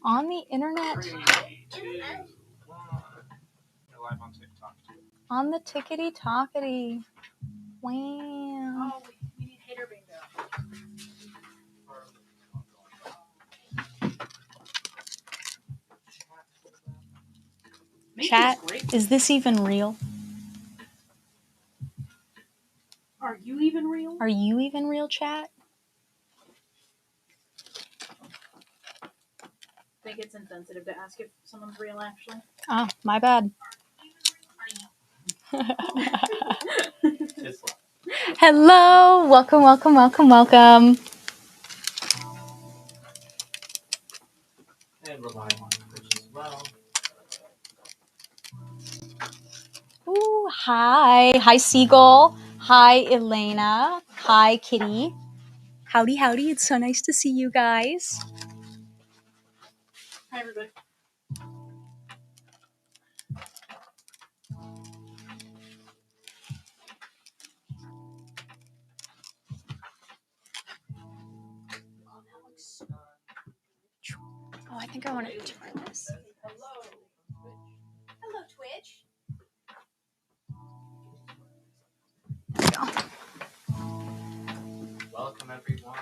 On the internet. 3, 2, 1. You're live on TikTok too. On the tickety tockety. Wow. Oh, we need hater bingo. Chat, is this even real? Are you even real? Are you even real, chat? I think it's insensitive to ask if someone's real, actually. Oh, my bad. Hello, welcome. And we're live on Twitch as well. Ooh, hi Seagull. Hi Elena. Hi Kitty. Howdy, it's so nice to see you guys. Hi, everybody. Oh, I think I want to turn this. Hello, Twitch. There we go. Welcome everyone.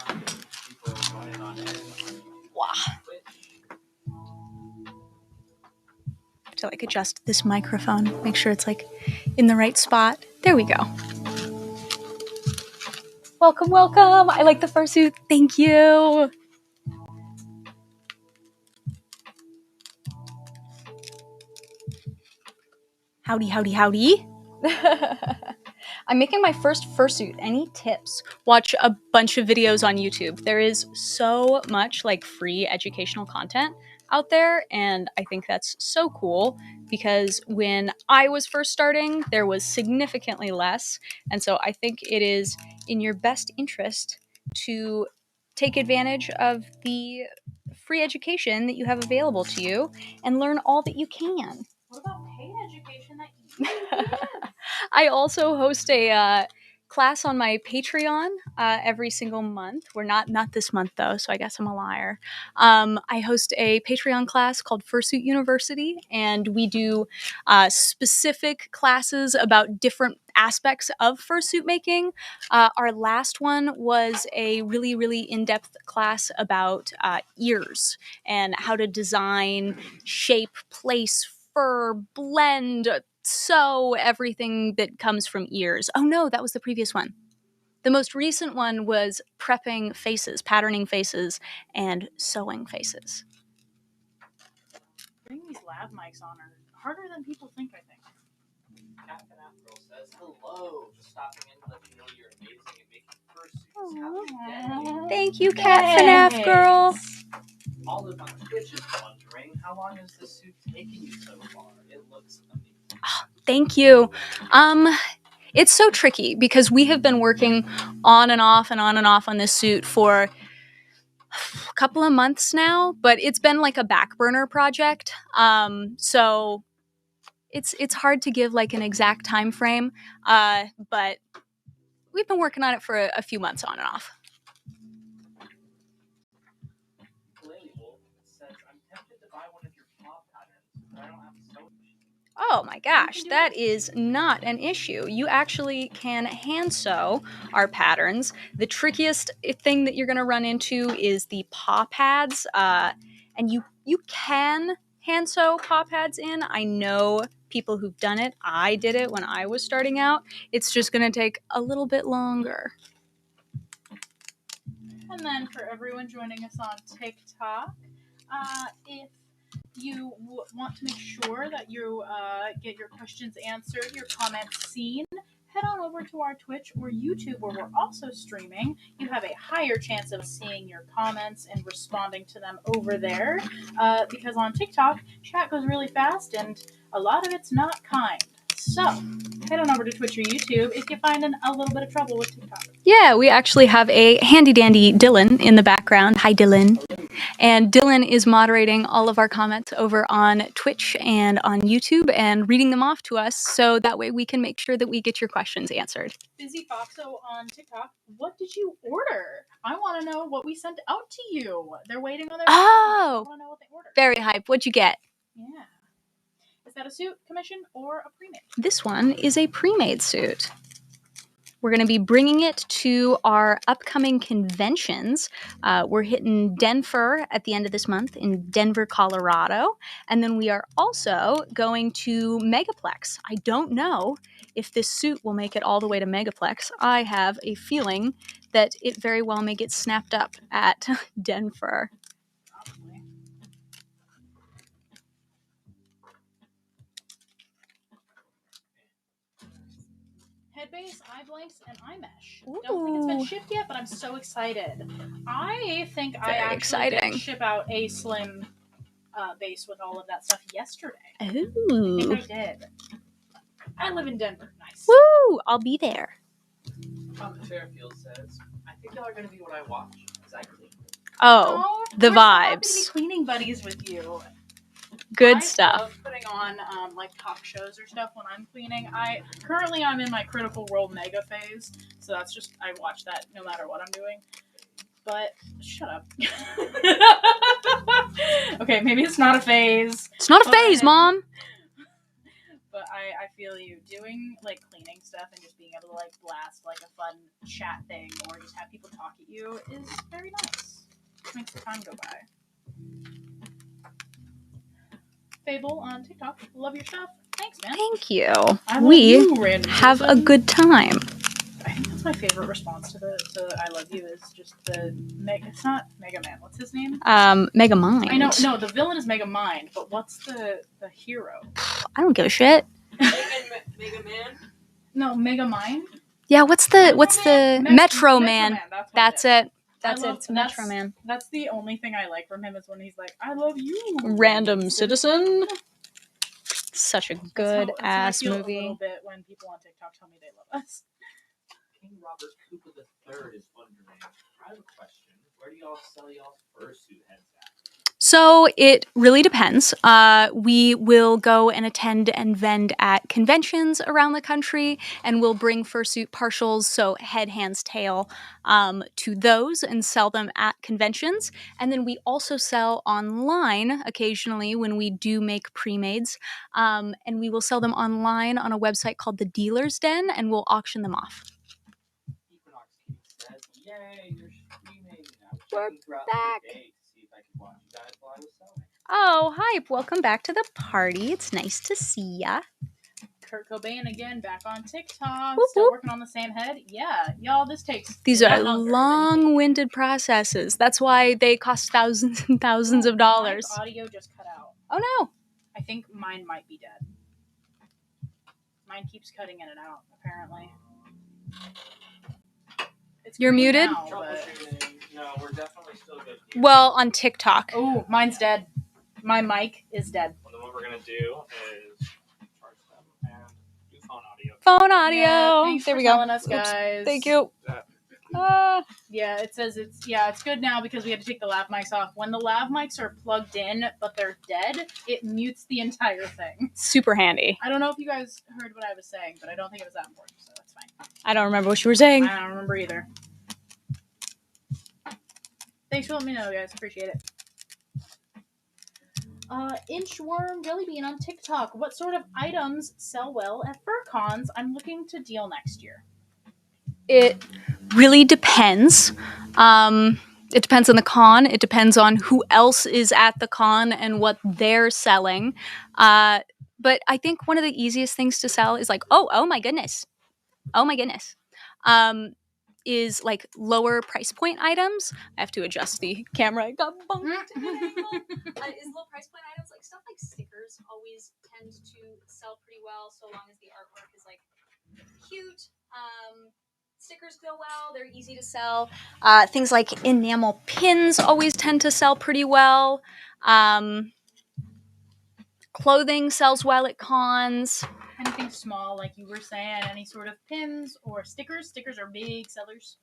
People joining on in. Wow. To like adjust this microphone, make sure it's like in the right spot. There we go. Welcome. I like the fursuit. Thank you. Howdy. I'm making my first fursuit. Any tips? Watch a bunch of videos on YouTube. There is so much like free educational content out there, and I think that's so cool because when I was first starting, there was significantly less, and so I think it is in your best interest to take advantage of the free education that you have available to you and learn all that you can. What about paid education that you can? I also host a class on my Patreon every single month. We're not this month though, so I guess I'm a liar. I host a Patreon class called Fursuit University, and we do specific classes about different aspects of fursuit making. Our last one was a really, really in-depth class about ears and how to design, shape, place, fur, blend, sew everything that comes from ears. Oh no, that was the previous one. The most recent one was prepping faces, patterning faces, and sewing faces. Bring these lav mics on are harder than people think, I think. Cat FNAF Girl says hello. Just stopping in to let you know you're amazing at making fursuits. Happy day. Thank you, Cat FNAF Girl. Olive on Twitch is wondering, how long has this suit taken you so far? It looks amazing. Thank you. It's so tricky because we have been working on and off on this suit for a couple of months now, but it's been like a back burner project. So it's hard to give like an exact time frame, but we've been working on it for a few months on and off. Oh my gosh, that is not an issue. You actually can hand sew our patterns. The trickiest thing that you're going to run into is the paw pads, and you can hand sew paw pads in. I know people who've done it. I did it when I was starting out. It's just going to take a little bit longer. And then for everyone joining us on TikTok, if you want to make sure that you get your questions answered, your comments seen, head on over to our Twitch or YouTube where we're also streaming. You have a higher chance of seeing your comments and responding to them over there because on TikTok, chat goes really fast and a lot of it's not kind. So, head on over to Twitch or YouTube if you find a little bit of trouble with TikTok. Yeah, we actually have a handy-dandy Dylan in the background. Hi, Dylan. And Dylan is moderating all of our comments over on Twitch and on YouTube and reading them off to us so that way we can make sure that we get your questions answered. Busy Foxo on TikTok, what did you order? I want to know what we sent out to you. They're waiting on their Oh! I want to know what they order. Very hype. What'd you get? Yeah. Is that a suit, commission, or a pre-made? This one is a pre-made suit. We're going to be bringing it to our upcoming conventions. We're hitting Denver at the end of this month in Denver, Colorado. And then we are also going to Megaplex. I don't know if this suit will make it all the way to Megaplex. I have a feeling that it very well may get snapped up at Denver. Probably. Head base, eye blanks, and eye mesh. Don't think it's been Ooh. shipped yet, but I'm so excited. I think I Very actually exciting. did ship out a slim base with all of that stuff yesterday. I Ooh. think I did. I live in Denver. Nice. Woo! I'll be there. Tom Fairfield says, I think y'all are going to be what I watch as I clean. Oh, Aw, the we're so happy to be vibes. cleaning buddies with you. Good I stuff. love putting on like talk shows or stuff when I'm cleaning. I'm in my Critical Role mega phase, so that's just I watch that no matter what I'm doing. But shut up. Okay, maybe it's not a phase. It's not a phase, Mom. But I feel you doing like cleaning stuff and just being able to like blast like a fun chat thing or just have people talk at you is very nice. Makes the time go by. Fable on TikTok. Love your stuff. Thanks, man. Thank you. I love We you, random have a citizen. good time. I think that's my favorite response to I love you is just the it's not Mega Man. What's his name? Mega Mind. I know. No, the villain is Mega Mind, but what's the hero? I don't give a shit. Mega Man? No, Mega Mind. Yeah, what's the Metro Man? That's That's it. That's It's Metro Man. That's the only thing I like from him is when he's like, "I love you, Random citizen. Such a good that's ass how I feel movie. A little bit when people on TikTok tell me they love us. King Robert Cooper III is wondering, I have a question. Where do y'all sell y'all's fursuit heads at? So it really depends. We will go and attend and vend at conventions around the country, and we'll bring fursuit partials, so head, hands, tail, to those and sell them at conventions. And then we also sell online occasionally when we do make pre-mades, and we will sell them online on a website called the Dealer's Den, and we'll auction them off. Equinox King says, yay, you're streaming. I was We're checking throughout back. the day to see if I could watch you guys while I was selling. Oh, hype. Welcome back to the party. It's nice to see ya. Kurt Cobain again, back on TikTok. Whoop, Still whoop. working on the same head. Yeah, y'all, this takes. These a lot are longer than long-winded processes. That's why they cost thousands and thousands of dollars. My audio just cut out. Oh no. I think mine might be dead. Mine keeps cutting in and out, apparently. It's You're green muted? now, but... Troubleshooting. No, we're definitely still good here. Well, on TikTok. Oh, mine's dead. My mic is dead. Well, then what we're going to do is charge them and do phone audio. Phone audio. Yeah, thanks there for we go. telling us, Oops. guys. Thank you. Yeah, it says it's good now because we had to take the lav mics off. When the lav mics are plugged in but they're dead, it mutes the entire thing. Super handy. I don't know if you guys heard what I was saying, but I don't think it was that important, so that's fine. I don't remember what you were saying. I don't remember either. Thanks for letting me know, guys. Appreciate it. Inchworm Jellybean on TikTok. What sort of items sell well at FurCons? I'm looking to deal next year. It really depends. It depends on the con. It depends on who else is at the con and what they're selling. But I think one of the easiest things to sell is like, oh my goodness. Is like lower price point items. I have to adjust the camera. I got bumped in an angle. Is low price point items like stuff like stickers always tend to sell pretty well so long as the artwork is like cute. Stickers go well. They're easy to sell. Things like enamel pins always tend to sell pretty well. Clothing sells well at cons. Anything small, like you were saying, any sort of pins or stickers. Stickers are big sellers.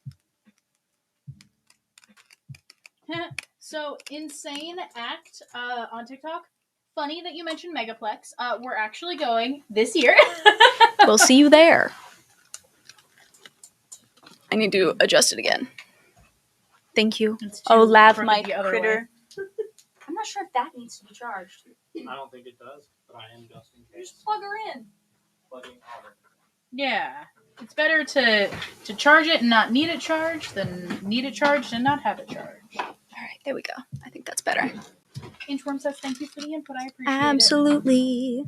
So, Insane Act on TikTok. Funny that you mentioned Megaplex. We're actually going this year. We'll see you there. I need to adjust it again. Thank you. Oh, lav mic critter. I'm not sure if that needs to be charged. I don't think it does, but I am just in case. Just plug her in. Plugging Auburn. Yeah. It's better to charge it and not need it charged than need it charged and not have it charged. All right, there we go. I think that's better. Inchworm says thank you for the input. I appreciate it. Absolutely.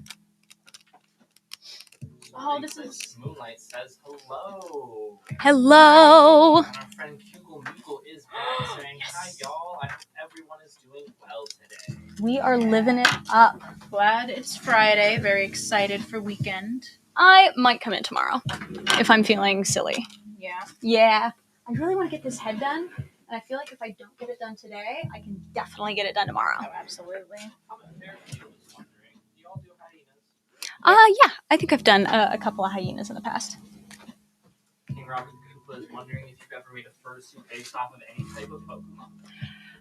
Oh, this is... Moonlight says hello. Hello. And our friend Kugel Mugel is back saying, hi, y'all. I hope everyone is doing well today. We are living it up. Glad it's Friday. Very excited for weekend. I might come in tomorrow if I'm feeling silly. Yeah. Yeah. I really want to get this head done, and I feel like if I don't get it done today, I can definitely get it done tomorrow. Oh, absolutely. How about there? She was wondering, do y'all do hyenas? Yeah. I think I've done a couple of hyenas in the past. King Robert Koopa is wondering if you've ever made a fursuit based off of any type of Pokemon.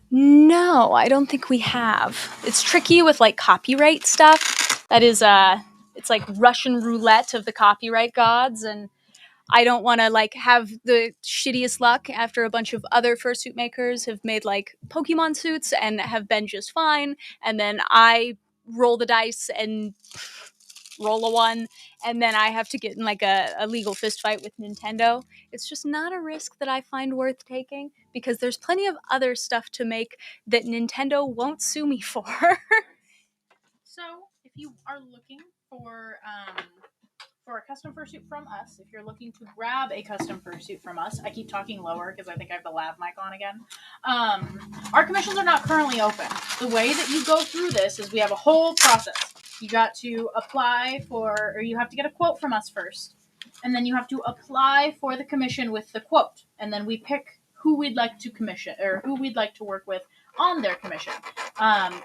No, I don't think we have. It's tricky with like copyright stuff. That is, it's like Russian roulette of the copyright gods, and I don't want to like have the shittiest luck after a bunch of other fursuit makers have made like Pokemon suits and have been just fine, and then I roll the dice and roll a one, and then I have to get in like a legal fist fight with Nintendo. It's just not a risk that I find worth taking because there's plenty of other stuff to make that Nintendo won't sue me for. So, if you are looking for a custom fursuit from us, if you're looking to grab a custom fursuit from us, I keep talking lower because I think I have the lav mic on again. Our commissions are not currently open. The way that you go through this is we have a whole process. You got to apply for, or you have to get a quote from us first, and then you have to apply for the commission with the quote, and then we pick who we'd like to commission or who we'd like to work with on their commission.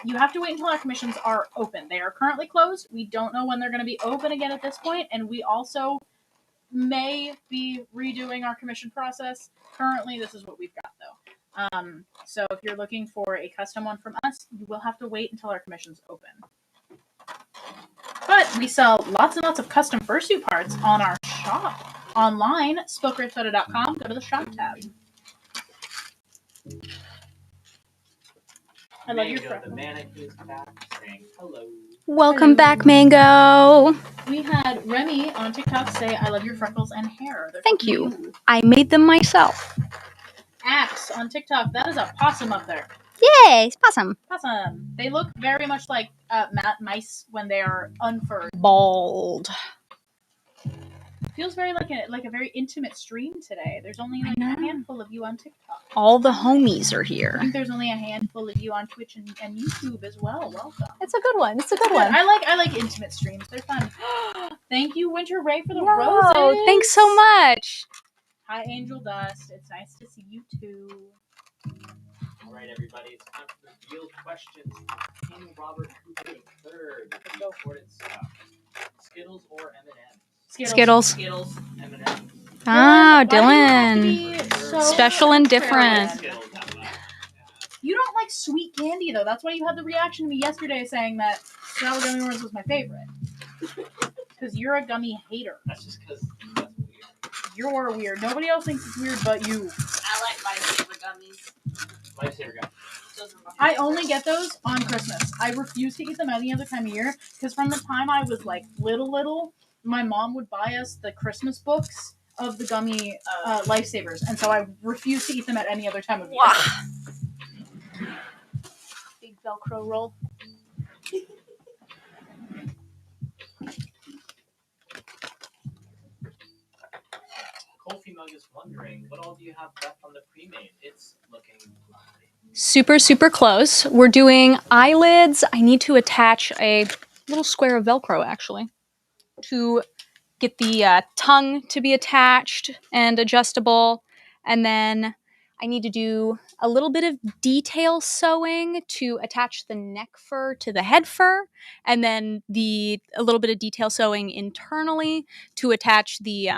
You have to wait until our commissions are open. They are currently closed. We don't know when they're going to be open again at this point, and we also may be redoing our commission process. Currently, this is what we've got, though. So if you're looking for a custom one from us, you will have to wait until our commission's open. But we sell lots and lots of custom fursuit parts on our shop. Online, Spiltgrapesoda.com. Go to the shop tab. I love your Mango, the mannequin is back saying hello. Welcome back, Mango. We had Remy on TikTok say, I love your freckles and hair. They're Thank you. I made them myself. Axe on TikTok. That is a possum up there. Yay, it's possum. Possum. They look very much like mice when they are unfurred. Bald. Feels very like a very intimate stream today. There's only like a handful of you on TikTok. All the homies are I here. think there's only a handful of you on Twitch and YouTube as well. Welcome. It's a good one. It's a good one. I like intimate streams. They're fun. Thank you, Winter Ray, for the Yo, roses. thanks so much. Hi, Angel Dust. It's nice to see you too. All right, everybody, it's time for the real questions. King Robert Cooper III, the important stuff. Skittles or M&M's? Skittles. Skittles, M&M's. Ah, Why do you have to Dylan. be so Special and different. Skittles, have that. You don't like sweet candy, though. That's why you had the reaction to me yesterday saying that sour gummy worms was my favorite. Because you're a gummy hater. That's just because that's weird. You're weird. Nobody else thinks it's weird but you. I like Lifesaver gummies. Lifesaver gum. Those are my I favorite. only get those on Christmas. I refuse to eat them any other time of year because from the time I was like little, my mom would buy us the Christmas books of the gummy Lifesavers, and so I refuse to eat them at any other time of year. Wow. Big Velcro roll. Kofi Mug is wondering, what all do you have left on the pre-made? It's looking lovely. Super, super close. We're doing eyelids. I need to attach a little square of Velcro, actually, to get the tongue to be attached and adjustable. And then I need to do a little bit of detail sewing to attach the neck fur to the head fur. And then a little bit of detail sewing internally to attach the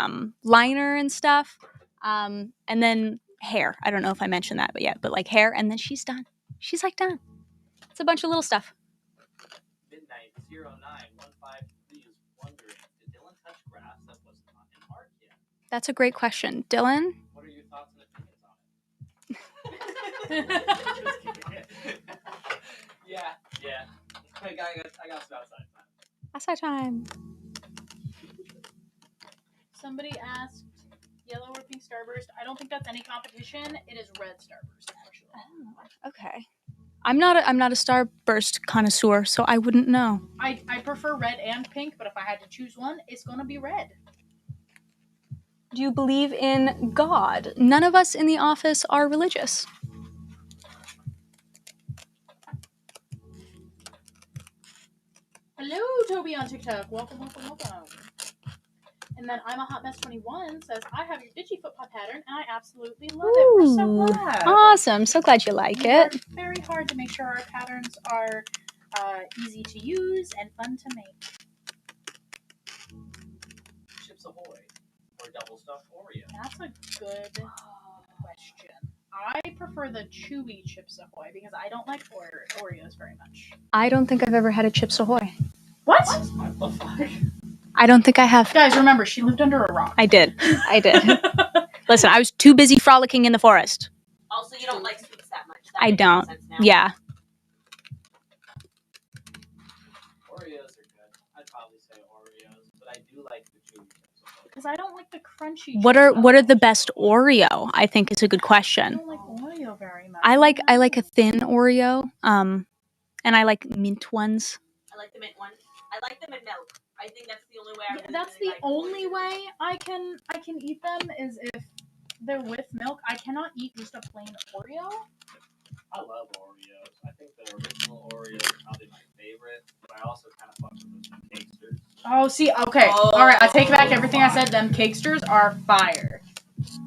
liner and stuff. And then hair. I don't know if I mentioned that but like hair. And then she's done. She's like done. It's a bunch of little stuff. Midnight 09153 is wondering, did Dylan touch grass that was not in art yet? That's a great question. Dylan? What are your thoughts and opinions on it? Just kidding. Yeah. I got some outside time. Outside time. Somebody asked yellow or pink starburst. I don't think that's any competition. It is red starburst, actually. Oh, okay. I'm not a starburst connoisseur, so I wouldn't know. I prefer red and pink, but if I had to choose one, it's gonna be red. Do you believe in God? None of us in the office are religious. Hello, Toby on TikTok. Welcome. And then I'm a hot mess 21 says I have your DigiFootPod pattern and I absolutely love it. We're so Ooh, glad. awesome. So glad you like We it. work very hard to make sure our patterns are easy to use and fun to make. Chips Ahoy or double stuffed Oreo? That's a good question. I prefer the chewy Chips Ahoy because I don't like Oreos very much. I don't think I've ever had a Chips Ahoy. What? What the fuck? I don't think I have. Guys, remember, she lived under a rock. I did. Listen, I was too busy frolicking in the forest. Also, you don't like sweets that much. That I makes don't. sense now. Yeah. Oreos are good. I'd probably say Oreos, but I do like the chewy Chips Ahoy. Because I don't like the crunchy. What are the best Oreo? I think is a good I question. don't like Oreo very much. I like a thin Oreo. And I like mint ones. I like the mint one. I like them in milk. I think that's the only way I Yeah, really, that's really the like only Oreos. way I can eat them is if they're with milk. I cannot eat just a plain Oreo. I love Oreos. I think the original Oreo is probably my favorite, but I also kind of fuck with those Cakesters. Oh, see, okay. All right, I take back everything I said. Them Cakesters are fire.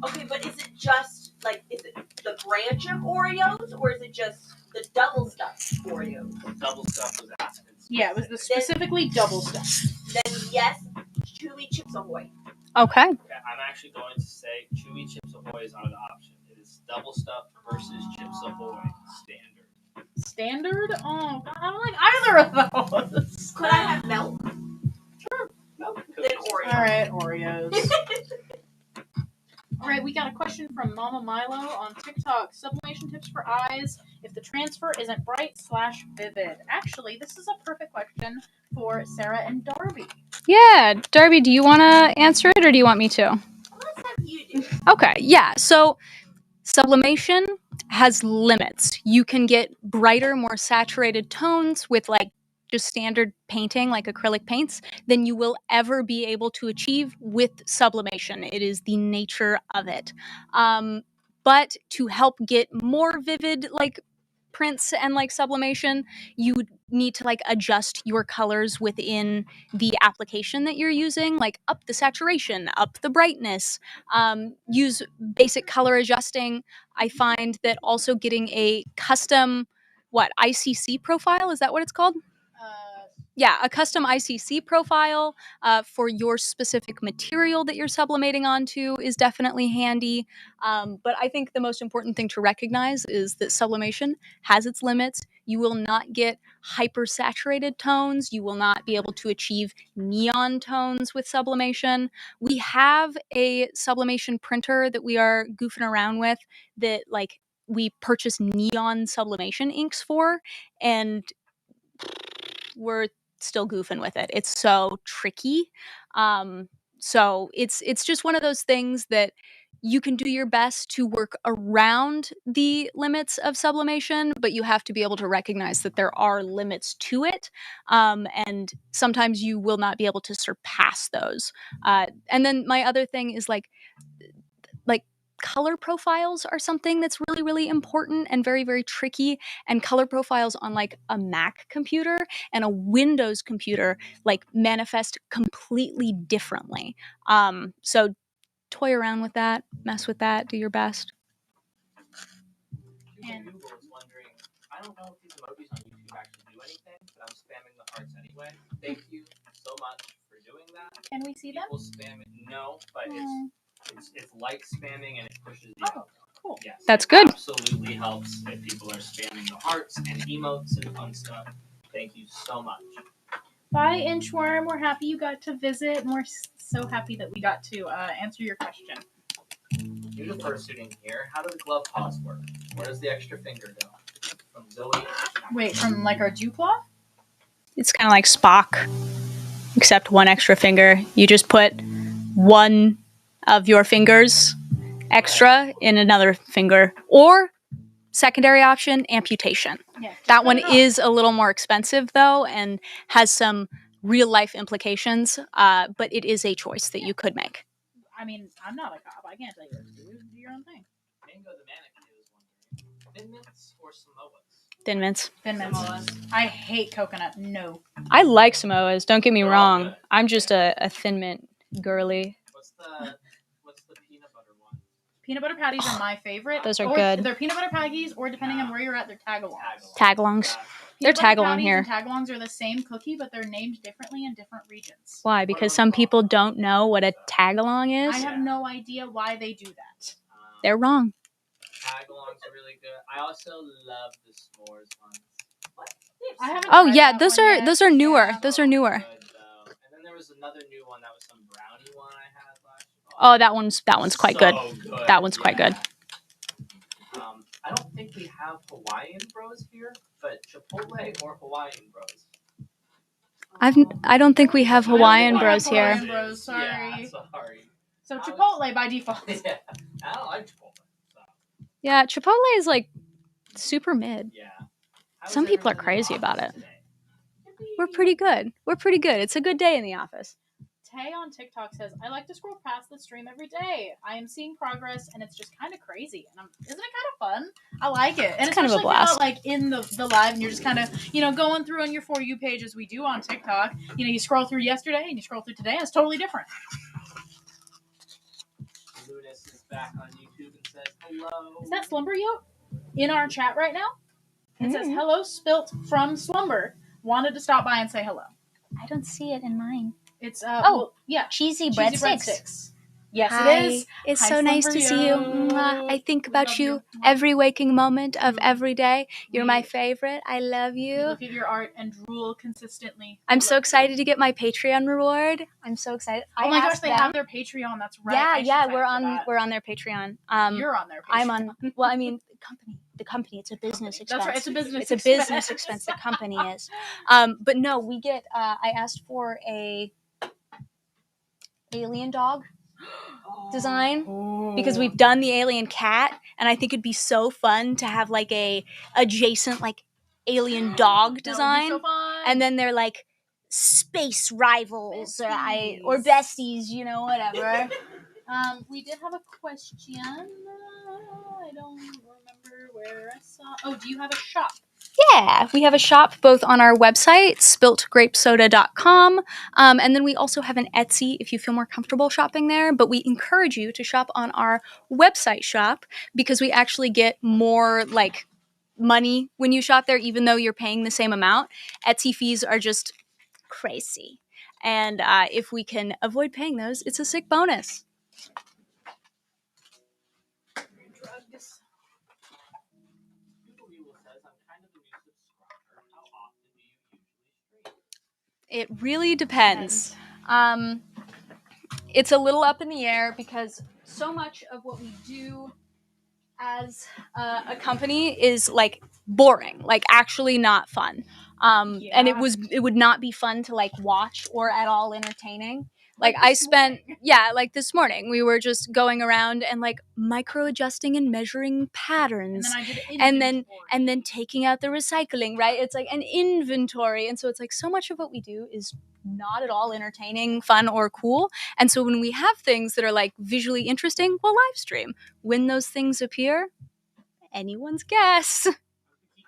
Okay, but is it just, is it the branch of Oreos, or is it just the double stuffed Oreos? Double stuff was asking. Yeah, it was the specifically double stuff. Then yes, chewy Chips Ahoy. Okay. Okay, I'm actually going to say chewy Chips Ahoy is not an option. It is double stuffed versus Chips Ahoy standard. Standard? Oh, God, I don't like either of those. Could I have milk? Milk Then cookies. Oreo. All right, Oreos. All right, we got a question from Mama Milo on TikTok. Sublimation tips for eyes if the transfer isn't bright/vivid. Actually, this is a perfect question for Sarah and Darby. Yeah, Darby, do you want to answer it or do you want me to? Let's have you do it. Okay, yeah. So sublimation has limits. You can get brighter, more saturated tones with just standard painting, like acrylic paints, than you will ever be able to achieve with sublimation. It is the nature of it. But to help get more vivid, prints and sublimation, you need to adjust your colors within the application that you're using, up the saturation, up the brightness, use basic color adjusting. I find that also getting a custom ICC profile, is that what it's called? Yeah, a custom ICC profile for your specific material that you're sublimating onto is definitely handy. But I think the most important thing to recognize is that sublimation has its limits. You will not get hyper-saturated tones. You will not be able to achieve neon tones with sublimation. We have a sublimation printer that we are goofing around with that we purchase neon sublimation inks for, and we're still goofing with it. It's so tricky. So it's just one of those things that you can do your best to work around the limits of sublimation, but you have to be able to recognize that there are limits to it. And sometimes you will not be able to surpass those. And then my other thing is color profiles are something that's really, really important and very, very tricky. And color profiles on a Mac computer and a Windows computer manifest completely differently. So toy around with that, mess with that, do your best. And Google is wondering, I don't know if these emojis on YouTube actually do anything, but I'm spamming the hearts anyway. Thank you so much for doing that. Can we see them? People spam it. No, but it's like spamming and it pushes you. Oh, cool. Yes, That's good. Absolutely helps if people are spamming the hearts and emotes and fun stuff. Thank you so much. Bye, Inchworm. We're happy you got to visit, and we're so happy that we got to answer your question. New to fursuiting here. How do the glove paws work? Where does the extra finger go? From Zoe. Wait, from like our dew cloth? It's kind of like Spock, except one extra finger. You just put one of your fingers extra in another finger. Or, secondary option, amputation. Yeah. That one is a little more expensive, though, and has some real-life implications, but it is a choice that you could make. I mean, I'm not a cop. I can't tell you what to do. Do your own thing. Mango the mannequin is wondering, Thin Mints or Samoas? Thin Mints. Thin Mints. Samoas. I hate coconut. No. I like Samoas, don't get me They're all wrong. good. I'm just a Thin Mint girly. What's the peanut butter one? Peanut butter patties are my favorite. Those are Or good. They're peanut butter patties, or depending on where you're at, they're tagalongs. Tagalongs. They're Peanut butter tagalong patties here. and tagalongs are the same cookie, but they're named differently in different regions. Why? Because some people don't know what a tagalong is? I have no idea why they do that. They're wrong. Tagalongs are really good. I also love the s'mores ones. I haven't Oh tried yeah, that those one are yet. those are newer. Yeah. Those are newer. Good, though. And then there was another new one that was some brownie one I had last year. Oh, that one's quite good. That one's quite good. I don't think we have Hawaiian Bros here, but Chipotle or Hawaiian Bros. I don't think we have Hawaiian I don't Bros think we have here. Hawaiian Bros, sorry. Yeah, sorry. So Chipotle by default. Yeah, I don't like Chipotle. So. Yeah, Chipotle is like super mid. Yeah. Some people are crazy about it. We're pretty good. It's a good day in the office. Tay on TikTok says, I like to scroll past the stream every day. I am seeing progress, and it's just kind of crazy. And isn't it kind of fun? I like it. And It's kind of a especially if you're blast. not, like, in the live, and you're just kind of, going through on your For You page as we do on TikTok. You scroll through yesterday, and you scroll through today, and it's totally different. Lunis is back on YouTube and says hello. Is that Slumber Yoke in our chat right now? It says, hello, Spilt from Slumber. Wanted to stop by and say hello. I don't see it in mine. It's, Cheesy cheesy breadsticks. Yes, Hi. it is. It's Hi, so nice to see you. Slumber Mwah. I think We about love you you. every waking moment of every day. You're my We- favorite. I love We you. look at your art and drool consistently. I'm We so love you. excited to get my Patreon reward. I'm so excited. Oh my gosh, they have their Patreon. That's right. I should Yeah, sign we're up for on that. we're on their Patreon. You're on their Patreon. I'm on. Well, I mean, the company. It's a business expense. That's right. It's a business. It's a business expense. The company is. But no, we get. I asked for a alien dog design because we've done the alien cat, and I think it'd be so fun to have like a adjacent like alien dog That would be design, so fun. and then they're like space rivals or besties, whatever. We did have a question. I don't remember where I saw. Oh, do you have a shop? Yeah, we have a shop both on our website, spiltgrapesoda.com, and then we also have an Etsy if you feel more comfortable shopping there, but we encourage you to shop on our website shop because we actually get more, like, money when you shop there, even though you're paying the same amount. Etsy fees are just crazy, and if we can avoid paying those, it's a sick bonus. Drugs. It really depends. It's a little up in the air because so much of what we do as a company is like boring, like actually not fun. And it would not be fun to like watch or at all entertaining. Like I spent, like this morning, we were just going around and like micro adjusting and measuring patterns, and then taking out the recycling. Right? It's like an inventory, and so it's like so much of what we do is not at all entertaining, fun, or cool. And so when we have things that are like visually interesting, we'll live stream. When those things appear, anyone's guess. Keep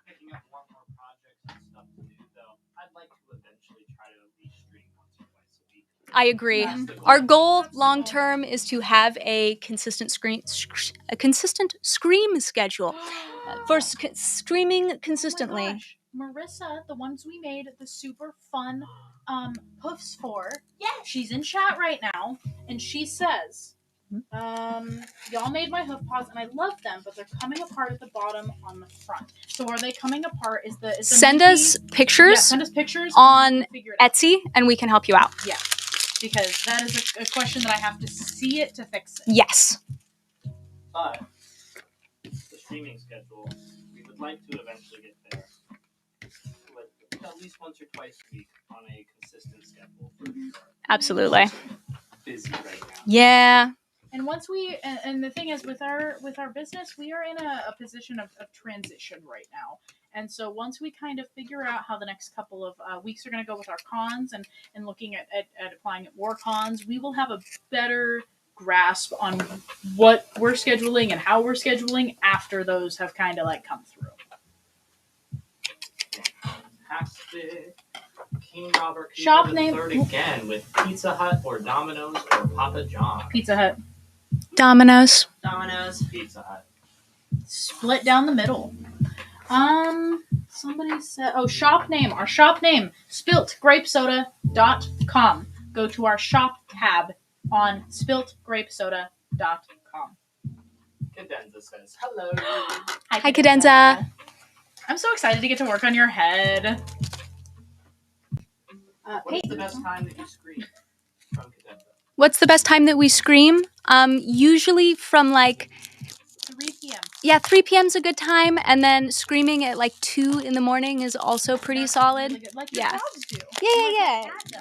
picking up more projects and stuff to do, though. I'd like to eventually try to at least stream once or twice a week. I agree. Our goal long term is to have a consistent scream schedule for streaming consistently. Oh my gosh. Marissa, the ones we made the super fun hoofs for. Yes. She's in chat right now, and she says, y'all made my hoof paws, and I love them, but they're coming apart at the bottom on the front. So are they coming apart? Is the send Mickey- us pictures, Yeah, send us pictures on and figure it out. Etsy, and we can help you out. Yeah, because that is a question that I have to see it to fix it. Yes. But the streaming schedule, we would like to eventually get there. at least once or twice a week on a consistent schedule. For Absolutely. busy right now. Yeah. And once we and the thing is with our business, we are in a position of transition right now. And so once we kind of figure out how the next couple of weeks are going to go with our cons and looking at applying at more cons, we will have a better grasp on what we're scheduling and how we're scheduling after those have kind of like come through. Fantastic. King Robert can Shop go to name- third again with Pizza Hut or Domino's or Papa John. Pizza Hut. Domino's. Domino's. Pizza Hut. Split down the middle. Somebody said, shop name. Our shop name, spiltgrapesoda.com. Go to our shop tab on spiltgrapesoda.com. Cadenza says, hello. Hi, Cadenza. I'm so excited to get to work on your head. What's the best time that you scream from Cadenza? What's the best time that we scream? Usually from like 3 p.m. Yeah, 3 p.m. is a good time, and then screaming at like 2 in the morning is also pretty That's solid. really good. Like your Yeah. dogs do.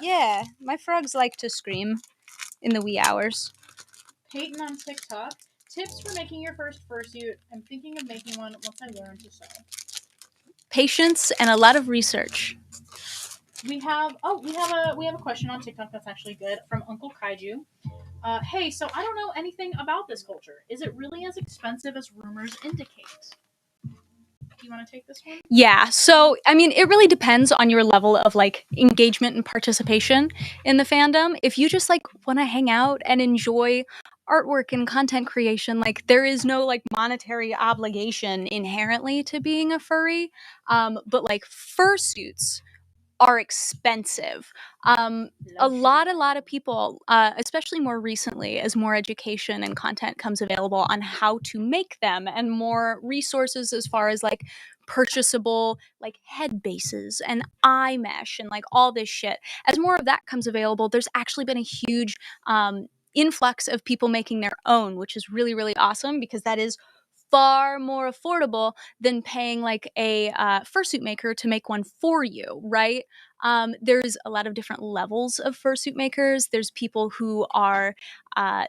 Yeah. My frogs like to scream in the wee hours. Peyton on TikTok. Tips for making your first fursuit. I'm thinking of making one once I learn to sew. Patience and a lot of research. We have a question on TikTok that's actually good from Uncle Kaiju. Hey, so I don't know anything about this culture. Is it really as expensive as rumors indicate? Do you want to take this one? Yeah, so I mean, it really depends on your level of like engagement and participation in the fandom. If you just like want to hang out and enjoy artwork and content creation, like there is no like monetary obligation inherently to being a furry. But like fursuits are expensive. A lot of people, especially more recently, as more education and content comes available on how to make them, and more resources as far as like purchasable like head bases and eye mesh and like all this shit. As more of that comes available, there's actually been a huge influx of people making their own, which is really, really awesome because that is far more affordable than paying like a fursuit maker to make one for you, right? There's a lot of different levels of fursuit makers. There's people who are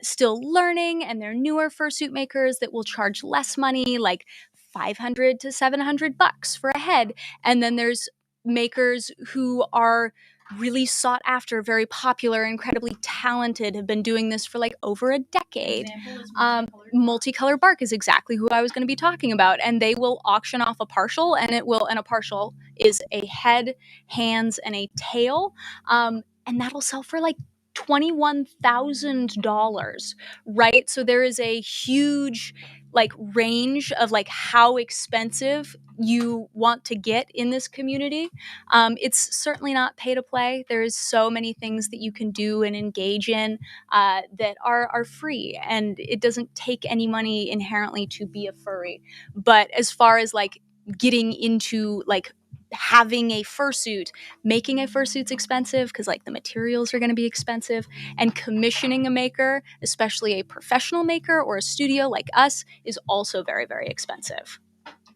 still learning and they're newer fursuit makers that will charge less money, like $500 to $700 for a head. And then there's makers who are really sought after, very popular, incredibly talented, have been doing this for like over a decade. Example is Multicolor Bark is exactly who I was going to be talking about, and they will auction off a partial, and a partial is a head, hands, and a tail, and that'll sell for like $21,000, right? So there is a huge like range of like how expensive you want to get in this community. It's certainly not pay to play. There's so many things that you can do and engage in that are free, and it doesn't take any money inherently to be a furry. But as far as like getting into like having a fursuit, making a fursuit's expensive because like the materials are going to be expensive, and commissioning a maker, especially a professional maker or a studio like us, is also very, very expensive.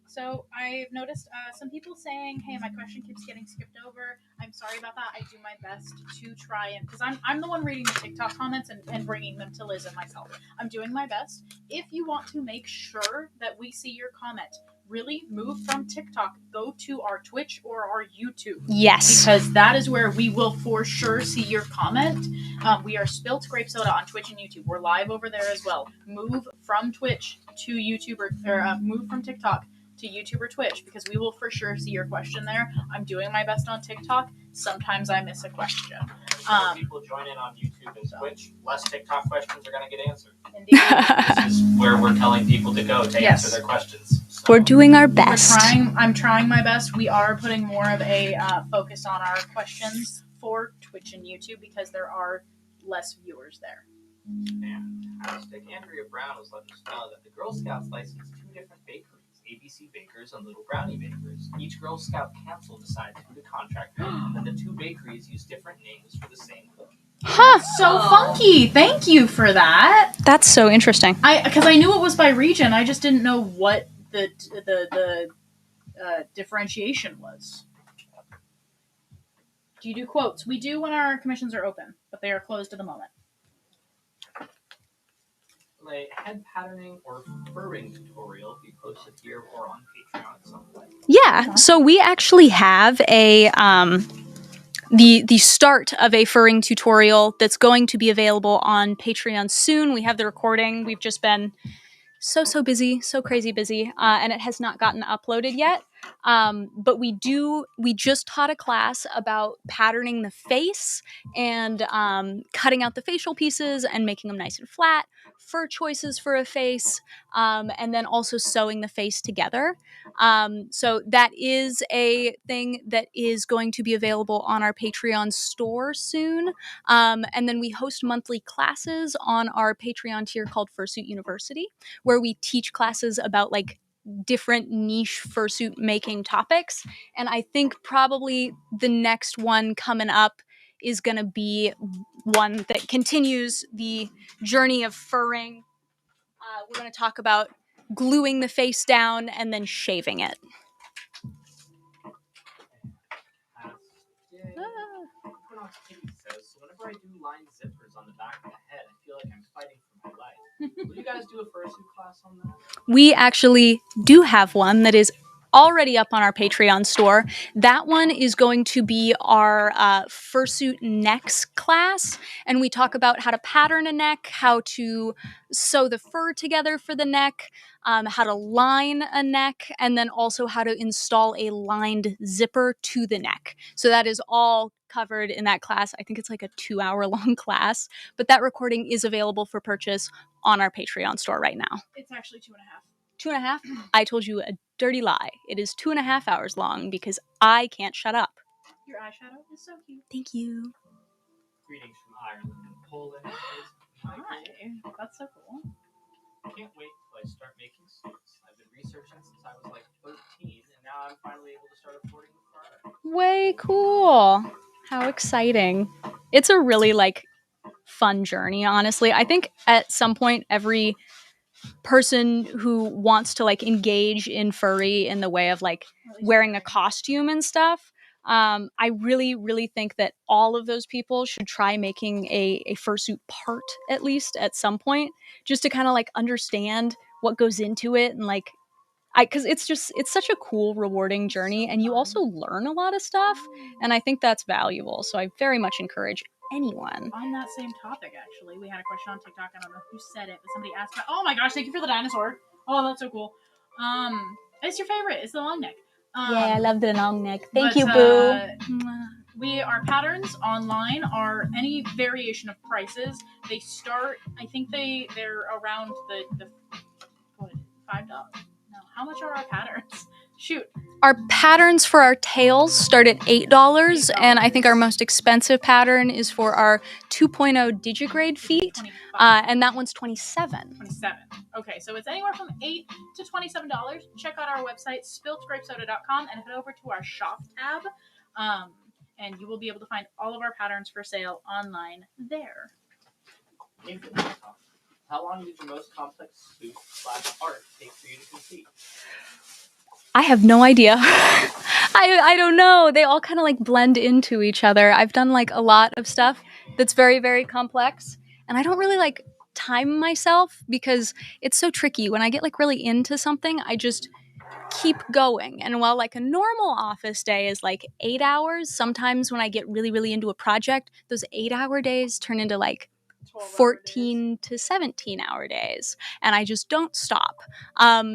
So I've noticed some people saying, "Hey, my question keeps getting skipped over. I'm sorry about that. I do my best to try and because I'm the one reading the TikTok comments and bringing them to Liz and myself. I'm doing my best. If you want to make sure that we see your comment, really move from TikTok, go to our Twitch or our YouTube. Yes, because that is where we will for sure see your comment. We are Spiltgrapesoda on Twitch and YouTube. We're live over there as well. Move from Twitch to YouTube or move from TikTok to YouTube or Twitch because we will for sure see your question there. I'm doing my best on TikTok. Sometimes I miss a question. More people join in on YouTube and Twitch, less TikTok questions are going to get answered. Indeed. This is where we're telling people to go to answer their questions. So. We're doing our best. I'm trying my best. We are putting more of a focus on our questions for Twitch and YouTube because there are less viewers there. Fantastic. Andrea Brown was letting us know that the Girl Scouts licensed 2 different bakeries, ABC Bakers and Little Brownie Bakers. Each Girl Scout council decides who to contract with, and then the 2 bakeries use different names for the same cookie. Huh. So funky. Thank you for that. That's so interesting. Because I knew it was by region. I just didn't know what the differentiation was. Do you do quotes? We do when our commissions are open, but they are closed at the moment. Like head patterning or furring tutorial be posted here or on Patreon at some point? Yeah, so we actually have a the start of a furring tutorial that's going to be available on Patreon soon. We have the recording. We've just been so busy, so crazy busy, and it has not gotten uploaded yet. But we just taught a class about patterning the face and cutting out the facial pieces and making them nice and flat, fur choices for a face, and then also sewing the face together. So that is a thing that is going to be available on our Patreon store soon. And then we host monthly classes on our Patreon tier called Fursuit University, where we teach classes about like different niche fursuit making topics. And I think probably the next one coming up is going to be one that continues the journey of furring. We're going to talk about gluing the face down and then shaving it. Says, so whenever I do line zippers on the back of the head, I feel like I'm fighting for my life. Will you guys do a fursuit class on that? We actually do have one that is already up on our Patreon store. That one is going to be our fursuit necks class, and we talk about how to pattern a neck, how to sew the fur together for the neck, how to line a neck, and then also how to install a lined zipper to the neck. So that is all covered in that class. I think it's like a 2-hour long class, but that recording is available for purchase on our Patreon store right now. It's actually 2.5. 2.5? I told you a dirty lie. It is 2.5 hours long because I can't shut up. Your eyeshadow is so cute. Thank you. Greetings from Ireland and Poland. Hi, that's so cool. I can't wait till I start making suits. I've been researching since I was like 13, and now I'm finally able to start affording the fur. Way cool. How exciting. It's a really like fun journey, honestly. I think at some point every person who wants to like engage in furry in the way of like wearing a costume and stuff, I really think that all of those people should try making a fursuit part at least at some point, just to kind of like understand what goes into it. And like because it's such a cool, rewarding journey, and you also learn a lot of stuff, and I think that's valuable. So I very much encourage anyone. On that same topic, actually, we had a question on TikTok. I don't know who said it, but somebody asked about. Oh my gosh! Thank you for the dinosaur. Oh, that's so cool. It's your favorite. It's the long neck. Yeah, I love the long neck. Thank you, boo. Our patterns online are any variation of prices. They start. I think they're around the what, $5. No, how much are our patterns? Shoot. Our patterns for our tails start at $8, and I think our most expensive pattern is for our 2.0 digigrade feet, and that one's $27. Okay, so it's anywhere from $8 to $27. Check out our website, spiltgrapesoda.com, and head over to our shop tab, and you will be able to find all of our patterns for sale online there. How long did your most complex suit / art take for you to complete? I have no idea. I don't know. They all kind of like blend into each other. I've done like a lot of stuff that's very complex, and I don't really like time myself because it's so tricky. When I get like really into something, I just keep going. And while like a normal office day is like 8 hours, sometimes when I get really into a project, those 8-hour days turn into like 14 to 17-hour days, and I just don't stop.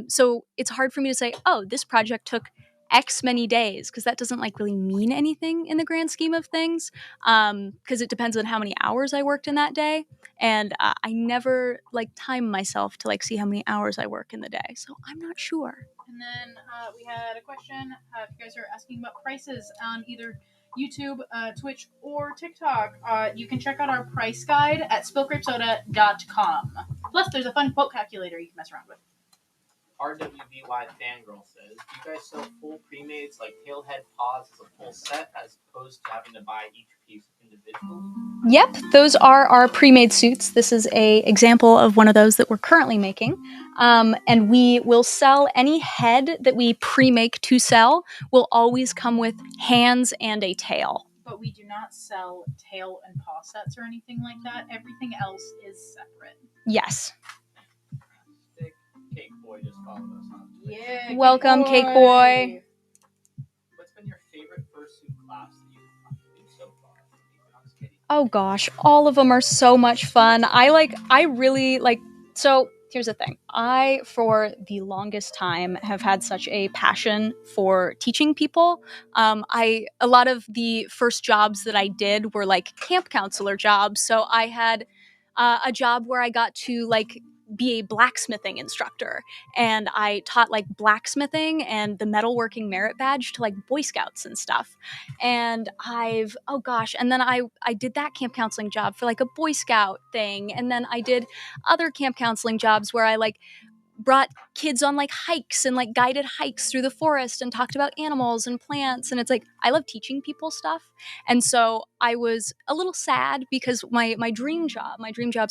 So it's hard for me to say, oh, this project took X many days, because that doesn't like really mean anything in the grand scheme of things, because it depends on how many hours I worked in that day, and I never like time myself to like see how many hours I work in the day, so I'm not sure. And then we had a question. If you guys are asking about prices on either YouTube, Twitch, or TikTok, you can check out our price guide at spiltgrapesoda.com. Plus, there's a fun quote calculator you can mess around with. RWBY Fangirl says, do you guys sell full pre-mades like tail, head, paws as a full set as opposed to having to buy each piece individually? Yep, those are our pre-made suits. This is a example of one of those that we're currently making. And we will sell any head that we pre-make to sell will always come with hands and a tail. but we do not sell tail and paw sets or anything like that. Everything else is separate. Yes. Cake Boy just followed us on Twitch. Yeah. Welcome, Cake Boy. What's been your favorite fursuit class that you've gone to so far? Equinox Kitty. Oh gosh, all of them are so much fun. I really like, so here's the thing. I, for the longest time, have had such a passion for teaching people. A lot of the first jobs that I did were like camp counselor jobs. So I had a job where I got to like be a blacksmithing instructor, and I taught like blacksmithing and the metalworking merit badge to like Boy Scouts and stuff. And and then I did that camp counseling job for like a Boy Scout thing, and then I did other camp counseling jobs where I like brought kids on like hikes and like guided hikes through the forest and talked about animals and plants. And it's like, I love teaching people stuff. And so I was a little sad because my dream's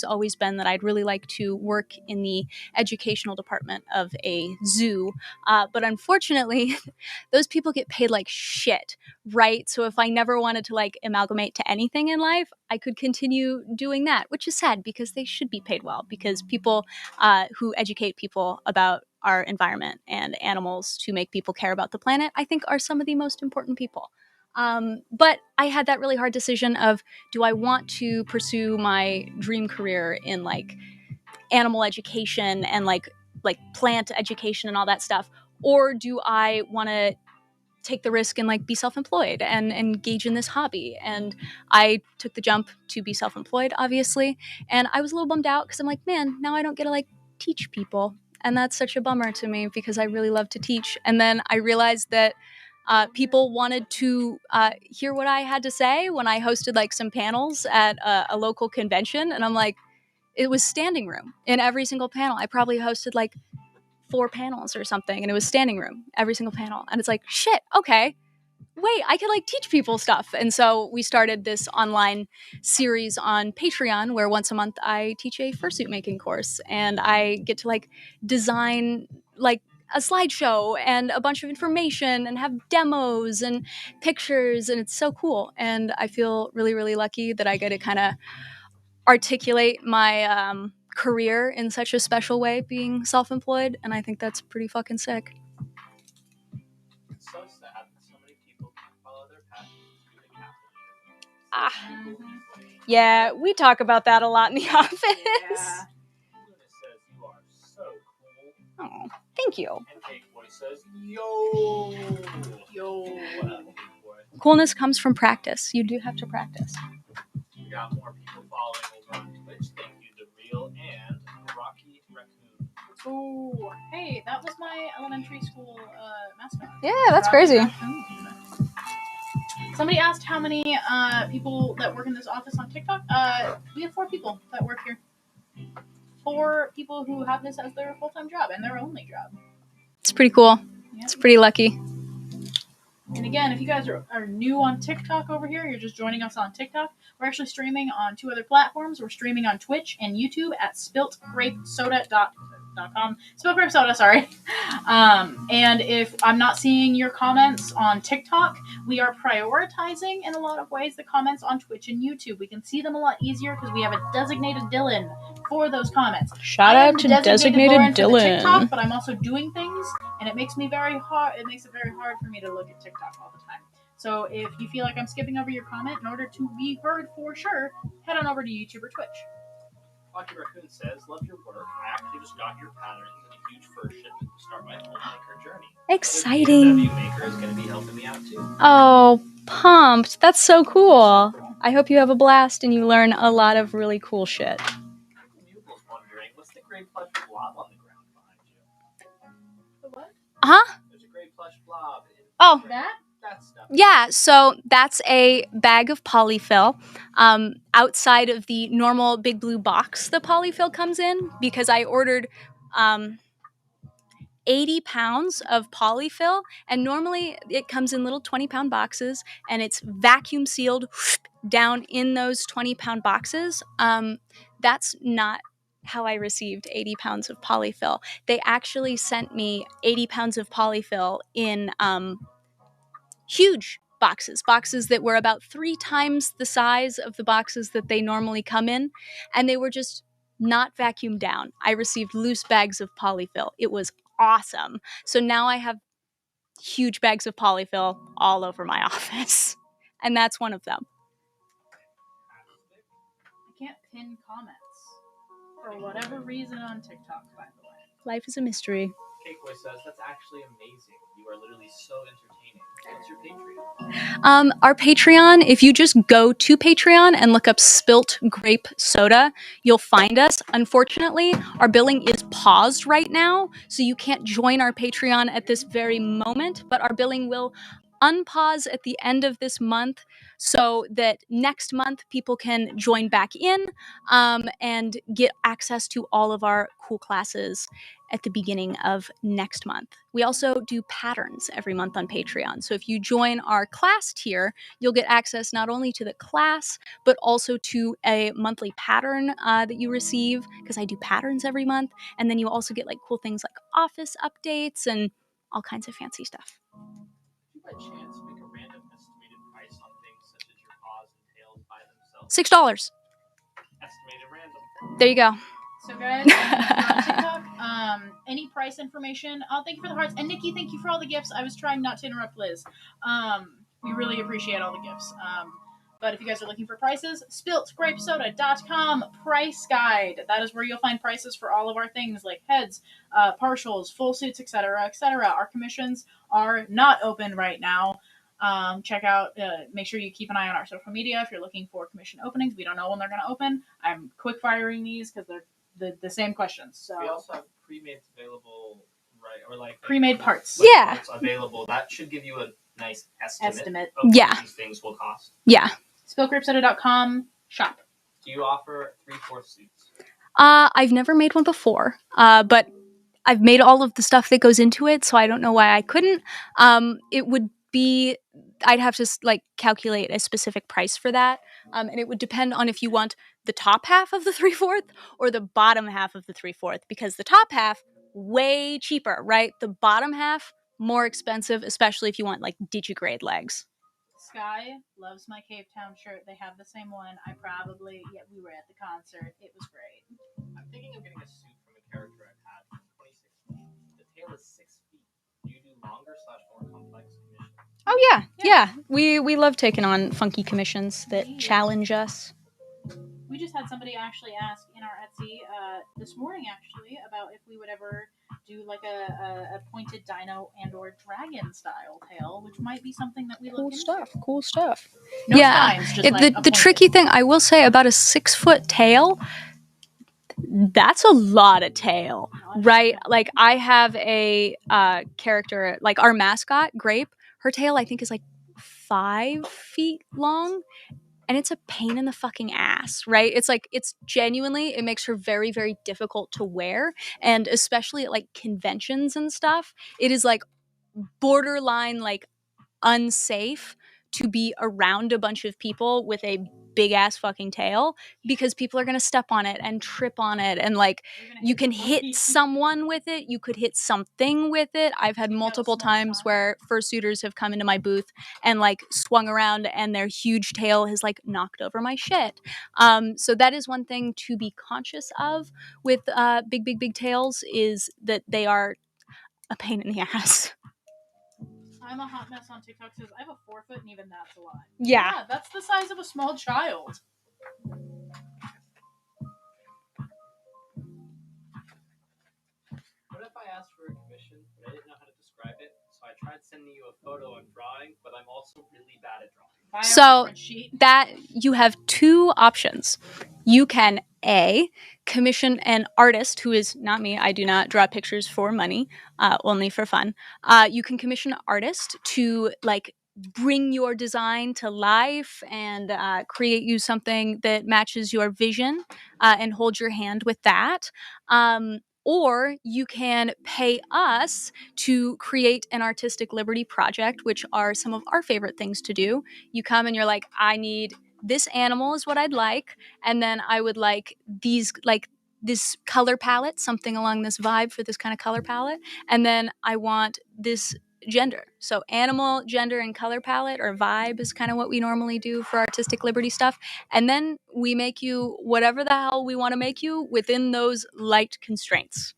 always been that I'd really like to work in the educational department of a zoo. But unfortunately, those people get paid like shit, right? So if I never wanted to like amalgamate to anything in life, I could continue doing that, which is sad because they should be paid well, because people who educate people about our environment and animals to make people care about the planet, I think are some of the most important people. But I had that really hard decision of, do I want to pursue my dream career in like animal education and like plant education and all that stuff, or do I want to take the risk and like be self-employed and engage in this hobby? And I took the jump to be self-employed, obviously, and I was a little bummed out because I'm like, man, now I don't get to like teach people, and that's such a bummer to me because I really love to teach. And then I realized that people wanted to hear what I had to say when I hosted like some panels at a local convention, and I'm like, it was standing room in every single panel. I probably hosted like 4 panels or something, and it was standing room every single panel. And it's like, shit, okay, wait, I could like teach people stuff. And so we started this online series on Patreon where once a month I teach a fursuit making course, and I get to like design like a slideshow and a bunch of information and have demos and pictures, and it's so cool. And I feel really, really lucky that I get to kind of articulate my career in such a special way being self-employed, and I think that's pretty fucking sick. It's so sad that so many people can't follow their passions due to capitalism. Ah. Yeah, we talk about that a lot in the office. Yeah. Luna says you are so cool. Oh, thank you. And Cake Boy says, yo. What up, Cake Boy? Coolness comes from practice. You do have to practice. We got more people following over on Twitch. Thank you, The Real and Rocky Raccoon. Oh, hey, that was my elementary school mascot. Yeah, that's crazy. Somebody asked how many people that work in this office on TikTok. We have 4 people that work here. 4 people who have this as their full-time job and their only job. It's pretty cool. Yeah. It's pretty lucky. And again, if you guys are new on TikTok over here, you're just joining us on TikTok, we're actually streaming on 2 other platforms. We're streaming on Twitch and YouTube at spiltgrapesoda.com. Spiltgrapesoda, sorry. And if I'm not seeing your comments on TikTok, we are prioritizing in a lot of ways the comments on Twitch and YouTube. We can see them a lot easier because we have a designated Dylan for those comments. Shout out to designated Dylan. TikTok, but I'm also doing things, and it makes me very hard. It makes it very hard for me to look at TikTok all the time. So if you feel like I'm skipping over your comment, in order to be heard for sure, head on over to YouTube or Twitch. Rocky Raccoon says, love your work. I actually just got your patterns and a huge fur shipment to start my homemaker journey. Exciting. The maker is going to be helping me out too. Oh, pumped. That's so cool. I hope you have a blast and you learn a lot of really cool shit. Bugle's wondering, what's the gray plush blob on the ground behind you? The what? Huh? There's a gray plush blob. Oh. That? That stuff. Yeah, so that's a bag of polyfill outside of the normal big blue box the polyfill comes in, because I ordered 80 pounds of polyfill, and normally it comes in little 20-pound boxes, and it's vacuum sealed down in those 20-pound boxes. That's not how I received 80 pounds of polyfill. They actually sent me 80 pounds of polyfill in huge boxes that were about 3 times the size of the boxes that they normally come in, and they were just not vacuumed down. I received loose bags of polyfill. It was awesome. So now I have huge bags of polyfill all over my office, and that's one of them. I can't pin comments for whatever reason on TikTok, by the way. Life is a mystery. Cakeboy says, that's actually amazing. You are literally so entertaining. What's your Patreon? Our Patreon, if you just go to Patreon and look up Spiltgrapesoda, you'll find us. Unfortunately, our billing is paused right now, so you can't join our Patreon at this very moment, but our billing will unpause at the end of this month so that next month people can join back in and get access to all of our cool classes at the beginning of next month. We also do patterns every month on Patreon. So if you join our class tier, you'll get access not only to the class, but also to a monthly pattern that you receive, because I do patterns every month. And then you also get like cool things like office updates and all kinds of fancy stuff. Did you by chance make a random estimated price on things such as your paws and tails by themselves? $6. Estimated random. There you go. So guys, if you're on TikTok, any price information, thank you for the hearts. And Nikki, thank you for all the gifts. I was trying not to interrupt Liz. We really appreciate all the gifts. But if you guys are looking for prices, spiltgrapesoda.com price guide. That is where you'll find prices for all of our things like heads, partials, full suits, etc., etc. Our commissions are not open right now. Check out, make sure you keep an eye on our social media if you're looking for commission openings. We don't know when they're going to open. I'm quick firing these because they're the same questions. So we also have pre-made available, right? Or like pre-made parts. Like yeah. Parts available. That should give you a nice estimate of what these things will cost. Yeah. Spiltgrapesoda.com shop. Do you offer 3/4 suits? I've never made one before, but I've made all of the stuff that goes into it, so I don't know why I couldn't. It would be, I'd have to like calculate a specific price for that, and it would depend on if you want the top half of the 3/4 or the bottom half of the 3/4, because the top half, way cheaper, right? The bottom half, more expensive, especially if you want like digigrade legs. Sky loves my Cape Town shirt. They have the same one. We were at the concert. It was great. I'm thinking of getting a suit from a character I've had from 2016. The tail is 6 feet. Do you do longer / more complex commissions? Oh yeah. We love taking on funky commissions that challenge us. We just had somebody actually ask in our Etsy this morning actually about if we would ever do like a pointed dino and or dragon style tail, which might be something that we look into. Cool stuff. No yeah, spines, just the tricky thing I will say about a 6-foot tail, that's a lot of tail, right? Like I have a character, like our mascot, Grape. Her tail I think is like 5 feet long. And it's a pain in the fucking ass, right? It's like, it's genuinely, it makes her very, very difficult to wear. And especially at like conventions and stuff, it is like borderline like unsafe to be around a bunch of people with a big ass fucking tail, because people are going to step on it and trip on it, and like you can hit someone with it, you could hit something with it. I've had multiple times where fursuiters have come into my booth and like swung around and their huge tail has like knocked over my shit. So that is one thing to be conscious of with big tails, is that they are a pain in the ass. I'm a hot mess on TikTok says I have a 4 foot and even that's a lot. Yeah, that's the size of a small child. What if I asked for a commission, but I didn't know how to describe it? So I tried sending you a photo and drawing, but I'm also really bad at drawing. So that you have 2 options. You can A, commission an artist who is not me. I do not draw pictures for money, only for fun. You can commission an artist to like bring your design to life and create you something that matches your vision and hold your hand with that. Or you can pay us to create an artistic liberty project, which are some of our favorite things to do. You come and you're like, I need this animal is what I'd like, and then I would like these, like this color palette, something along this vibe for this kind of color palette, and then I want this gender. So animal, gender, and color palette or vibe is kind of what we normally do for artistic liberty stuff. And then we make you whatever the hell we want to make you within those light constraints.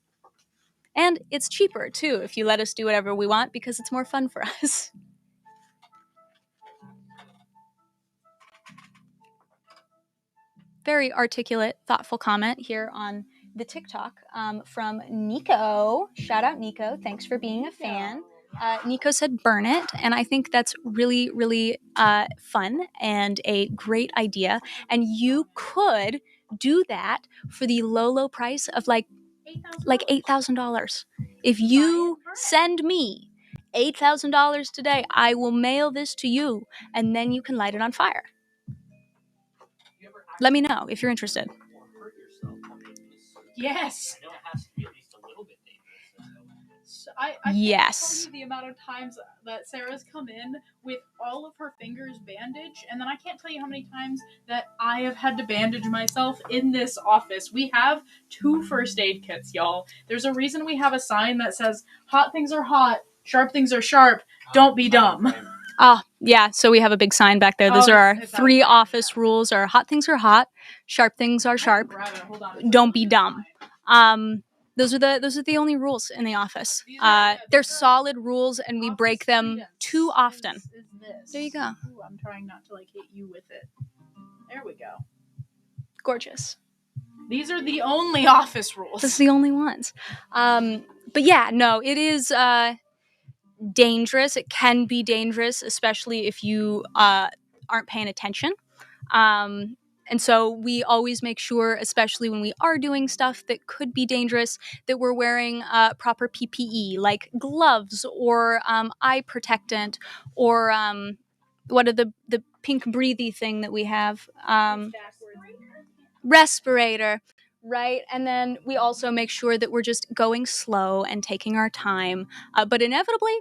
And it's cheaper too if you let us do whatever we want because it's more fun for us. Very articulate, thoughtful comment here on the TikTok from Nico. Shout out, Nico. Thanks for being a fan. Nico said burn it, and I think that's really, really fun and a great idea. And you could do that for the low price of like $8,000. If you send me $8,000 today, I will mail this to you, and then you can light it on fire. Let me know if you're interested. Yes. I know it has to be at least a little bit dangerous. I Yes. can't tell you the amount of times that Sarah's come in with all of her fingers bandaged, and then I can't tell you how many times that I have had to bandage myself in this office. We have 2 first aid kits, y'all. There's a reason we have a sign that says, hot things are hot, sharp things are sharp, don't be dumb. Oh, yeah. So we have a big sign back there. Those are our it's 3 outside, office rules are hot things are hot, sharp things are sharp, don't be dumb. Those are the only rules in the office. They're solid rules and we break them too often. There you go. Ooh, I'm trying not to hit you with it. There we go. Gorgeous. These are the only office rules. Those are the only ones. But yeah, no, it is dangerous. It can be dangerous, especially if you aren't paying attention. And so we always make sure, especially when we are doing stuff that could be dangerous, that we're wearing proper PPE, like gloves or eye protectant or what are the pink breathy thing that we have? Respirator. Right. And then we also make sure that we're just going slow and taking our time. But inevitably,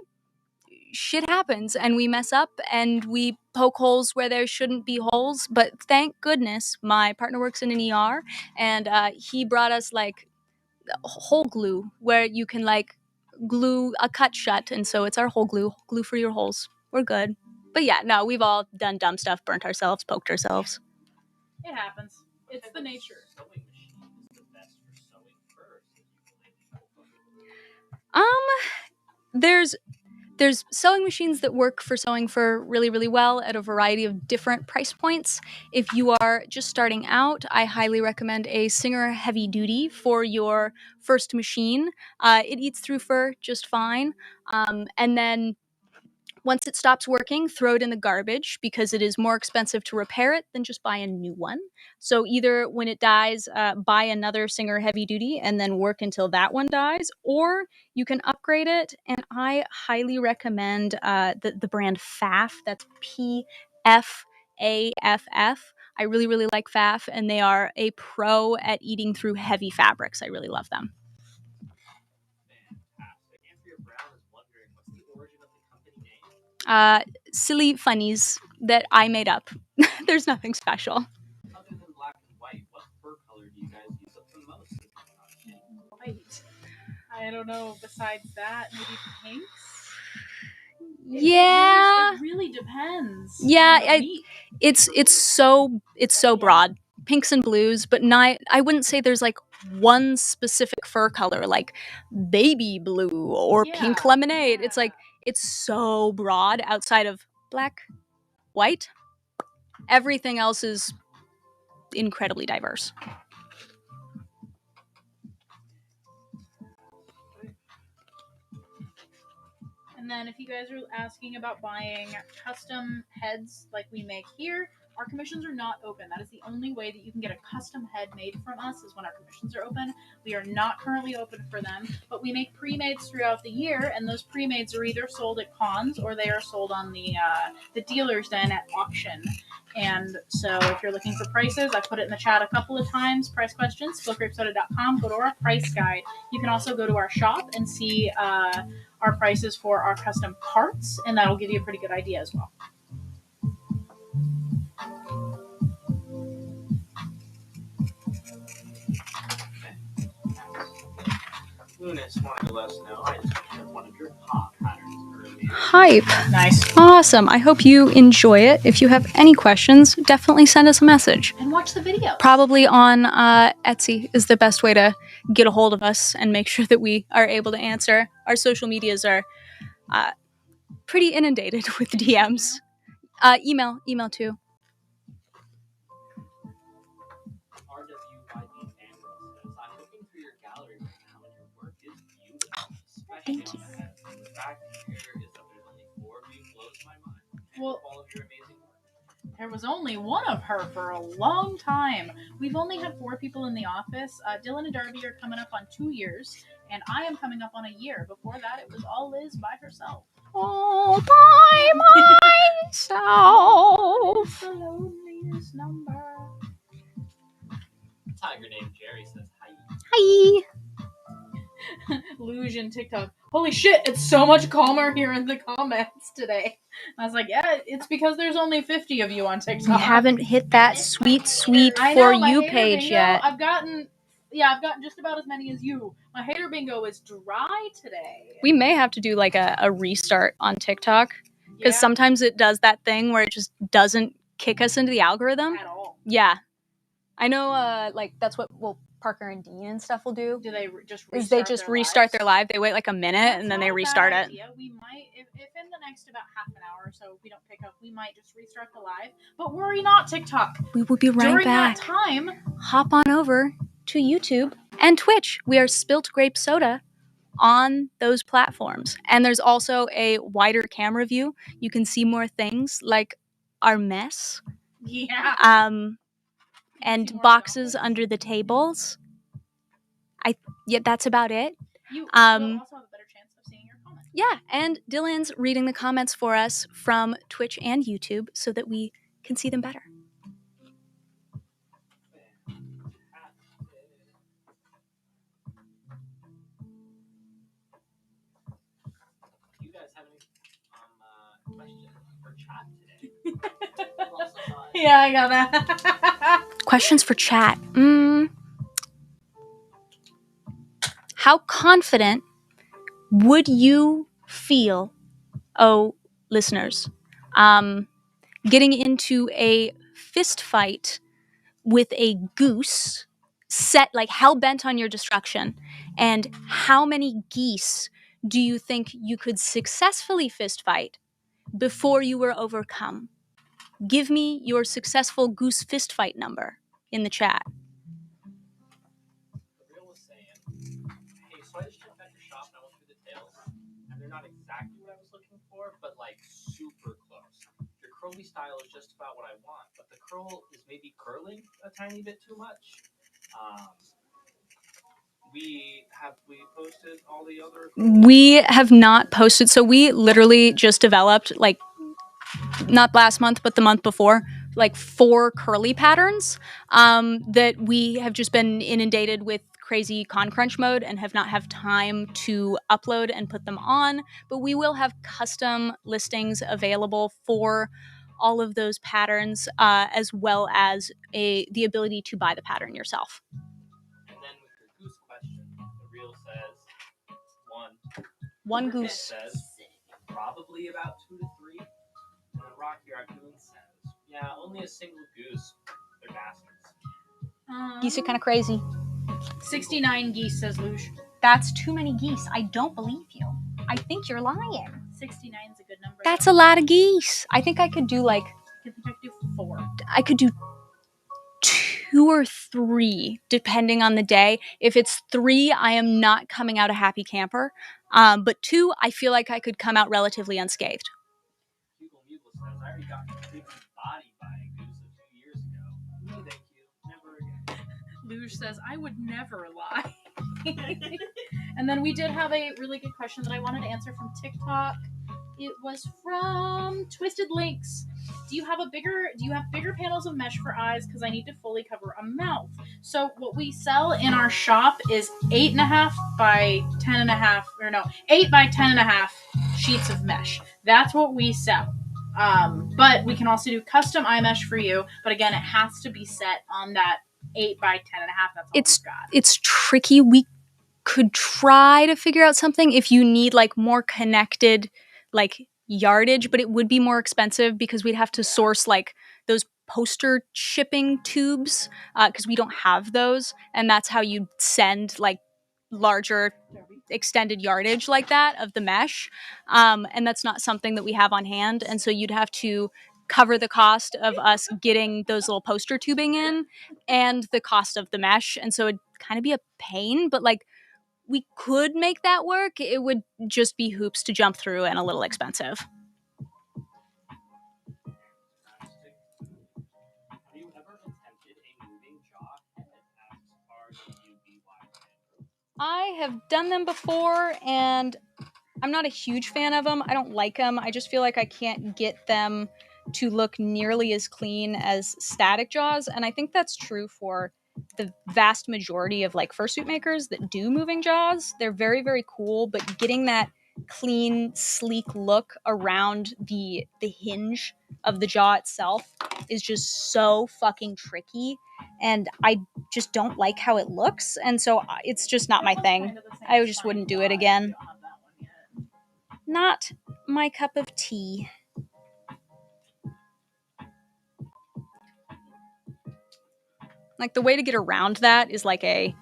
shit happens and we mess up and we poke holes where there shouldn't be holes. But thank goodness my partner works in an ER and he brought us like hole glue where you can like glue a cut shut. And so it's our hole glue for your holes. We're good. But yeah, no, we've all done dumb stuff, burnt ourselves, poked ourselves. It happens. It's the nature. Sewing machine is the best for sewing fur. There's sewing machines that work for sewing fur really, really well at a variety of different price points. If you are just starting out, I highly recommend a Singer Heavy Duty for your first machine. It eats through fur just fine. And then once it stops working, throw it in the garbage because it is more expensive to repair it than just buy a new one. So either when it dies, buy another Singer Heavy Duty and then work until that one dies, or you can upgrade it. And I highly recommend the brand Pfaff. That's Pfaff. I really, really like Pfaff, and they are a pro at eating through heavy fabrics. I really love them. Silly funnies that I made up. There's nothing special. Other than black and white, what fur color do you guys use up the most? White. I don't know. Besides that, maybe pinks? Yeah. It really depends. Yeah, it's so broad. Pinks and blues, but I wouldn't say there's like one specific fur color like baby blue or pink lemonade. It's like it's so broad outside of black, white. Everything else is incredibly diverse. And then if you guys are asking about buying custom heads like we make here, our commissions are not open. That is the only way that you can get a custom head made from us is when our commissions are open. We are not currently open for them, but we make pre-mades throughout the year, and those pre-mades are either sold at cons or they are sold on the dealer's den at auction. And so if you're looking for prices, I put it in the chat a couple of times, price questions, spiltgrapesoda.com, go to our price guide. You can also go to our shop and see our prices for our custom parts, and that'll give you a pretty good idea as well. Lunas wanted to let us know I just picked up one of your paw patterns earlier. Hype. Nice. Awesome. I hope you enjoy it. If you have any questions, definitely send us a message. And watch the video. Probably on Etsy is the best way to get a hold of us and make sure that we are able to answer. Our social medias are pretty inundated with DMs. Email too. RWYD Fangirl says, I'm looking through your gallery right now, and your work is beautiful. Especially Thank you. on that. The fact here is that there's only 4 of you blows my mind. Well, All of your amazing work. there was only one of her for a long time. We've only had 4 people in the office. Dylan and Darby are coming up on 2 years, and I am coming up on a year. Before that, it was all Liz by herself. All by myself. The loneliest number. Tiger named Jerry says, hi. Hi. Luge and TikTok. Holy shit, it's so much calmer here in the comments today. I was like, yeah, it's because there's only 50 of you on TikTok. You haven't hit that sweet I For know, my You hater page bingo, yet. I've gotten just about as many as you. My hater bingo is dry today. We may have to do like a restart on TikTok because Yeah, sometimes it does that thing where it just doesn't kick us into the algorithm. at all. Yeah, I know. Like that's what Parker and Dean and stuff will do. Do they just Is restart they just their restart lives? their live? They wait like a minute That's and then not they a restart bad it. idea. We might, if in the next about half an hour or so we don't pick up, we might just restart the live. But worry not, TikTok. We will be right During back. that time, Hop on over to YouTube and Twitch. We are Spiltgrapesoda on those platforms. And there's also a wider camera view. You can see more things like our mess. yeah. And see more boxes outfits. under the tables. Yeah, that's about it. You will also have a better chance of seeing your comments. Yeah, and Dylan's reading the comments for us from Twitch and YouTube so that we can see them better. You guys have any questions for chat today? Yeah, I got that. Questions for chat. How confident would you feel, listeners, getting into a fist fight with a goose set like hell-bent on your destruction? And how many geese do you think you could successfully fist fight before you were overcome? Give me your successful goose fist fight number in the chat. The real was saying, hey, so I just checked out your shop and I went through the tails, and they're not exactly what I was looking for, but like super close. Your curly style is just about what I want, but the curl is maybe curling a tiny bit too much. We posted all the other. We have not posted, so we literally just developed, like, not last month, but the month before, like 4 curly patterns that we have just been inundated with crazy con crunch mode and have not have time to upload and put them on. But we will have custom listings available for all of those patterns, as well as the ability to buy the pattern yourself. And then with your goose question, the reel says One It goose. says probably about 2 to 3. And then Rocky Raccoon says, yeah, only a single goose. They're bastards. Geese are kind of crazy. 69 geese, says Luge. That's too many geese. I don't believe you. I think you're lying. 69 is a good number. That's a lot of geese. I think I could do like... I think I could do 4. I could do 2 or 3, depending on the day. If it's 3, I am not coming out a happy camper. But 2, I feel like I could come out relatively unscathed. Hugo Mugle says, I already got completely bodied by a goose a few years ago. No, thank you. Never again. Luge says, I would never lie. And then we did have a really good question that I wanted to answer from TikTok. It was from Twisted Links. Do you have bigger panels of mesh for eyes? Because I need to fully cover a mouth. So what we sell in our shop is 8.5 by 10.5, or no, 8 by 10.5 sheets of mesh. That's what we sell. But we can also do custom eye mesh for you. But again, it has to be set on that 8 by 10.5. That's all we've got. It's tricky. We could try to figure out something if you need like more connected like yardage, but it would be more expensive because we'd have to source like those poster shipping tubes because we don't have those, and that's how you send like larger extended yardage like that of the mesh, and that's not something that we have on hand, and so you'd have to cover the cost of us getting those little poster tubing in and the cost of the mesh, and so it'd kind of be a pain, but like we could make that work. It would just be hoops to jump through and a little expensive. Have you ever attempted a moving jaw head? Asks RWBY. I have done them before, and I'm not a huge fan of them. I don't like them. I just feel like I can't get them to look nearly as clean as static jaws, and I think that's true for the vast majority of like fursuit makers that do moving jaws. They're very, very cool, but getting that clean, sleek look around the hinge of the jaw itself is just so fucking tricky, and I just don't like how it looks, and so it's just not my thing. I just wouldn't do it again. Not my cup of tea. Like the way to get around that is like a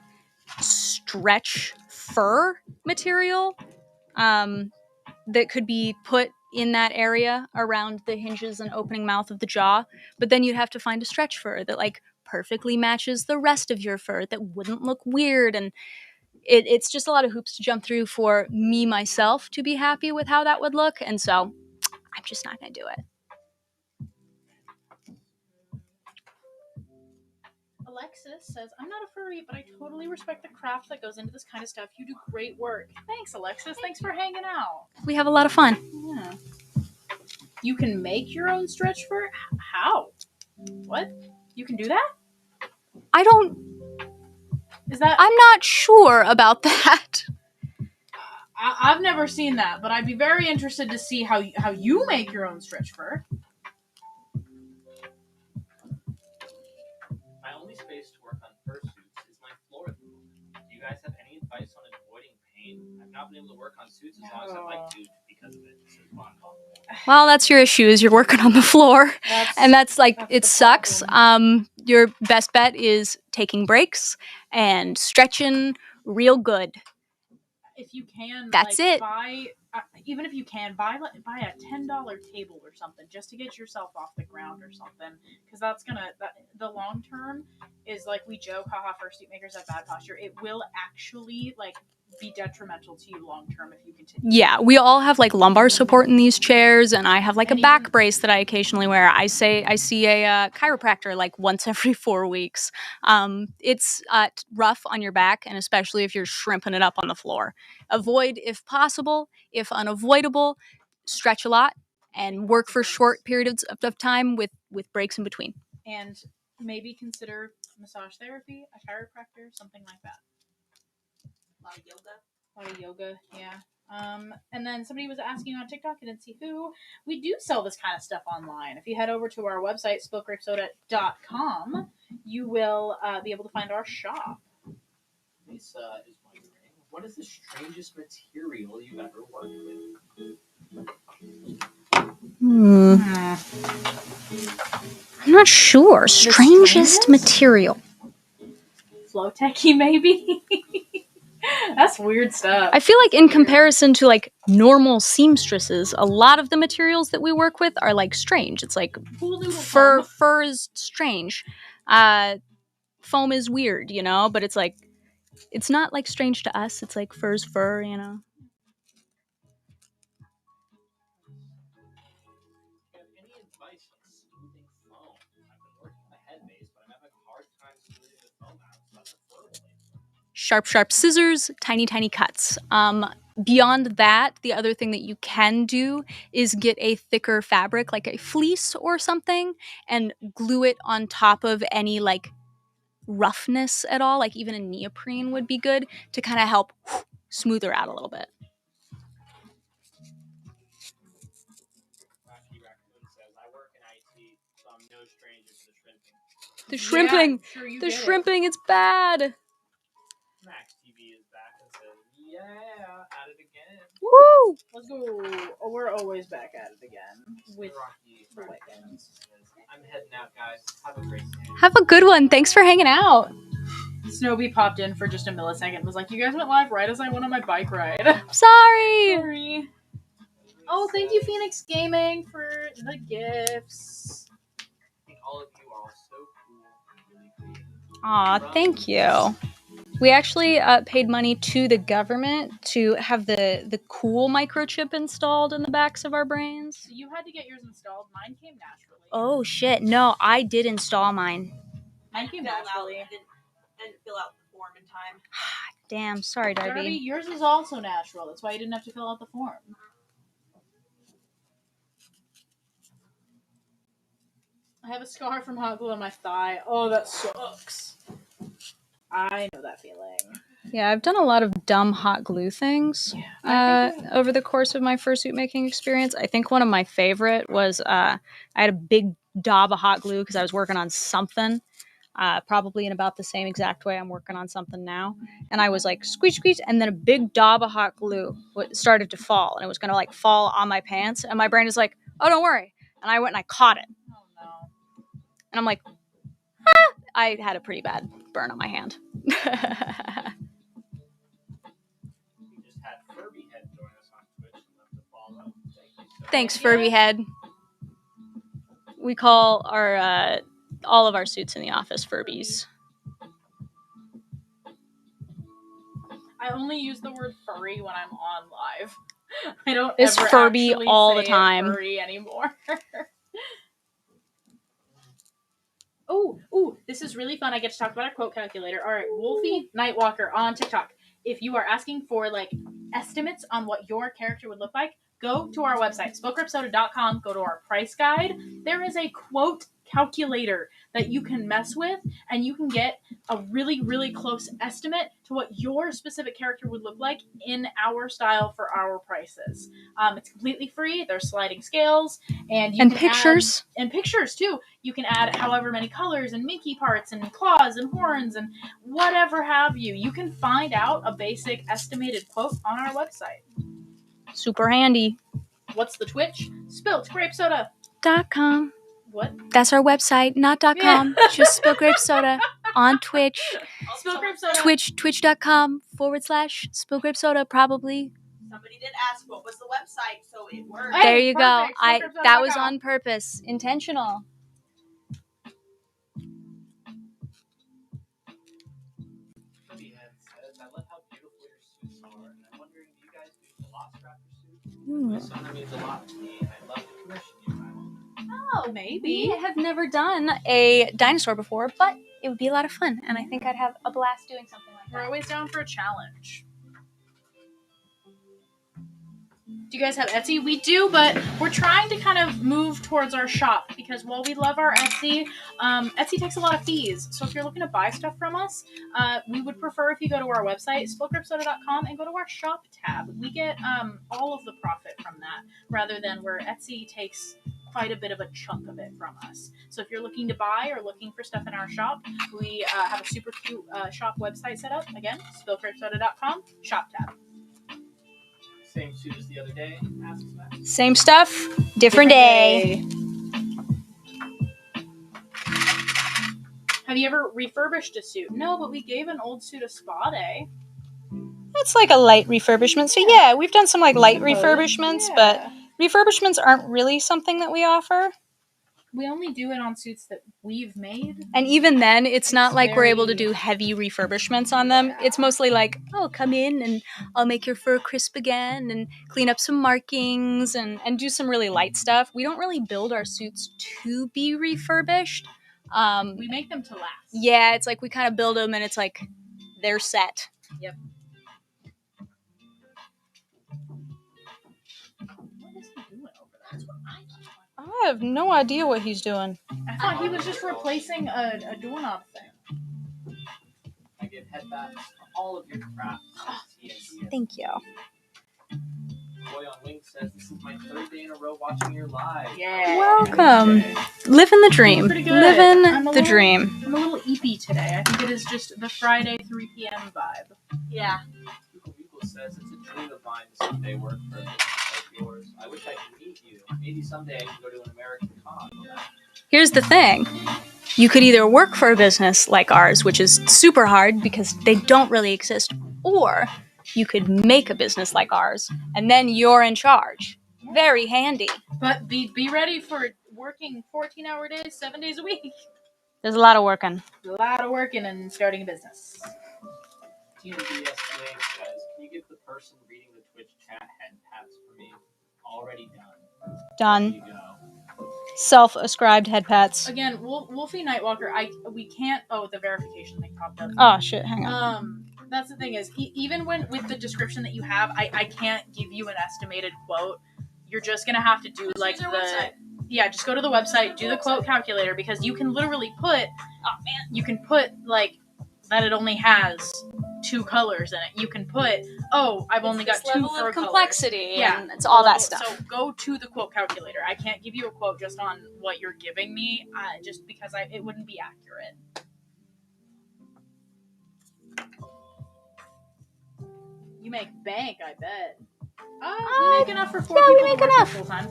stretch fur material that could be put in that area around the hinges and opening mouth of the jaw, but then you'd have to find a stretch fur that like perfectly matches the rest of your fur that wouldn't look weird, and it's just a lot of hoops to jump through for me myself to be happy with how that would look, and so I'm just not gonna do it. Alexis says, I'm not a furry, but I totally respect the craft that goes into this kind of stuff. You do great work. Thanks, Alexis. Thanks for hanging out. We have a lot of fun. Yeah. You can make your own stretch fur? How? What? You can do that? I don't... Is that... I'm not sure about that. I've never seen that, but I'd be very interested to see how you make your own stretch fur. My only space to work on fursuits is my floor at the moment. Do you guys have any advice on avoiding pain? I've not been able to work on suits as long as I'd like to because of it. Well, that's your issue, is you're working on the floor. That's it sucks. Your best bet is taking breaks and stretching real good. If you can, that's like, it. Even if you can, buy a $10 table or something just to get yourself off the ground or something, because that's gonna the long term is like we joke, haha, fursuit makers have bad posture. It will actually like be detrimental to you long term if you continue. Yeah, we all have like lumbar support in these chairs, and I have like a back brace that I occasionally wear. I see a chiropractor like once every 4 weeks. It's rough on your back, and especially if you're shrimping it up on the floor. Avoid if possible. If unavoidable, stretch a lot and work for short periods of time with breaks in between. And maybe consider massage therapy, a chiropractor, something like that. A lot of yoga, yeah. And then somebody was asking on TikTok, I didn't see who. We do sell this kind of stuff online. If you head over to our website, spiltgrapesoda.com, you will be able to find our shop. Lisa is wondering, what is the strangest material you've ever worked with? I'm not sure. Strangest material. Flow-techy, maybe? That's weird stuff. I feel like in comparison to like normal seamstresses, a lot of the materials that we work with are like strange. It's like fur is strange. Foam is weird, you know, but it's like, it's not like strange to us. It's like fur's fur, you know. Any advice on smoothing foam? I've been working on the head base, but I'm having a hard time smoothing the foam out. So that's a fur blade. Sharp scissors, tiny cuts. Beyond that, the other thing that you can do is get a thicker fabric, like a fleece or something, and glue it on top of any like roughness at all. Like even a neoprene would be good to kind of help smooth her out a little bit. The shrimping. Yeah, sure, the shrimping, it's bad. Max TV is back and says, yeah, at it again. Woo! Let's go. Oh, we're always back at it again with Rocky. the white pants. I'm heading out, guys. Have a great day. Have a good one. Thanks for hanging out. Snowbee popped in for just a millisecond and was like, you guys went live right as I went on my bike ride. Sorry. Sorry. Oh, thank you, Phoenix Gaming, for the gifts. I think all of you are all so cool and really creative. Aw, thank you. We actually paid money to the government to have the cool microchip installed in the backs of our brains. You had to get yours installed. Mine came naturally. Oh shit! No, I did install mine. Mine came Fill out. naturally. I didn't fill out the form in time. Damn, sorry, Darby, Darby. yours is also natural. That's why you didn't have to fill out the form. I have a scar from hot glue on my thigh. Oh, that sucks. I know that feeling. Yeah, I've done a lot of dumb hot glue things over the course of my fursuit making experience. I think one of my favorite was I had a big daub of hot glue because I was working on something, probably in about the same exact way I'm working on something now. And I was like, squeeze, squeeze, and then a big daub of hot glue started to fall, and it was going to like fall on my pants. And my brain is like, oh, don't worry. And I went and I caught it. Oh, no. And I'm like, I had a pretty bad burn on my hand. We just had Furby Head join us on Twitch and left a follow. Thank you so Thanks, Yeah. Furby Head. We call our all of our suits in the office Furbies. I only use the word furry when I'm on live. I don't It's ever Furby actually all say the time. furry anymore. Oh, this is really fun. I get to talk about our quote calculator. All right, Wolfie Nightwalker on TikTok. If you are asking for like estimates on what your character would look like, go to our website, spiltgrapesoda.com, go to our price guide. There is a quote calculator that you can mess with, and you can get a really, really close estimate to what your specific character would look like in our style for our prices. It's completely free. There's sliding scales, and you can Pictures. and pictures too. You can add however many colors and Mickey parts and claws and horns and whatever have you. You can find out a basic estimated quote on our website. Super handy. What's the Twitch? Spiltgrapesoda. .com. What? That's our website, not .com. Yeah. Just Spiltgrapesoda on Twitch. Spiltgrapesoda. Twitch.com/Spiltgrapesoda, probably. Somebody did ask what was the website, so it worked. Hey, There you go. perfect. That was on purpose. Intentional. Furby Head says, I love how beautiful your suits are, and I'm wondering, do you guys do velociraptor suits? My son means a lot to me, and I'd love to commission you. Oh, We maybe. have never done a dinosaur before, but it would be a lot of fun, and I think I'd have a blast doing something like We're that. always down for a challenge. Do you guys have Etsy? We do, but we're trying to kind of move towards our shop because while we love our Etsy, Etsy takes a lot of fees. So if you're looking to buy stuff from us, we would prefer if you go to our website, spiltgrapesoda.com, and go to our shop tab. We get all of the profit from that rather than where Etsy takes quite a bit of a chunk of it from us. So if you're looking to buy or looking for stuff in our shop, we have a super cute shop website set up. Again, spiltgrapesoda.com, shop tab. Same suit as the other day, asks Matt. Same stuff, different day. Have you ever refurbished a suit? No, but we gave an old suit a spa day. It's like a light refurbishment. So yeah, we've done some like light refurbishments, but refurbishments aren't really something that we offer. We only do it on suits that we've made. And even then, it's not like we're able to very- do heavy refurbishments on them. Yeah. It's mostly like, oh, come in and I'll make your fur crisp again and clean up some markings and do some really light stuff. We don't really build our suits to be refurbished. We make them to last. Yeah, it's like we kind of build them and it's like they're set. Yep. What is he doing over there? That's what I keep wondering. I have no idea what he's doing. I thought he was just replacing a doorknob thing. I give headbats for all of your crafts. Yes. Thank you. Boy on Wing says, this is my third day in a row watching your live. Yeah. Welcome. Living the dream. Pretty good. Living I'm a the little- dream. I'm a little eepy today. I think it is just the Friday 3 p.m. vibe. Yeah. Michael says it's a dream of mine to someday work for a business like yours. I wish I could meet you. Maybe someday I can go to an American con. Here's the thing. You could either work for a business like ours, which is super hard because they don't really exist, or you could make a business like ours, and then you're in charge. Very handy. But be ready for working 14-hour days, 7 days a week. There's a lot of working. A lot of working and starting a business. TNBS says, can you give the person reading the Twitch chat head pats for me? Already done. Done. There you go. Self-ascribed head pats. Again, Wolfie Nightwalker, we can't. Oh, the verification thing popped up. Oh shit! Hang on. That's the thing is, even with the description that you have, I can't give you an estimated quote. You're just gonna have to do like the website. Yeah, just go to the website, do the quote calculator, because you can literally put. Oh man, you can put like that it only has 2 colors in it. You can put, oh, I've only got 2 level fur of complexity. colors. Yeah, and it's all that stuff. So go to the quote calculator. I can't give you a quote just on what you're giving me, just because it wouldn't be accurate. You make bank, I bet. We make enough for 4 people. Yeah, we make enough. Full time.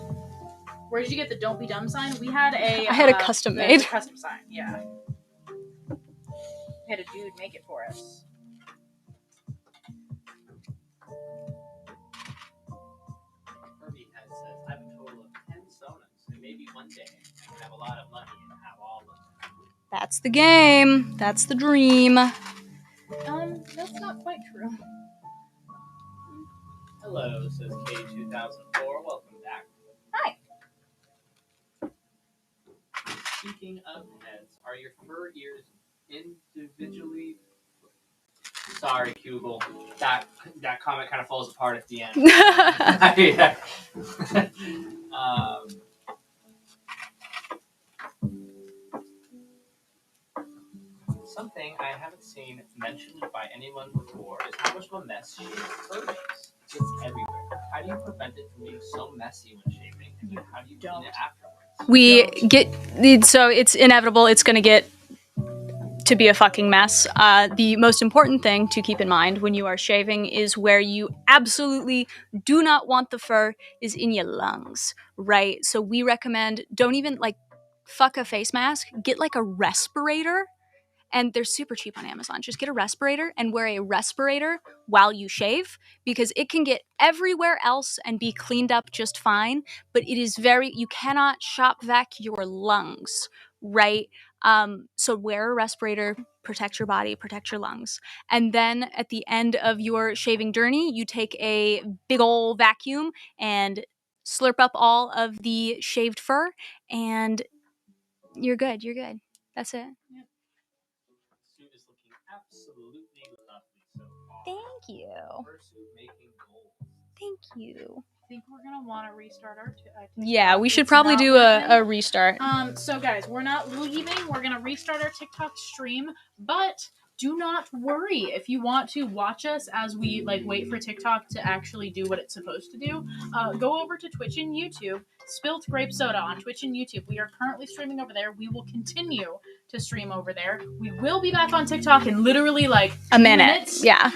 Where did you get the "Don't be dumb" sign? We had a. I had a custom made. Custom sign, yeah. We had a dude make it for us. Herbie Head says, I have a total of 10 sonas, and maybe one day I can have a lot of money and have all of them. That's the game. That's the dream. That's not quite true. Hello, says K2004. Welcome back. Hi. Speaking of heads, are your fur ears individually? Sorry, Kugel. That comment kind of falls apart at the end. Yeah. Something I haven't seen mentioned by anyone before is how much of a mess shaved fur is. It's everywhere. How do you prevent it from being so messy when shaving? And how do you clean it afterwards? So it's inevitable. It's going to get to be a fucking mess. The most important thing to keep in mind when you are shaving is where you absolutely do not want the fur is in your lungs, right? So we recommend don't even fuck a face mask. Get like a respirator. And they're super cheap on Amazon. Just get a respirator and wear a respirator while you shave because it can get everywhere else and be cleaned up just fine. But it is you cannot shop vac your lungs, right? So wear a respirator, protect your body, protect your lungs. And then at the end of your shaving journey, you take a big old vacuum and slurp up all of the shaved fur and you're good. You're good. That's it. Yep. Suit is looking absolutely lovely so far. Thank you. Fursuit making goals. Thank you. I think we're gonna want to restart our. Yeah, we should probably do a restart. So guys, we're not leaving. We're gonna restart our TikTok stream, but do not worry if you want to watch us as we wait for TikTok to actually do what it's supposed to do. Go over to Twitch and YouTube. Spiltgrapesoda on Twitch and YouTube. We are currently streaming over there. We will continue to stream over there. We will be back on TikTok in literally a minute. Minutes. Yeah.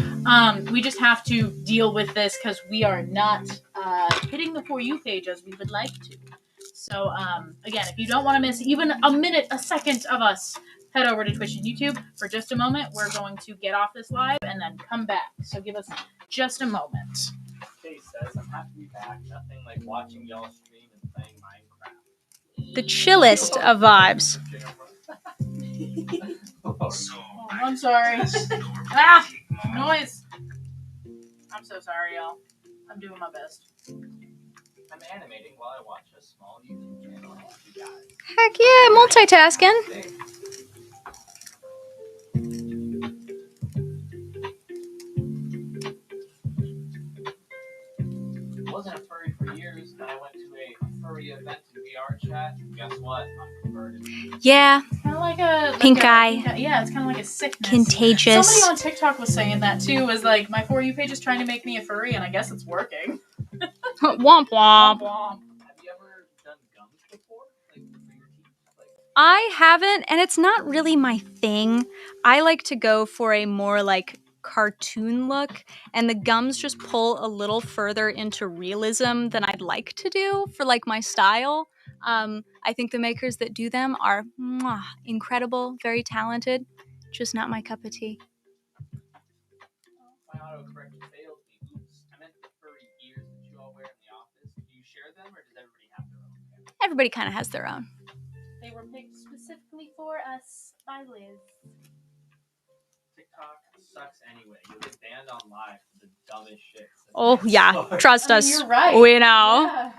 We just have to deal with this because we are not hitting the For You page as we would like to. So again, if you don't want to miss even a minute, a second of us, head over to Twitch and YouTube for just a moment. We're going to get off this live and then come back. So give us just a moment. Kay says, I'm happy to be back. Nothing like watching y'all stream and playing Minecraft. The chillest of vibes. I'm sorry. Noise. I'm so sorry, y'all. I'm doing my best. I'm animating while I watch a small YouTube channel. You guys. Heck yeah, multitasking. I wasn't a furry for years, then I went to a furry event in VR chat, and guess what? I'm converted. Yeah. It's kind of like a pink eye. Yeah, it's kind of like a sickness. Contagious. Somebody on TikTok was saying that too. Was like, my For You page is trying to make me a furry, and I guess it's working. Womp womp. Have you ever done gums before? For your teeth? I haven't, and it's not really my thing. I like to go for a more cartoon look, and the gums just pull a little further into realism than I'd like to do for like my style. I think the makers that do them are incredible, very talented, just not my cup of tea. My autocorrect failed me. Oops. I meant the furry ears that you all wear in the office. Do you share them, or does everybody have their own? Everybody kind of has their own. They were picked specifically for us by Liz. TikTok sucks anyway. You'll get banned on live for the dumbest shit. Oh yeah, trust us. You're right. We know. Yeah.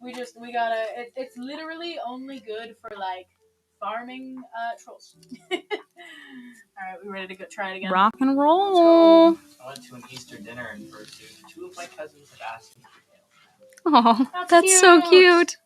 We gotta. It's literally only good for like farming trolls. All right, we ready to go try it again? Rock and roll. I went to an Easter dinner in Fursuit. 2 of my cousins have asked me for Oh, that's cute. so cute.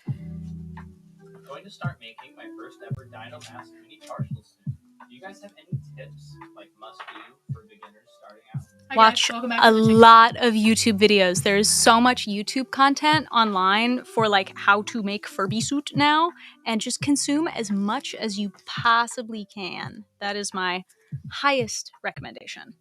I'm going to start making my first ever dino mask mini partial soon. Do you guys have any tips, like must do for beginners starting out? Watch a lot of YouTube videos. There's so much YouTube content online for like how to make Fursuit now, and just consume as much as you possibly can. That is my highest recommendation.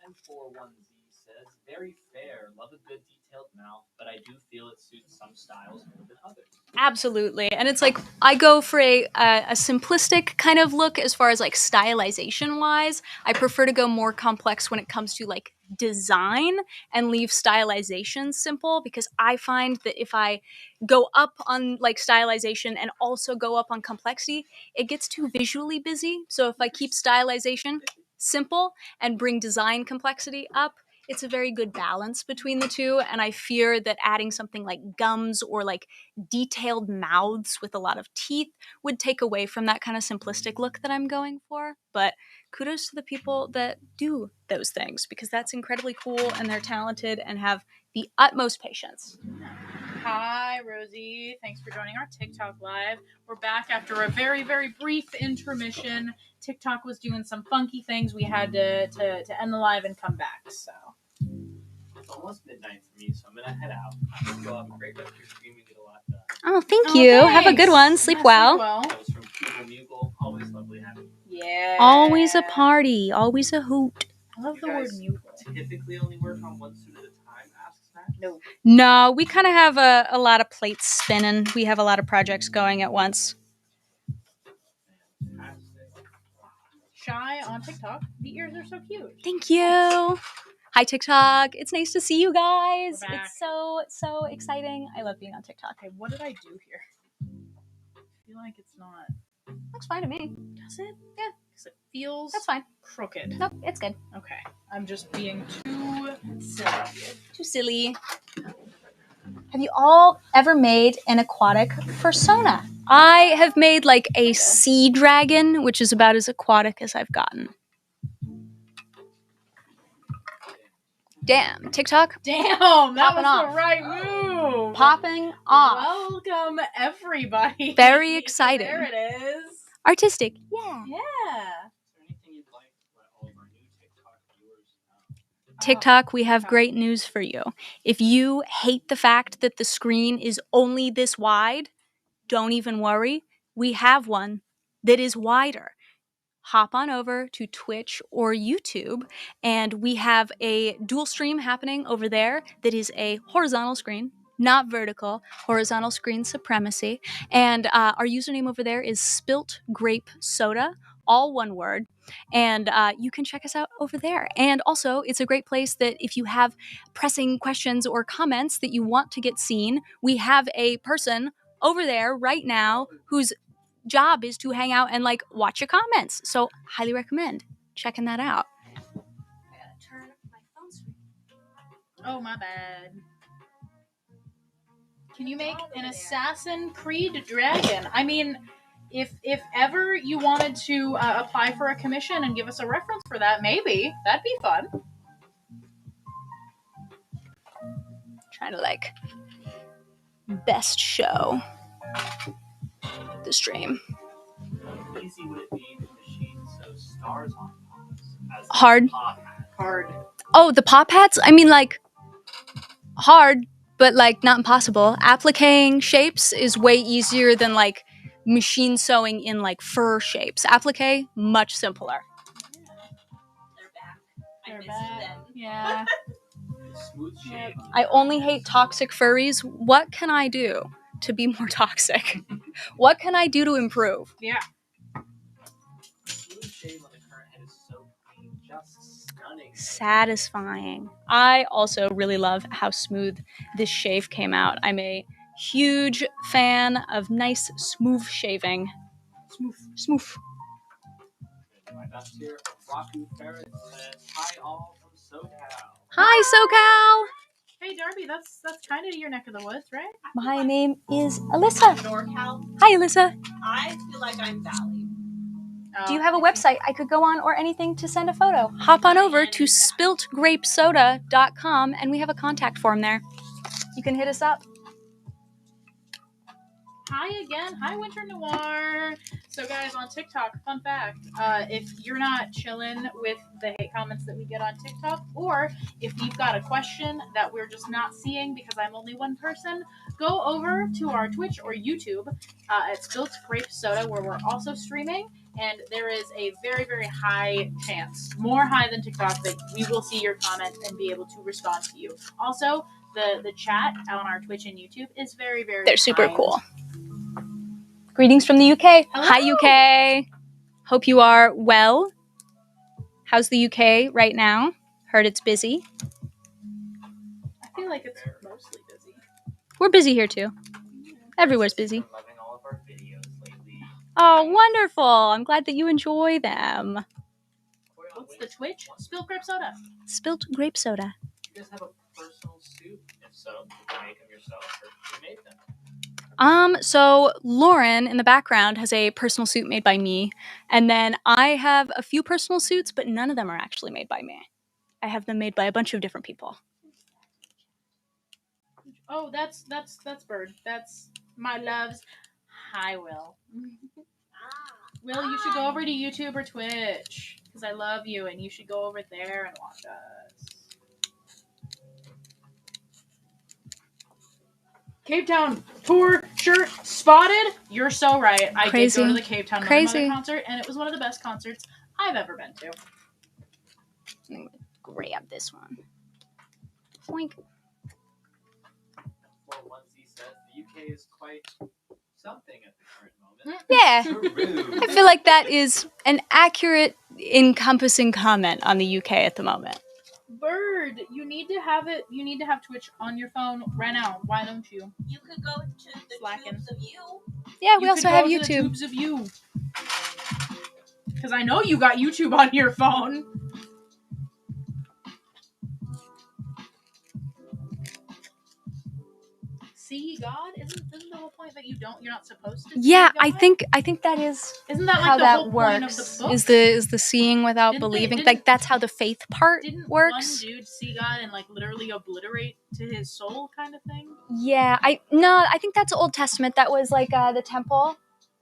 M41Z says, very fair, love a good detailed mouth, but I do feel it suits some styles more than others. Absolutely. And it's like I go for a simplistic kind of look as far as like stylization wise. I prefer to go more complex when it comes to like design and leave stylization simple, because I find that if I go up on like stylization and also go up on complexity, it gets too visually busy. So if I keep stylization simple and bring design complexity up, it's a very good balance between the two. And I fear that adding something like gums or like detailed mouths with a lot of teeth would take away from that kind of simplistic look that I'm going for. But kudos to the people that do those things, because that's incredibly cool and they're talented and have the utmost patience. Hi, Rosie. Thanks for joining our TikTok live. We're back after a very, very brief intermission. TikTok was doing some funky things. We had to end the live and come back. So it's almost midnight for me, so I'm gonna head out. I hope you all have a great rest of your stream and get a lot done. Oh, thank you. Thanks. Have a good one. Sleep well. That was from Cuba Mugle. Always lovely having you. Yeah. Always a party. Always a hoot. I love the word mugle. Typically only work on one suit at a time, asks Matt. No, we kind of have a lot of plates spinning. We have a lot of projects going at once. Shy on TikTok. The ears are so cute. Thank you. Hi, TikTok. It's nice to see you guys. We're back. It's so exciting. I love being on TikTok. Okay, what did I do here? I feel like it's not. Looks fine to me. Does it? Yeah. Because it feels That's fine. crooked. Nope, it's good. Okay. I'm just being too silly. Too silly. Have you all ever made an aquatic fursona? I have made like a sea dragon, which is about as aquatic as I've gotten. Damn, TikTok? Damn, that was Popping the right move. Popping off. Welcome, everybody. Very exciting. There it is. Artistic. Yeah. Yeah. Is there anything you'd like to let all of our new TikTok viewers know? TikTok, we have great news for you. If you hate the fact that the screen is only this wide, don't even worry. We have one that is wider. Hop on over to Twitch or YouTube, and we have a dual stream happening over there that is a horizontal screen, not vertical, horizontal screen supremacy. And our username over there is Spiltgrapesoda, all one word. And you can check us out over there. And also, it's a great place that if you have pressing questions or comments that you want to get seen, we have a person over there right now whose job is to hang out and like watch your comments. So highly recommend checking that out. I gotta turn my phone screen. Oh, my bad. Can you make an Assassin Creed dragon? I mean, if ever you wanted to apply for a commission and give us a reference for that, maybe that'd be fun. Trying to like best show the stream. How easy would it be to machine sew stars on pops? As Hard. Hard. Oh, the pop hats? I mean, like, hard, but like not impossible. Appliquing shapes is way easier than like machine sewing in like fur shapes. Applique, much simpler. They're miss bad. them. Yeah. Smooth shave. I only hate toxic furries. What can I do to be more toxic? What can I do to improve? Yeah. Smooth shave on the current head is so clean, just stunning. Satisfying. I also really love how smooth this shave came out. I'm a huge fan of nice, smooth shaving. Smooth. My best here, Raku Ferret says, hi all from SoCal. Hi, SoCal. Hey, Darby, that's kind of your neck of the woods, right? My name is Alyssa. NorCal. Hi, Alyssa. I feel like I'm Valley. Do you have a website I could go on or anything to send a photo? Hop on over to spiltgrapesoda.com and we have a contact form there. You can hit us up. Hi again. Hi, Winter Noir. So, guys, on TikTok, fun fact, if you're not chilling with the hate comments that we get on TikTok, or if you've got a question that we're just not seeing because I'm only one person, go over to our Twitch or YouTube at Spiltgrapesoda, where we're also streaming, and there is a very, very high chance, more high than TikTok, that we will see your comment and be able to respond to you. Also, the chat on our Twitch and YouTube is very, very They're super kind. cool. Greetings from the UK. Hello. Hi, UK. Hope you are well. How's the UK right now? Heard it's busy. I feel like it's mostly busy. We're busy here too. Everywhere's busy. I'm loving all of our videos lately. Oh, wonderful. I'm glad that you enjoy them. What's the Twitch? Spilt Grape Soda. Spilt grape soda. Do you guys have a personal suit? If so, did you make them yourself or who made them? So Lauren in the background has a personal suit made by me, and then I have a few personal suits, but none of them are actually made by me. I have them made by a bunch of different people. Oh, that's Bird. That's my loves. Hi, Will. Will, you should go over to YouTube or Twitch because I love you, and you should go over there and watch us. Cape Town tour shirt spotted. You're so right. I Crazy. did go to the Cape Town Crazy. Mother concert, and it was one of the best concerts I've ever been to. I'm gonna grab this one. Boink. Well, Onesie says the UK is quite something at the current moment. Yeah. True. I feel like that is an accurate, encompassing comment on the UK at the moment. Bird, you need to have it. You need to have Twitch on your phone right now. Why don't you? You could go to the Slacking. tubes of you. Yeah, we You also could have go to the YouTube. tubes of you. Because I know you got YouTube on your phone. See God? Isn't the whole point that you're not supposed to? Yeah, see God? I think that is Isn't that like how the that whole point of works. the book? Is the seeing without Didn't they- believing? didn't- Like that's how the faith part Didn't works. one dude see God and like literally obliterate to his soul, kind of thing? Yeah, I think that's Old Testament. That was like the temple,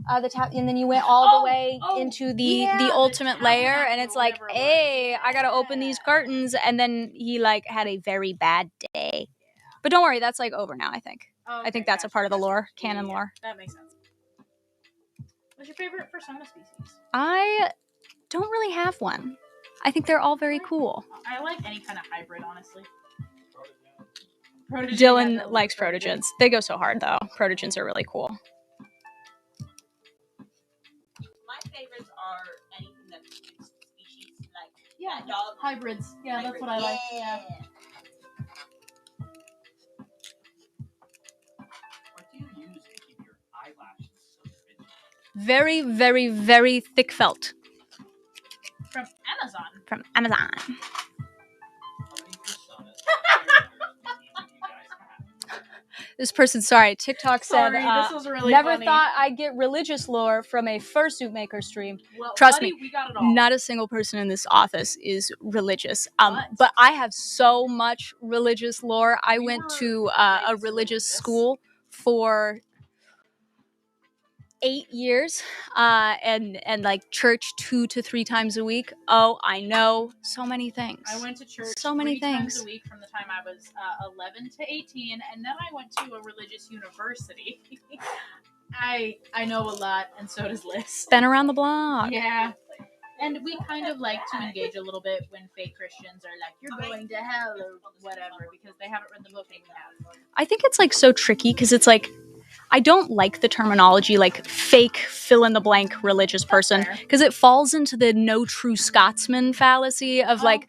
and then you went all the way into the ultimate layer, and it's like, tabernacle, hey, whatever it I gotta was. open these curtains, and then he like had a very bad day. But don't worry, that's like over now. I think. Okay, I think that's a part of the lore, canon Yeah, lore. that makes sense. What's your favorite persona species? I don't really have one. I think they're all very cool. I like any kind of hybrid, honestly. Protege, Dylan yeah, likes protogens. They go so hard though. Protogens are really cool. My favorites are anything that's mixed species, like Yeah, that dog. hybrids. Yeah, that's what I like. Yeah. What do you use to keep your eyelashes so rigid? Very, very, very thick felt From Amazon. from Amazon. How many personas do you guys have? This person, sorry, TikTok said, Sorry, this was really never funny. thought I'd get religious lore from a fursuit maker stream. Well, Trust buddy, me, we got it all. Not a single person in this office is religious. What? But I have so much religious lore. I We went were to a raised religious religious. school for 8 years, and like church 2 to 3 times a week. Oh, I know so many things. I went to church So many 3 times things. a week from the time I was 11 to 18, and then I went to a religious university. I know a lot, and so does Liz. Been around the block. Yeah. And we kind of like to engage a little bit when fake Christians are like, "You're going to hell" or whatever, because they haven't read the book and we have. I think it's like so tricky because it's like I don't like the terminology like fake fill in the blank religious person because it falls into the no true Scotsman fallacy of like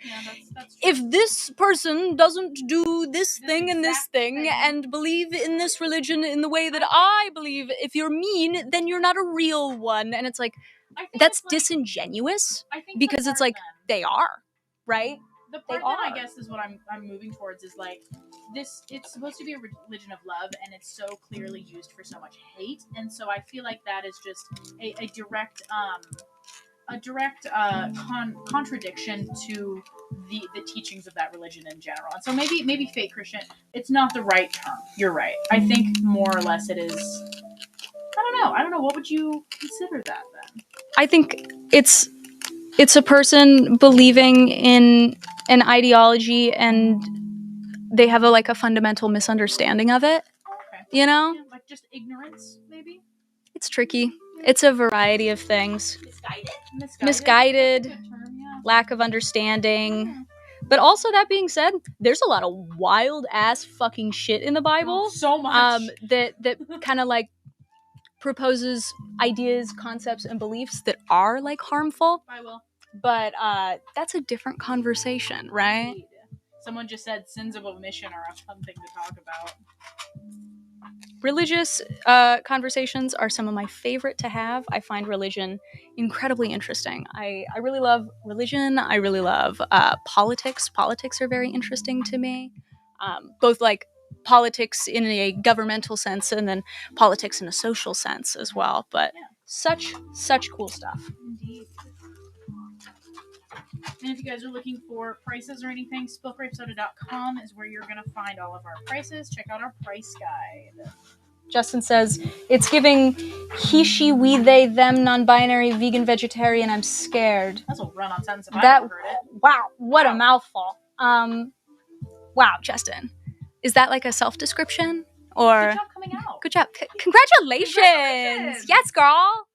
that's if this person doesn't do this thing and this thing and believe in this religion in the way that I believe, if you're mean, then you're not a real one. And it's like that's disingenuous because it's like they are, right? The part that I guess is what I'm moving towards is like this. It's supposed to be a religion of love, and it's so clearly used for so much hate, and so I feel like that is just a direct contradiction to the teachings of that religion in general. And so maybe fake Christian, it's not the right term. You're right. I think more or less it is. I don't know. What would you consider that then? I think it's a person believing in an ideology and they have a fundamental misunderstanding of it. Okay. You know? Yeah, like just ignorance, maybe? It's tricky. It's a variety of things. That's Misguided, a good term, yeah. lack of understanding. But also, that being said, there's a lot of wild ass fucking shit in the Bible. Oh, so much. That kind of like proposes ideas, concepts, and beliefs that are like harmful. I will. But that's a different conversation, right? Indeed. Someone just said sins of omission are a fun thing to talk about. Religious conversations are some of my favorite to have. I find religion incredibly interesting. I really love religion. I really love politics. Politics are very interesting to me. Both like politics in a governmental sense and then politics in a social sense as well. But such cool stuff. Indeed. And if you guys are looking for prices or anything, Spiltgrapesoda.com is where you're going to find all of our prices. Check out our price guide. Justin says, it's giving he, she, we, they, them, non-binary, vegan, vegetarian, I'm scared. That's a run-on sentence if I've ever heard it. Wow, what a mouthful. Wow, Justin. Is that like a self-description? Or Good job coming out. Good job. Congratulations! Yes, girl!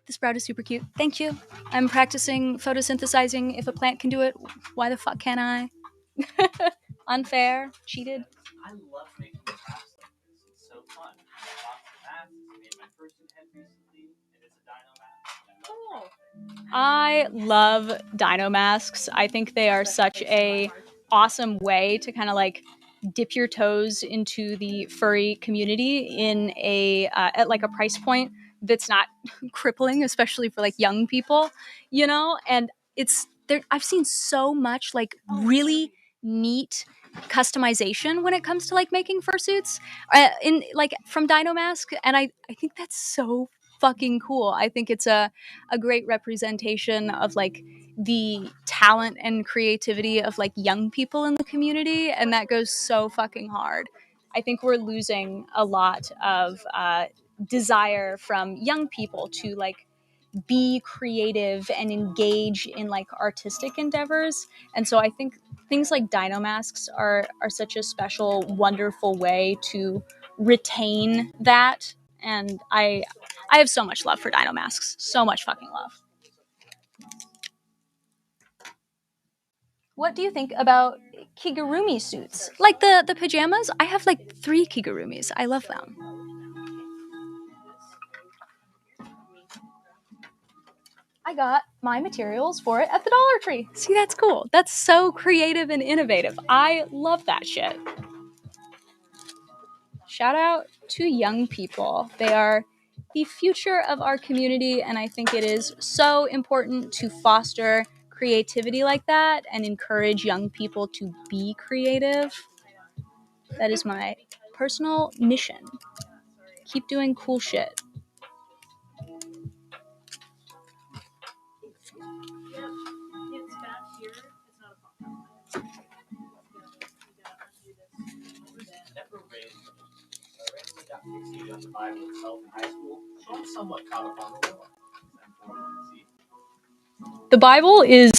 The sprout is super cute. Thank you. I'm practicing photosynthesizing. If a plant can do it, why the fuck can't I? Unfair. Cheated. I love making crafts like this. It's so fun. I bought some masks. I made my Fursuit head recently, and it's a dino mask. I love I love dino masks. I think they are such a awesome way to kind of like dip your toes into the furry community in a at like a price point that's not crippling, especially for like young people, you know. And it's there. I've seen so much like really neat customization when it comes to like making fursuits in like from Dino Mask, and I think that's so fucking cool. I think it's a great representation of like the talent and creativity of like young people in the community, and that goes so fucking hard. I think we're losing a lot of desire from young people to like be creative and engage in like artistic endeavors. And so I think things like dino masks are such a special, wonderful way to retain that. And I have so much love for dino masks. So much fucking love. What do you think about kigurumi suits? Like the pajamas? I have like 3 kigurumis. I love them. I got my materials for it at the Dollar Tree. See, that's cool. That's so creative and innovative. I love that shit. Shout out to young people. They are the future of our community, and I think it is so important to foster creativity like that and encourage young people to be creative. That is my personal mission. Keep doing cool shit. Fixated on the Bible itself in high school, so I'm somewhat caught up on the lore. The Bible is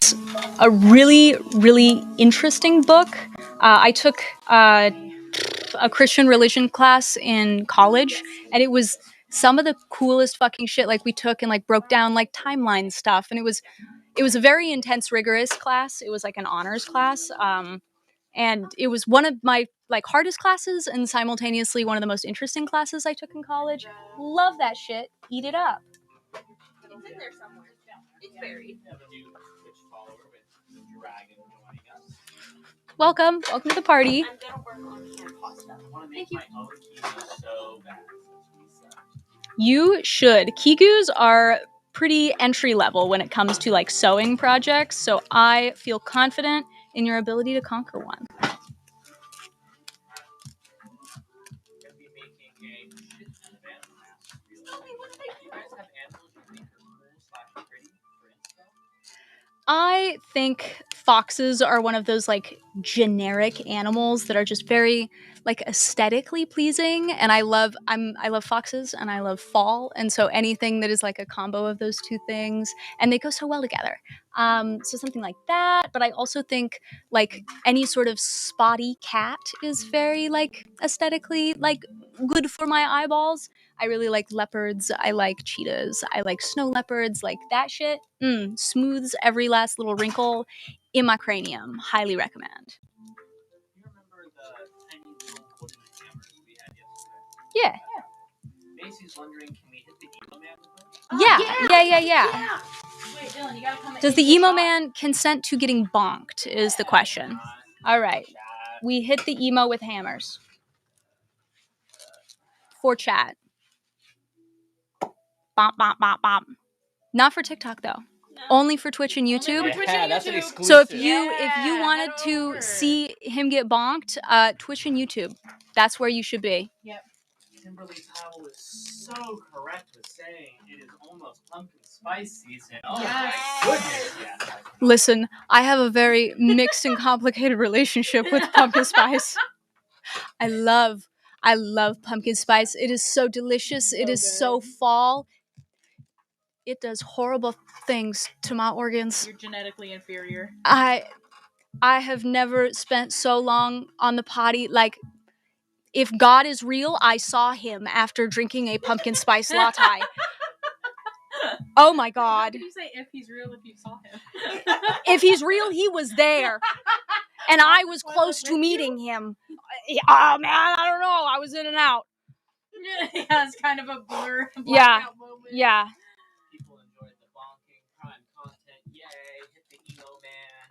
a really, really interesting book. I took a Christian religion class in college, and it was some of the coolest fucking shit like we took and like broke down like timeline stuff, and it was a very intense, rigorous class. It was like an honors class, and it was one of my like hardest classes and simultaneously one of the most interesting classes I took in college. Love that shit. Eat it up. It's in there somewhere. It's buried. We have a new Twitch follower with the dragon joining us. Welcome to the party. I'm gonna work on canned pasta. I want to make my own kiwi so bad. You should. Kigus are pretty entry level when it comes to like sewing projects, so I feel confident in your ability to conquer one. I'm gonna be making a shit ton of animal masks. Do you guys have animals you think are cool/pretty for inspo? I think foxes are one of those like generic animals that are just very like aesthetically pleasing, and I love foxes and I love fall, and so anything that is like a combo of those two things, and they go so well together. So something like that. But I also think like any sort of spotty cat is very like aesthetically like good for my eyeballs. I really like leopards. I like cheetahs. I like snow leopards. Like that shit smooths every last little wrinkle in my cranium. Highly recommend. You remember the tiny little wooden hammers we had yesterday? Yeah. Macy's wondering, can we hit the emo man with them? Yeah. Wait, Dylan, you gotta come. Does the emo man consent to getting bonked is the question. All right. We hit the emo with hammers. For chat. Bop, bop, bop, bop. Not for TikTok though. No. Only for Twitch and YouTube. Yeah, that's an exclusive. So if you wanted head to over. see him get bonked, Twitch and YouTube. That's where you should be. Yep. Kimberly Powell is so correct with saying it is almost pumpkin spice season. Oh Yes. my goodness, yes. Listen, I have a very mixed and complicated relationship with pumpkin spice. I love pumpkin spice. It is so delicious. It is so fall. It does horrible things to my organs. You're genetically inferior. I have never spent so long on the potty. Like, if God is real, I saw him after drinking a pumpkin spice latte. Oh my How God. did you say if he's real if you saw him? If he's real, he was there. And I was close to meeting him. Oh man, I don't know. I was in and out. Yeah, it's kind of a blur. Yeah. Blackout moment. Yeah. People enjoyed the bonking crime content. Yay, hit the emo man.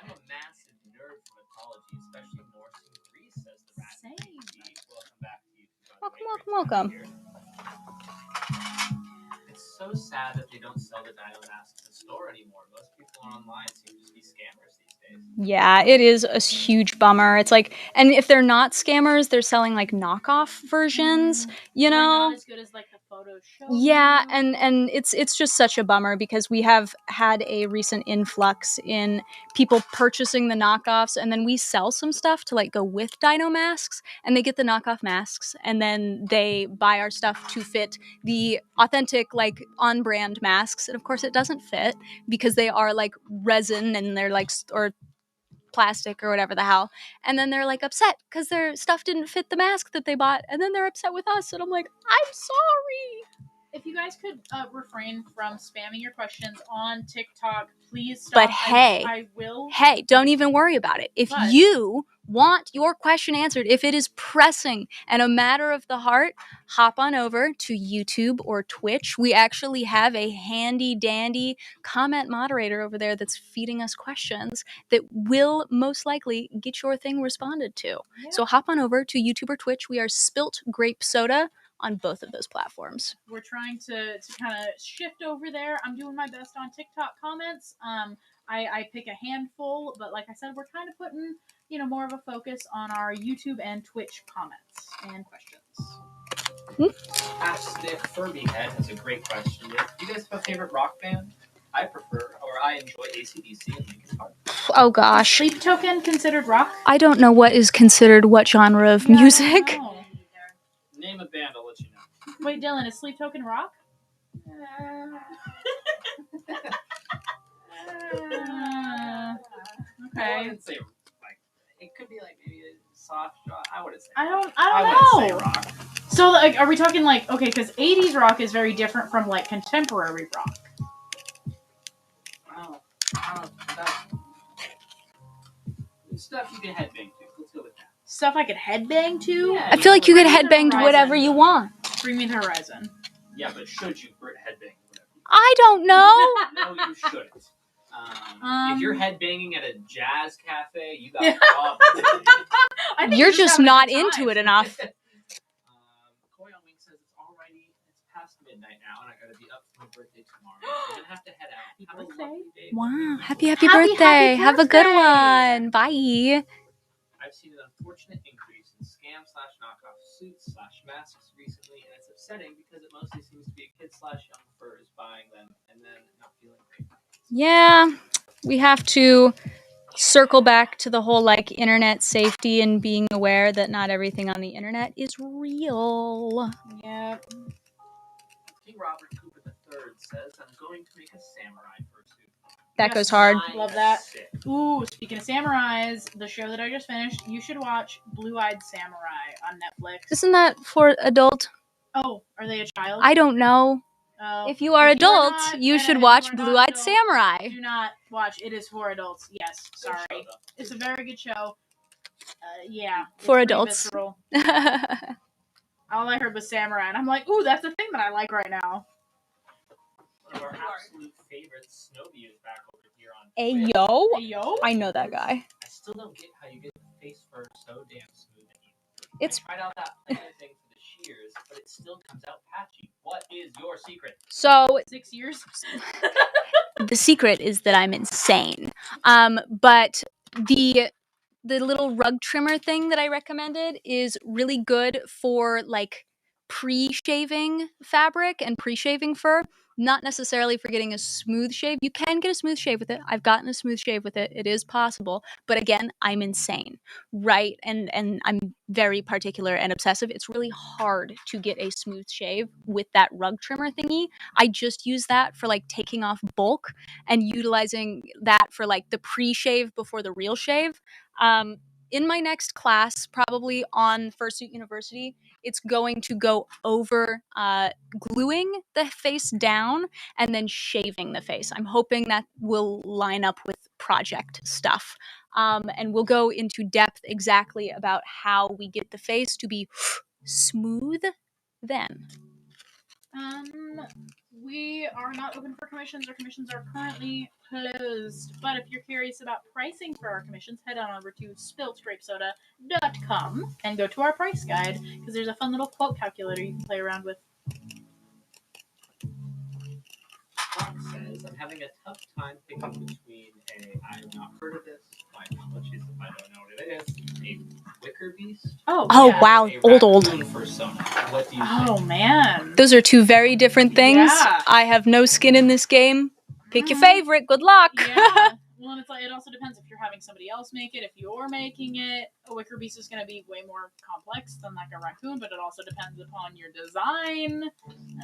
I'm a massive nerd for mythology, especially Norse and Greece, says the rat. Same. Welcome back to you. Welcome. It's so sad that they don't sell the dino masks in store anymore. Most people online seem to be scammers these days. Yeah, it is a huge bummer. It's like, and if they're not scammers, they're selling like knockoff versions, you They're know? not as good as like the photos show. Yeah, and it's just such a bummer because we have had a recent influx in people purchasing the knockoffs, and then we sell some stuff to like go with dino masks, and they get the knockoff masks, and then they buy our stuff to fit the authentic like on brand masks, and of course it doesn't fit because they are like resin and they're like or plastic or whatever the hell, and then they're like upset because their stuff didn't fit the mask that they bought, and then they're upset with us, and I'm like, I'm sorry. If you guys could refrain from spamming your questions on TikTok, please stop. But hey, I will. Hey, don't even worry about it. If But- you want your question answered, if it is pressing and a matter of the heart, hop on over to YouTube or Twitch. We actually have a handy dandy comment moderator over there that's feeding us questions that will most likely get your thing responded to. Yeah. So hop on over to YouTube or Twitch. We are Spiltgrapesoda on both of those platforms. We're trying to kind of shift over there. I'm doing my best on TikTok comments. I pick a handful, but like I said, we're kind of putting, more of a focus on our YouTube and Twitch comments and questions. Stick Furby Head has a great question. Do you guys have a favorite rock band? I enjoy AC/DC and Linkin Park. Oh gosh. Sleep Token considered rock? I don't know what is considered what genre of music. I don't know. Name a band, I'll let you know. Wait, Dylan, is Sleep Token rock? I Okay. wouldn't say it could be like maybe a soft rock. I wouldn't say. I don't I know. wouldn't say rock. So, like, are we talking like, okay, because 80s rock is very different from like contemporary rock. Well, stuff you can headbang to. Let's go with that. Stuff I could headbang to? Yeah. I feel like you could Bring me the headbang to whatever Horizon. you want. Bring me the Horizon. Yeah, but should you headbang? I don't know. No, you shouldn't. If you're headbanging at a jazz cafe, you got problems. I think You're just having a not good into time. it enough. Koi on Wing says it's alrighty. It's past midnight now, and I gotta be up for my birthday tomorrow. I'm gonna have to head out. Have a lovely day. Wow. Happy Happy birthday. happy Have a good birthday. one. Bye. I've seen an unfortunate increase in scam/knockoff suits/masks recently, and it's upsetting because it mostly seems to be a kid/young furs buying them and then not feeling great. Yeah. We have to circle back to the whole like internet safety and being aware that not everything on the internet is real. Yeah. King Robert Cooper III says, I'm going to make a samurai fursuit. That goes hard. Love that. Ooh, speaking of samurais, the show that I just finished, you should watch Blue-Eyed Samurai on Netflix. Isn't that for adult? Oh, are they a child? I don't know. Oh, If you are adult, you should watch Blue-Eyed adult, Samurai. Do not watch. It is for adults. Yes, sorry. It's a very good show. Yeah. For adults. Visceral. All I heard was samurai, and I'm like, ooh, that's the thing that I like right now. One of our absolute favorites, Snowbee, is back over here on Hey, Twitch. yo. Hey, yo. I know that guy. I still don't get how you get the face fur so damn smooth. It's I tried out that planer thing for the shears, but it still comes out patchy. What is your secret? so 6 years. the secret is that I'm insane. But the little rug trimmer thing that I recommended is really good for like pre-shaving fabric and pre-shaving fur, not necessarily for getting a smooth shave. You can get a smooth shave with it. I've gotten a smooth shave with it. It is possible. But again, I'm insane, right? And I'm very particular and obsessive. It's really hard to get a smooth shave with that rug trimmer thingy. I just use that for like taking off bulk and utilizing that for like the pre-shave before the real shave. In my next class, probably on Fursuit University, it's going to go over gluing the face down and then shaving the face. I'm hoping that will line up with project stuff. And we'll go into depth exactly about how we get the face to be smooth then. We are not open for commissions. Our commissions are currently closed. But if you're curious about pricing for our commissions, head on over to spiltgrapesoda.com and go to our price guide because there's a fun little quote calculator you can play around with. Fox says, I'm having a tough time picking between I have not heard of this, my apologies if I don't know what it is, a wicker beast. Oh, Yeah. wow. A Old. raccoon fursona. What do you Oh, think? man. Those are two very different things. Yeah. I have no skin in this game. Pick your favorite. Good luck. Yeah. Well, and it's like, it also depends if you're having somebody else make it. If you're making it, a wicker beast is going to be way more complex than like a raccoon, but it also depends upon your design.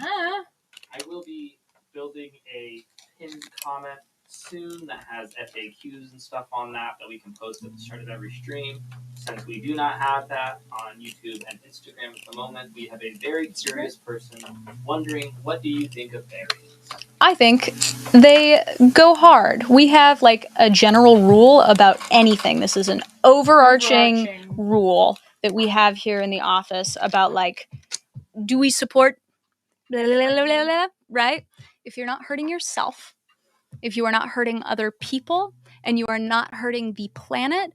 I will be building a pinned comment soon that has FAQs and stuff on that we can post at the start of every stream. Since we do not have that on YouTube and Instagram at the moment, we have a very curious person wondering, what do you think of berries? I think they go hard. We have like a general rule about anything. This is an overarching rule that we have here in the office about like, do we support blah, blah, blah, blah, blah, right? If you're not hurting yourself, if you are not hurting other people, and you are not hurting the planet,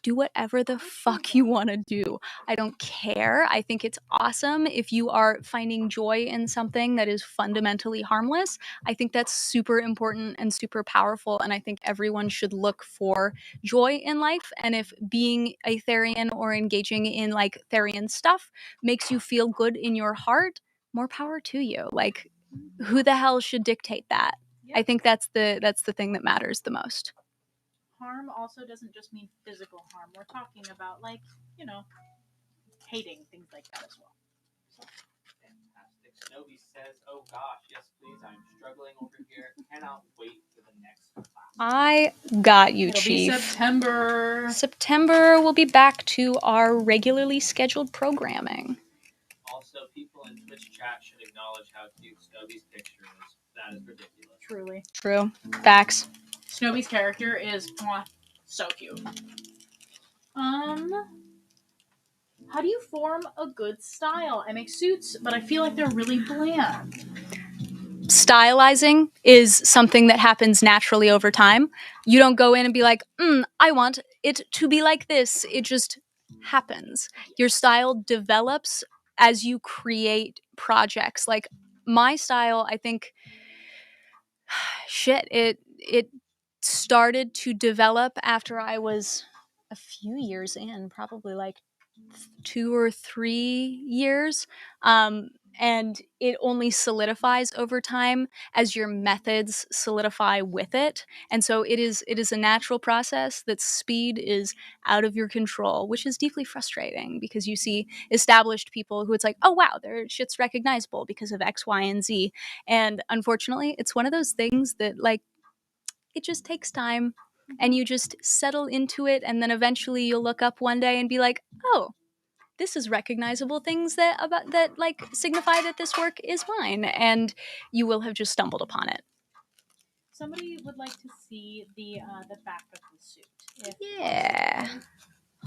do whatever the fuck you want to do. I don't care. I think it's awesome if you are finding joy in something that is fundamentally harmless. I think that's super important and super powerful, and I think everyone should look for joy in life. And if being a Therian or engaging in like Therian stuff makes you feel good in your heart, more power to you. Like, who the hell should dictate that? Yep. I think that's the thing that matters the most. Harm also doesn't just mean physical harm. We're talking about, like, you know, hating, things like that as well. So. Fantastic. Snowbee says, oh gosh, yes please, I'm struggling over here. Cannot wait for the next class. I got you, It'll Chief. be September. September, we'll be back to our regularly scheduled programming. That is ridiculous. Truly. True. Facts. Snowy's character is so cute. How do you form a good style? I make suits, but I feel like they're really bland. Stylizing is something that happens naturally over time. You don't go in and be like, I want it to be like this. It just happens. Your style develops as you create projects. Like my style, I think, it started to develop after I was a few years in, probably like 2 or 3 years. And it only solidifies over time as your methods solidify with it. And so it is a natural process that speed is out of your control, which is deeply frustrating because you see established people who it's like, oh wow, their shit's recognizable because of X, Y, and Z. And unfortunately, it's one of those things that like it just takes time and you just settle into it, and then eventually you'll look up one day and be like, oh, this is recognizable things that like signify that this work is mine, and you will have just stumbled upon it. Somebody would like to see the back of the suit. Yeah.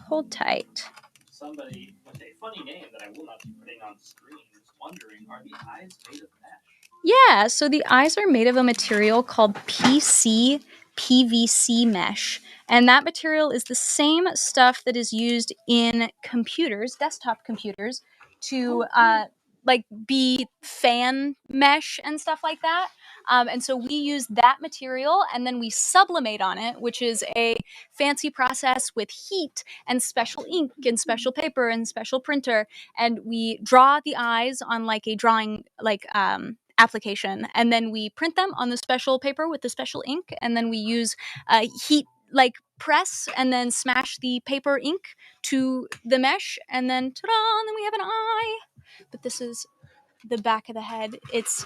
Hold tight. Somebody with a funny name that I will not be putting on screen is wondering, are the eyes made of mesh? Yeah, so the eyes are made of a material called PVC mesh. And that material is the same stuff that is used in computers, desktop computers, to like be fan mesh and stuff like that. And so we use that material and then we sublimate on it, which is a fancy process with heat and special ink and special paper and special printer. And we draw the eyes on like a drawing application, and then we print them on the special paper with the special ink, and then we use heat like press and then smash the paper ink to the mesh, and then ta-da, and then we have an eye. But this is the back of the head. It's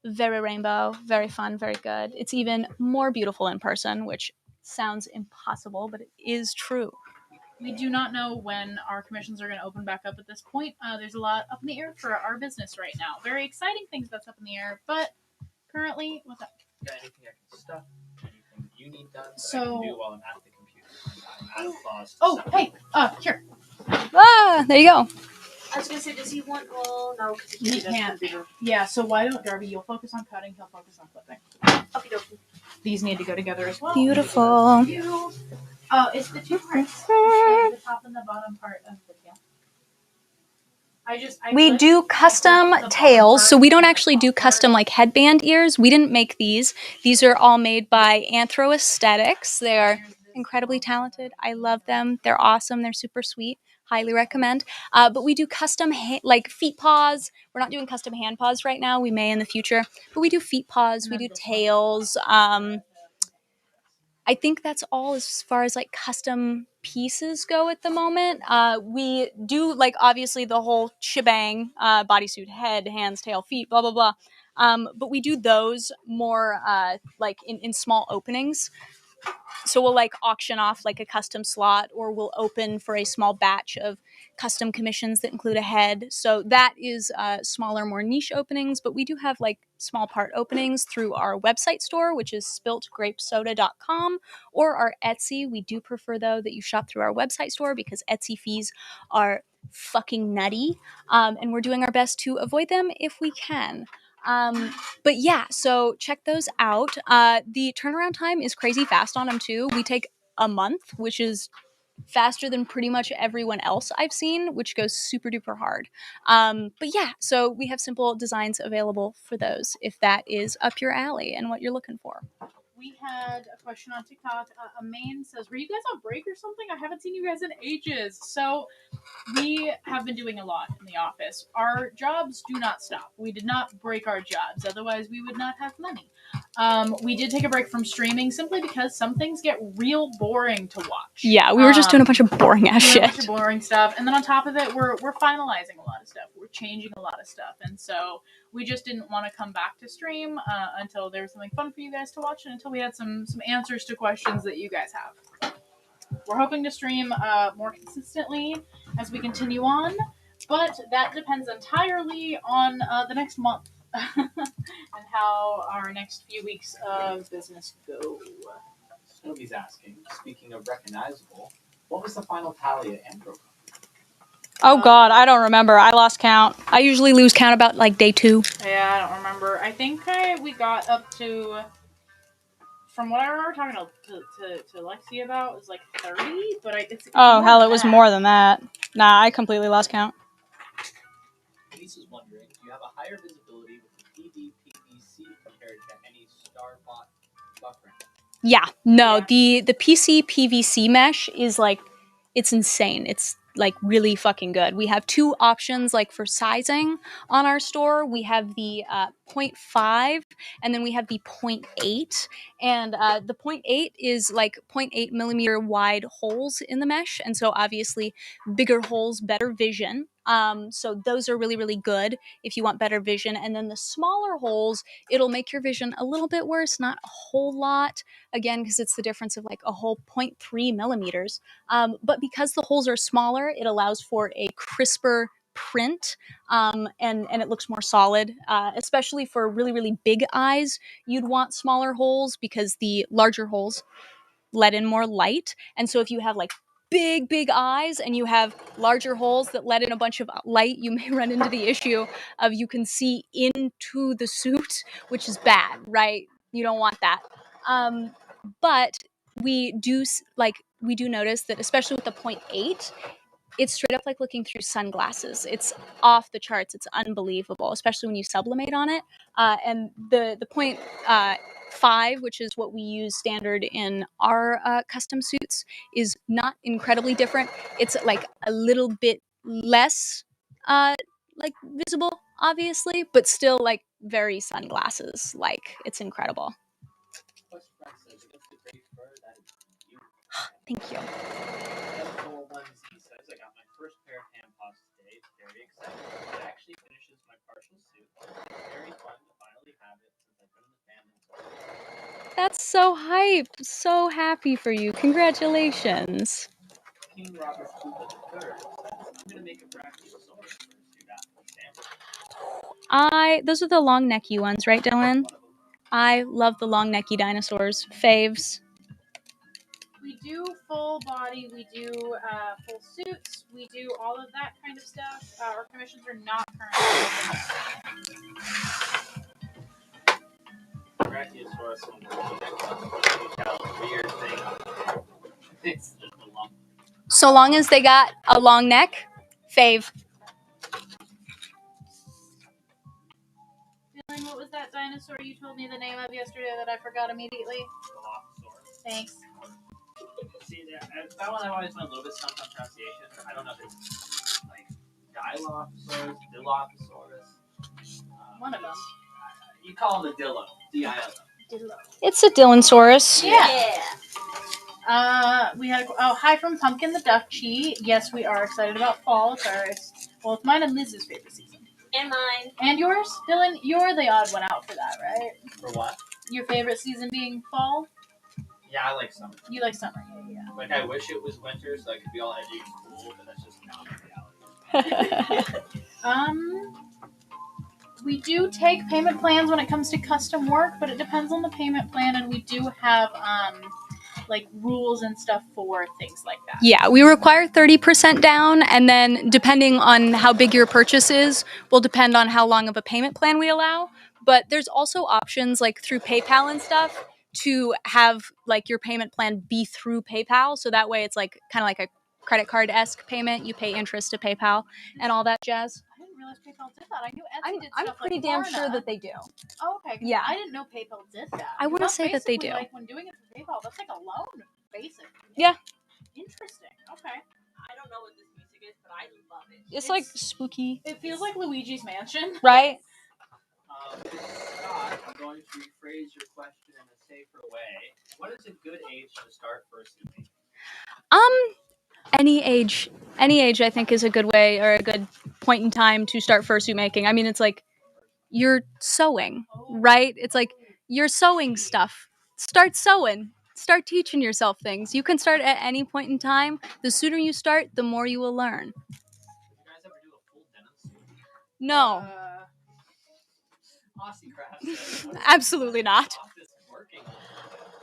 very rainbow, very fun, very good. It's even more beautiful in person, which sounds impossible, but it is true. We do not know when our commissions are going to open back up at this point. There's a lot up in the air for our business right now. Very exciting things that's up in the air, but currently, what's up? Got anything I can stuff? Anything you need done that So- I can do while I'm at the computer? I'm out of clause. Oh, hey, here. Ah, there you go. I was gonna say, does he want? Well, no, because He he can't. Yeah, so why don't Darby, you'll focus on cutting, he'll focus on flipping. Okay, dokie. These need to go together as well. Beautiful. It's the two parts, the top and the bottom part of the tail. We do custom tails, so we don't actually do custom like headband ears. We didn't make these. These are all made by Anthro Aesthetics. They are incredibly talented. I love them. They're awesome. They're super sweet. Highly recommend. But we do custom like feet paws. We're not doing custom hand paws right now. We may in the future. But we do feet paws. We do tails. I think that's all as far as like custom pieces go at the moment. We do like obviously the whole shebang, bodysuit, head, hands, tail, feet, blah, blah, blah. But we do those more like in small openings. So we'll like auction off like a custom slot, or we'll open for a small batch of custom commissions that include a head. So that is smaller, more niche openings, but we do have like small part openings through our website store, which is spiltgrapesoda.com, or our Etsy. We do prefer though that you shop through our website store because Etsy fees are fucking nutty, and we're doing our best to avoid them if we can. But yeah, so check those out. The turnaround time is crazy fast on them too. We take a month, which is faster than pretty much everyone else I've seen, which goes super duper hard. But yeah, so we have simple designs available for those if that is up your alley and what you're looking for. We had a question on TikTok. A main says, were you guys on break or something? I haven't seen you guys in ages. So we have been doing a lot in the office. Our jobs do not stop. We did not break our jobs. Otherwise, we would not have money. We did take a break from streaming simply because some things get real boring to watch. Yeah, we were just doing a bunch of boring ass shit. A bunch of boring stuff. And then on top of it, we're finalizing a lot of stuff. We're changing a lot of stuff. And so we just didn't want to come back to stream until there was something fun for you guys to watch and until we had some answers to questions that you guys have. We're hoping to stream more consistently as we continue on, but that depends entirely on the next month. and how our next few weeks of business go. Snoopy's asking, speaking of recognizable, what was the final tally at Andro? Oh God, I don't remember. I lost count. I usually lose count about like day 2. Yeah, I don't remember. I think we got up to, from what I remember talking to Lexi about, it was like 30, but it's Oh hell, it than was that. more than that. Nah, I completely lost count. Lisa's wondering, do you have a higher visibility with the PVC compared to any star-bought buffering? Yeah, no, Yeah. the PC PVC mesh is like, it's insane. It's like really fucking good. We have 2 options like for sizing on our store. We have the 0.5 and then we have the 0.8. And the 0.8 is like 0.8 millimeter wide holes in the mesh. And so obviously bigger holes, better vision. So those are really, really good if you want better vision. And then the smaller holes, it'll make your vision a little bit worse, not a whole lot. Again, because it's the difference of like a whole 0.3 millimeters. But because the holes are smaller, it allows for a crisper print, and it looks more solid, especially for really, really big eyes. You'd want smaller holes because the larger holes let in more light. And so if you have like big eyes and you have larger holes that let in a bunch of light, you may run into the issue of you can see into the suit, which is bad, right? You don't want that. But we do notice that, especially with the 0.8, it's straight up like looking through sunglasses. It's off the charts. It's unbelievable, especially when you sublimate on it. And the 0.5, which is what we use standard in our custom suits, is not incredibly different. It's like a little bit less like visible, obviously, but still like very sunglasses. Like, it's incredible. Thank you. I got my first pair of hand paws today. It's very exciting. It actually finishes my partial suit. It's very fun to finally have it since I've been in the family. That's so hype. So happy for you. Congratulations. King Robert III says, I'm going to make a Brachiosaurus fursuit after sample. Those are the long necky ones, right, Dylan? I love the long necky dinosaurs. Faves. We do full body, we do full suits, we do all of that kind of stuff. Our commissions are not currently open. Brachiosaurus weird thing. It's just a lump. So long as they got a long neck, fave. Dylan, what was that dinosaur you told me the name of yesterday that I forgot immediately? Dilophosaurus. Thanks. See, that one I've always been a little bit stumped on pronunciation. I don't know if it's like Dilophosaurus. One of them. You call it a Dillo. D-I-L-O. It's a Dylansaurus. Yeah. We had hi from Pumpkin the Duchy. Yes, we are excited about fall. It's mine and Liz's favorite season. And mine. And yours, Dylan. You're the odd one out for that, right? For what? Your favorite season being fall. Yeah, I like summer. You like summer, yeah. Like, I wish it was winter so I could be all edgy and cool, but that's just not reality. We do take payment plans when it comes to custom work, but it depends on the payment plan, and we do have like rules and stuff for things like that. Yeah, we require 30% down, and then depending on how big your purchase is, will depend on how long of a payment plan we allow. But there's also options like through PayPal and stuff to have like your payment plan be through PayPal, so that way it's like kind of like a credit card-esque payment. You pay interest to PayPal and all that jazz. I didn't realize PayPal did that. I knew Etsy did I'm stuff pretty like damn Klarna. sure that they do. Oh, okay. Yeah. I didn't know PayPal did that. I want to say that they do. Like when doing it through PayPal, that's like a loan, basically. Yeah. Interesting. Okay. I don't know what this music is, but I love it. It's like spooky. It feels like Luigi's Mansion. Right? Scott, I'm going to rephrase your question in a safer way. What is a good age to start fursuiting? Any age I think is a good way or a good point in time to start fursuit making. I mean, it's like you're sewing, right? It's like you're sewing stuff. Start sewing. Start teaching yourself things. You can start at any point in time. The sooner you start, the more you will learn. Did you guys ever do a full denim suit? No. Aussie Craft says, what is Absolutely not. the office working on?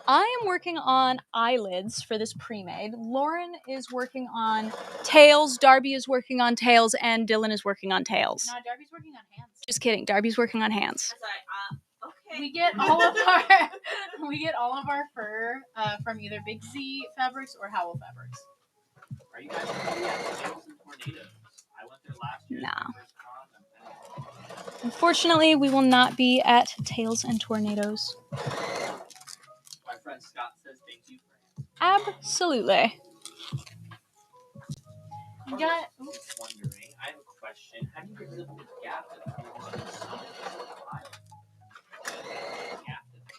I am working on eyelids for this pre-made. Lauren is working on tails, Darby is working on tails, and Dylan is working on tails. No, Darby's working on hands. Just kidding, Darby's working on hands. That's right. Okay. We get all of our fur from either Big Z Fabrics or Howl Fabrics. Are you guys probably at Tails and Tornadoes? I went there last year. No. First con. Unfortunately, we will not be at Tails and Tornadoes. My friend Scott says thank you for Absolutely. You got Just wondering, I have a question. How do you get rid of the gap that's between the sun and the pile?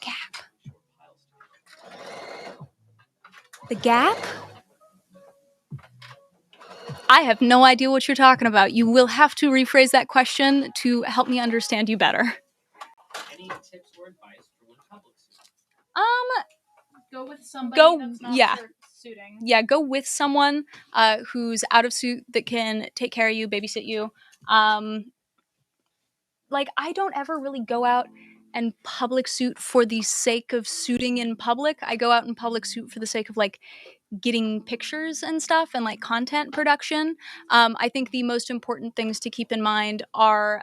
Gap. Short piles. The gap? I have no idea what you're talking about. You will have to rephrase that question to help me understand you better. Any tips or advice for when public suit? go with somebody that's not yeah. suiting. Yeah, go with someone who's out of suit that can take care of you, babysit you. Like, I don't ever really go out and public suit for the sake of suiting in public. I go out in public suit for the sake of, like, getting pictures and stuff and, like, content production. I think the most important things to keep in mind are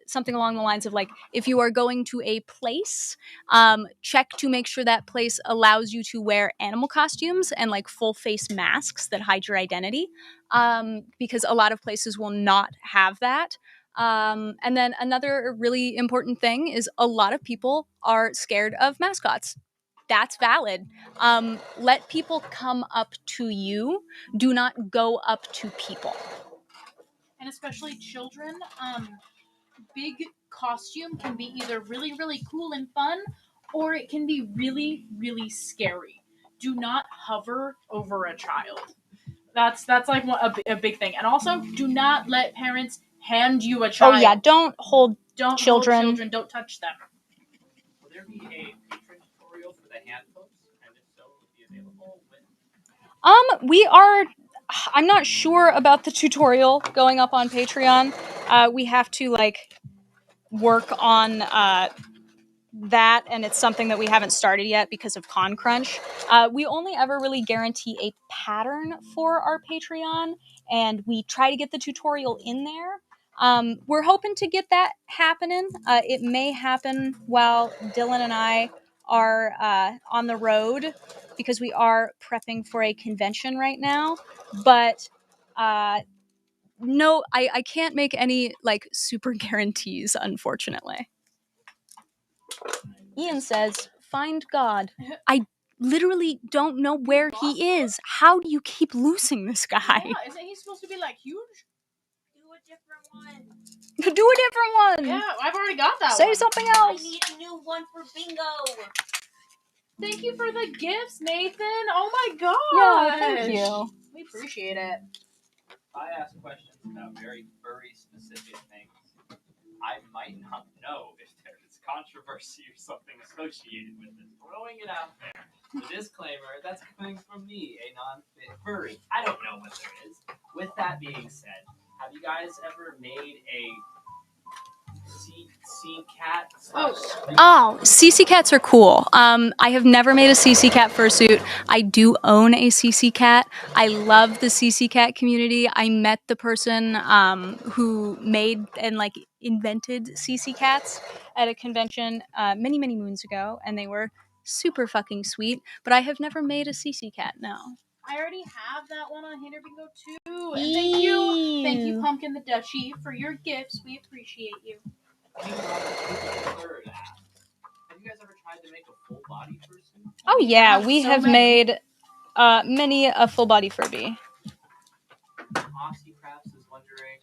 something along the lines of, like, if you are going to a place, check to make sure that place allows you to wear animal costumes and, like, full face masks that hide your identity, because a lot of places will not have that. And then another really important thing is a lot of people are scared of mascots. That's valid. Let people come up to you. Do not go up to people. And especially children, big costume can be either really, really cool and fun, or it can be really, really scary. Do not hover over a child. That's like a big thing. And also, do not let parents hand you a child. Oh yeah, don't hold Don't children. hold children. Don't touch them. Will there be a patron tutorial for the hand pose? And if so, will it be available when? We are. I'm not sure about the tutorial going up on Patreon. We have to, like, work on that, and it's something that we haven't started yet because of Con Crunch. We only ever really guarantee a pattern for our Patreon, and we try to get the tutorial in there. We're hoping to get that happening. It may happen while Dylan and I are on the road, because we are prepping for a convention right now. But no, I can't make any, like, super guarantees, unfortunately. Ian says, find God. I literally don't know where he is. How do you keep losing this guy? Yeah, isn't he supposed to be like huge? Do a different one. Do a different one. Yeah, I've already got that Say one. something I else. need a new one for bingo. Thank you for the gifts, Nathan. Oh my gosh. Yeah, thank you. We appreciate it. I ask questions about very furry specific things. I might not know if there is controversy or something associated with it. Throwing it out there. The disclaimer, that's coming from me, a non-fit furry. I don't know what there is. With that being said, have you guys ever made a CC cat? Oh, CC cats are cool. I have never made a CC cat fursuit. I do own a CC cat. I love the CC cat community. I met the person who made and, like, invented CC cats at a convention many, many moons ago, and they were super fucking sweet. But I have never made a CC cat. No. I already have that one on Hander Bingo too. And thank you, Pumpkin the Duchy, for your gifts. We appreciate you. King Robert III asks, have you guys ever tried to make a full body fursuit? Oh yeah, we so have many. made many a full body Furby. Aussie Crafts is wondering,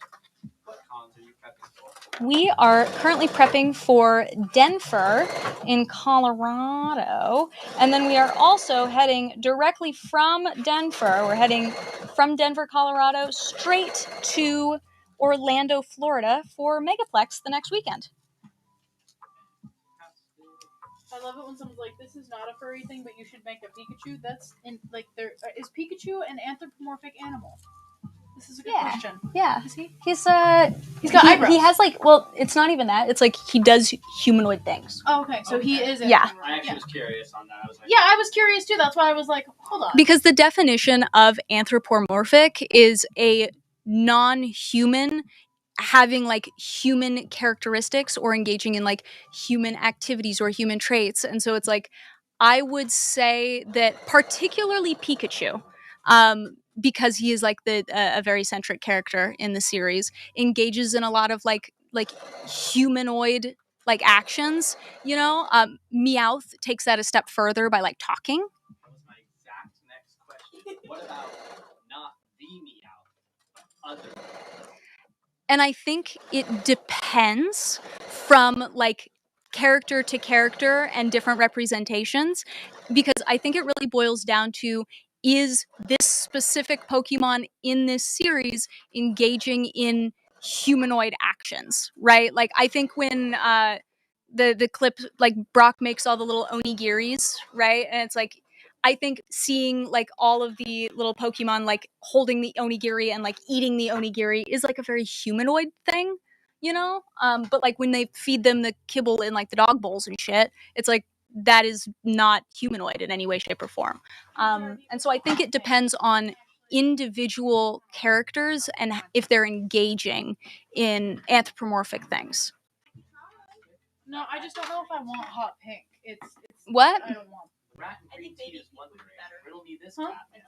what cons are you prepping for? We are currently prepping for Denver in Colorado, and then we are also heading directly from Denver. We're heading from Denver, Colorado, straight to Orlando, Florida for Megaplex the next weekend. I love it when someone's like, "This is not a furry thing, but you should make a Pikachu." That's in, like, there is Pikachu an anthropomorphic animal. This is a good Yeah. question. Yeah. Is he? He's got eyebrows. He has like, well, it's not even that. It's like he does humanoid things. Oh, okay. So he is. Yeah. I actually was curious on that. I was like, Yeah, I was curious too. That's why I was like, hold on. Because the definition of anthropomorphic is a non-human having like human characteristics or engaging in like human activities or human traits. And so it's like, I would say that particularly Pikachu, because he is like a very centric character in the series, engages in a lot of like humanoid like actions, you know. Meowth takes that a step further by like talking. that was my exact next question. What about not the Meow, other? And I think it depends from like character to character and different representations, because I think it really boils down to, is this specific Pokemon in this series engaging in humanoid actions, right? Like I think when the clip, like Brock makes all the little onigiris, right? And it's like, I think seeing like all of the little Pokemon like holding the onigiri and like eating the onigiri is like a very humanoid thing, you know? But like when they feed them the kibble in like the dog bowls and shit, it's like that is not humanoid in any way, shape, or form. And so I think it depends on individual characters and if they're engaging in anthropomorphic things. No, I just don't know if I want hot pink. It's What? I don't want. Rat and I green think tea baby is pink one would be thing. better. Riddle me this, Huh? Batman.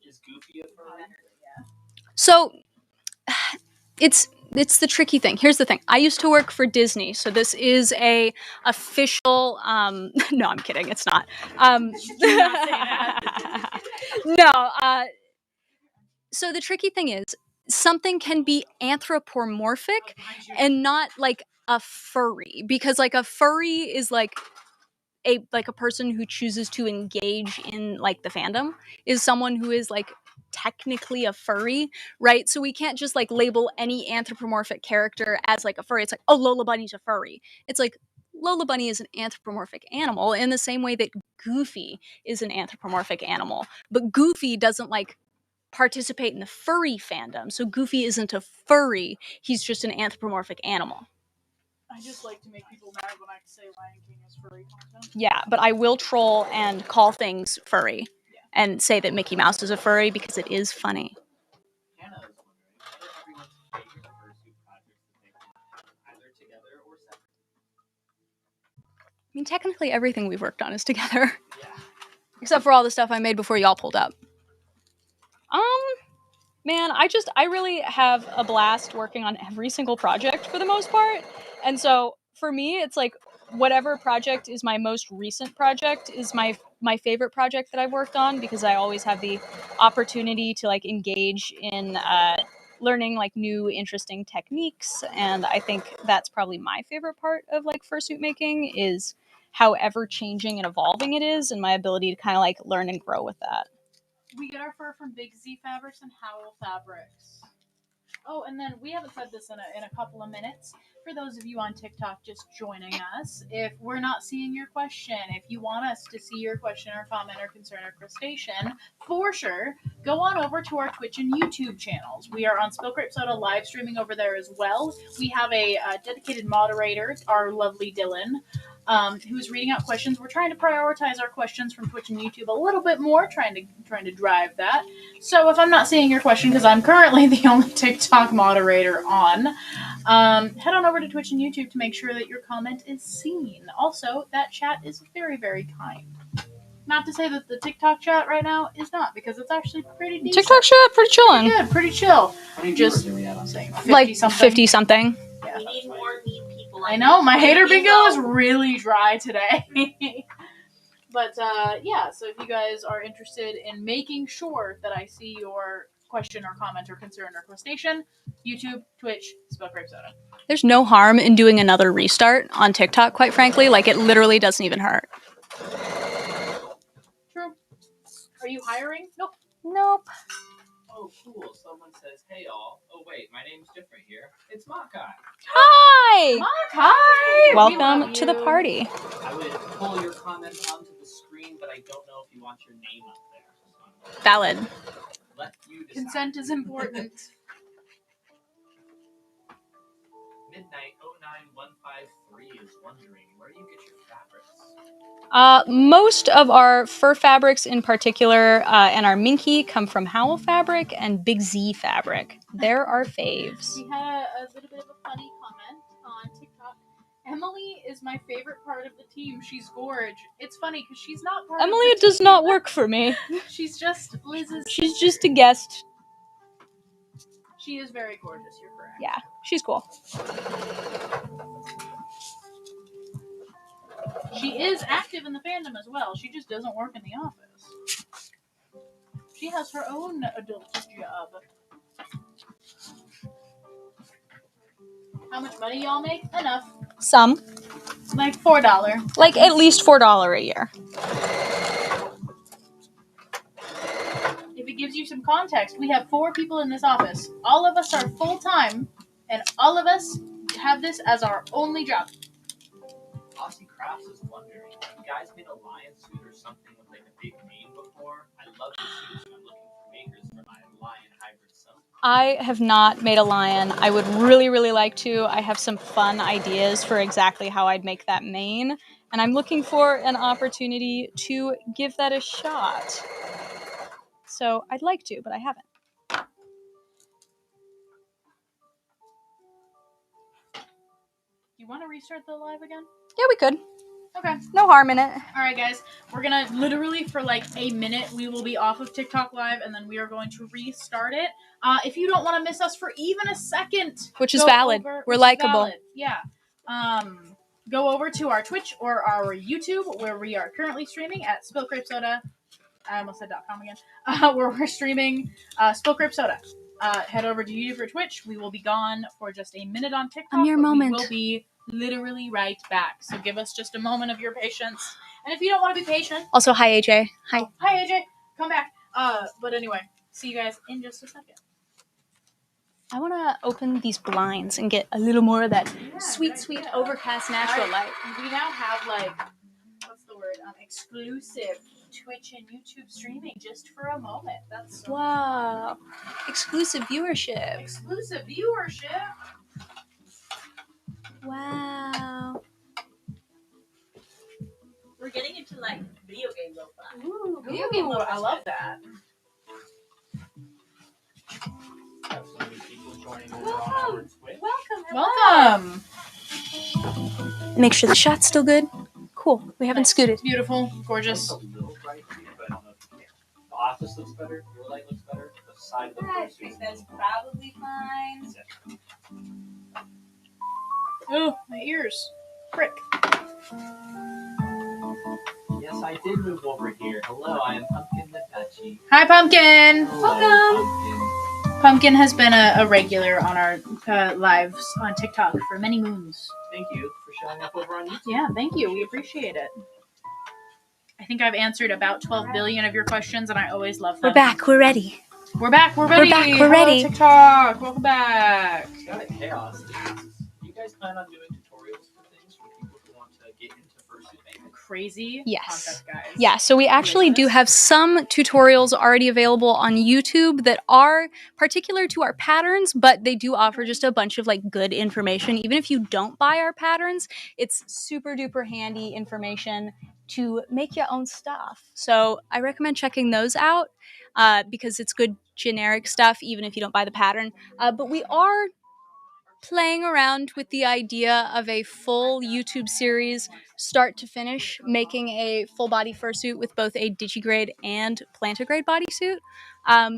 Is Goofy a furry? So it's the tricky thing. Here's the thing. I used to work for Disney, so this is a official no, I'm kidding. It's not. Do not say that. No, so the tricky thing is something can be anthropomorphic and not like a furry, because like a furry is like a person who chooses to engage in like the fandom is someone who is like technically a furry, right? So we can't just like label any anthropomorphic character as like a furry. It's like, oh, Lola Bunny's a furry. It's like Lola Bunny is an anthropomorphic animal in the same way that Goofy is an anthropomorphic animal. But Goofy doesn't like participate in the furry fandom. So Goofy isn't a furry. He's just an anthropomorphic animal. I just like to make people mad when I say Lion King is furry content. Yeah, but I will troll and call things furry and say that Mickey Mouse is a furry because it is funny. Hannah is wondering, what are everyone's favorite Fursuit projects that they've worked on, either together or separate? I mean, technically everything we've worked on is together. Yeah. Except for all the stuff I made before y'all pulled up. Man, I really have a blast working on every single project for the most part. And so for me, it's like whatever project is my most recent project is my favorite project that I've worked on, because I always have the opportunity to like engage in learning like new interesting techniques. And I think that's probably my favorite part of like fursuit making, is how ever changing and evolving it is, and my ability to kind of like learn and grow with that. We get our fur from Big Z Fabrics and Howl Fabrics. Oh, and then we haven't said this in a couple of minutes. For those of you on TikTok just joining us, if we're not seeing your question, if you want us to see your question or comment or concern or crustacean, for sure, go on over to our Twitch and YouTube channels. We are on Spiltgrapesoda live streaming over there as well. We have a dedicated moderator, our lovely Dylan, who's reading out questions. We're trying to prioritize our questions from Twitch and YouTube a little bit more, trying to drive that. So if I'm not seeing your question, because I'm currently the only TikTok moderator on, head on over to Twitch and YouTube to make sure that your comment is seen. Also, that chat is very, very kind. Not to say that the TikTok chat right now is not, because it's actually pretty decent. TikTok chat, pretty chillin'. Good, pretty chill. How many Just viewers are we at on saying, TikTok? 50 Like something. 50 something. Yeah. We need more mean people. I know, my hater bingo is really dry today. But yeah, so if you guys are interested in making sure that I see your question or comment or concern or crustacean, YouTube, Twitch, Spiltgrapesoda. There's no harm in doing another restart on TikTok, quite frankly. Like, it literally doesn't even hurt. True. Are you hiring? Nope. Nope. Oh, cool. Someone says, hey, y'all. Oh, wait, my name's different here. It's Makai. Hi! Mark, hi! We Welcome love to the you. party. I would pull your comment onto the screen, but I don't know if you want your name up there. Valid. Let you decide. Consent is important. Midnight 09153 is wondering, where do you get your fabrics? Most of our fur fabrics in particular and our minky come from Howl Fabric and Big Z Fabric. They're our faves. We had a little bit of a funny comment on TikTok. Emily is my favorite part of the team. She's gorge. It's funny because she's not part Emily of the does team. not work for me. She's just Liz's. She's just a guest. She is very gorgeous. You're correct. Yeah, she's cool. She is active in the fandom as well. She just doesn't work in the office. She has her own adult job. How much money y'all make? Enough. Some. Like $4. Like at least $4 a year. If it gives you some context, we have 4 people in this office. All of us are full-time, and all of us have this as our only job. Aussie Crafts is wondering, have you guys made a lion suit or something with like a big mane before? I love the suits and I'm looking for makers for my lion hybrid son. I have not made a lion. I would really, really like to. I have some fun ideas for exactly how I'd make that mane, and I'm looking for an opportunity to give that a shot. So I'd like to, but I haven't. You want to restart the live again? Yeah, we could. Okay. No harm in it. All right, guys. We're going to literally, for like a minute, we will be off of TikTok Live, and then we are going to restart it. If you don't want to miss us for even a second. Which is valid. We're likable. Yeah. Go over to our Twitch or our YouTube, where we are currently streaming at Spiltgrapesoda. I almost said .com again. Where we're streaming Spiltgrapesoda. Head over to YouTube or Twitch. We will be gone for just a minute on TikTok. A mere moment. We will be literally right back. So give us just a moment of your patience. And if you don't want to be patient... Also, hi, AJ. Hi. Oh, hi, AJ. Come back. But anyway, see you guys in just a second. I want to open these blinds and get a little more of that Yeah, sweet, sweet overcast natural light. We now have, like, what's the word? Exclusive Twitch and YouTube streaming just for a moment. That's so Wow. Exclusive viewership. Exclusive viewership. Wow. We're getting into like video game lo-fi. Ooh, video game lo-fi. I love that. Have so many people joining over on our Twitch. Welcome. Make sure the shot's still good. Cool. We haven't scooted. Beautiful. Gorgeous. It's a little bright for you, but I don't know if you can. The office looks better. Your light looks better. The side of the I Fursuit think is that's a little probably fine. Oh, my ears. Frick. Yes, I did move over here. Hello, I am Pumpkin the Dutchie. Hi, Pumpkin. Hello, Pumpkin has been a regular on our lives on TikTok for many moons. Thank you for showing up over on YouTube. Yeah, thank you. We appreciate it. I think I've answered about 12 billion of your questions, and I always love them. We're back. We're ready. We're back. We're ready. We're back. We're Hello, ready. TikTok. Welcome back. It's kind of chaos. Do you guys plan on doing tutorials for things for people who want to get into fursuit making? Crazy Yes. concept, guys. Yeah, so we actually do have some tutorials already available on YouTube that are particular to our patterns, but they do offer just a bunch of like good information. Even if you don't buy our patterns, it's super duper handy information to make your own stuff. So I recommend checking those out because it's good generic stuff, even if you don't buy the pattern. But we are playing around with the idea of a full YouTube series, start to finish, making a full body fursuit with both a digigrade and plantigrade bodysuit.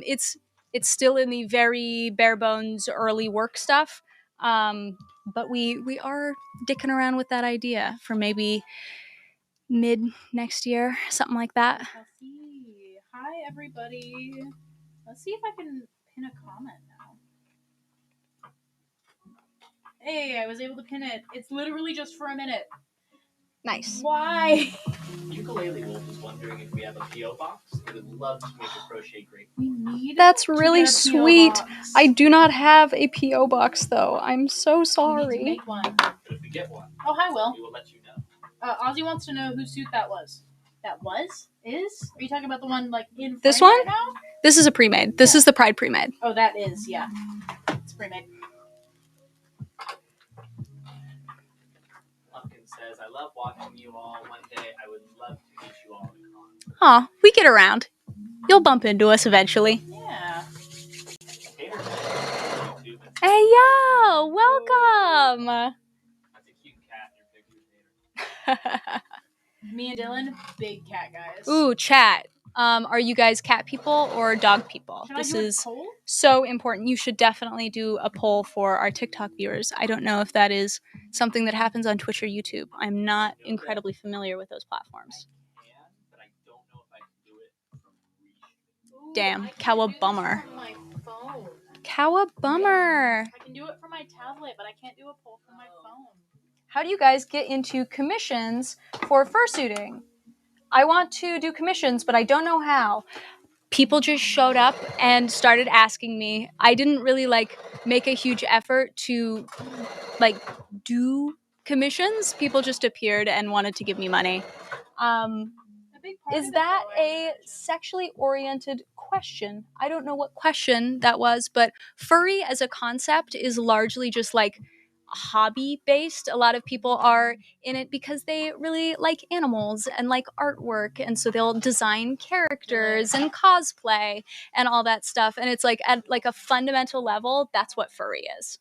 It's still in the very bare bones early work stuff, but we are dicking around with that idea for maybe mid next year, something like that. I'll see. Hi, everybody. Let's see if I can pin a comment now. Hey, I was able to pin it. It's literally just for a minute. Nice. Why? Ukulele Wolf is wondering if we have a P.O. box. He would love to make a crochet grate. We need That's to really get a P.O. sweet. box. I do not have a P.O. box though. I'm so We need to sorry. make one. But if we get one, Oh, hi, Will. we will let you know. Ozzy wants to know whose suit that was. That is? Are you talking about the one like in This frame one? right now? This is a pre-made. This is the Pride pre-made. Oh, that is, yeah. It's pre-made. Lumpkin says, I love watching you all. One day I would love to meet you all at a con. Aw, we get around. You'll bump into us eventually. Yeah. Tater says, YouTube and Hey, yo! Welcome! that's a cute cat in your picture, Tater. Me and Dylan, big cat guys. Ooh, chat. Are you guys cat people or dog people? Should This I do is a poll? so important. You should definitely do a poll for our TikTok viewers. I don't know if that is something that happens on Twitch or YouTube. I'm not incredibly familiar with those platforms. I can, but I don't know if I can do it from Reach. Damn, I can't cowa do this bummer. from my phone. Cowa bummer. I can do it from my tablet, but I can't do a poll from my phone. How do you guys get into commissions for fursuiting? I want to do commissions, but I don't know how. People just showed up and started asking me. I didn't really make a huge effort to do commissions. People just appeared and wanted to give me money. Is that a sexually oriented question? I don't know what question that was, but furry as a concept is largely just hobby based. A lot of people are in it because they really like animals and like artwork, and so they'll design characters and cosplay and all that stuff. And it's at a fundamental level, that's what furry is.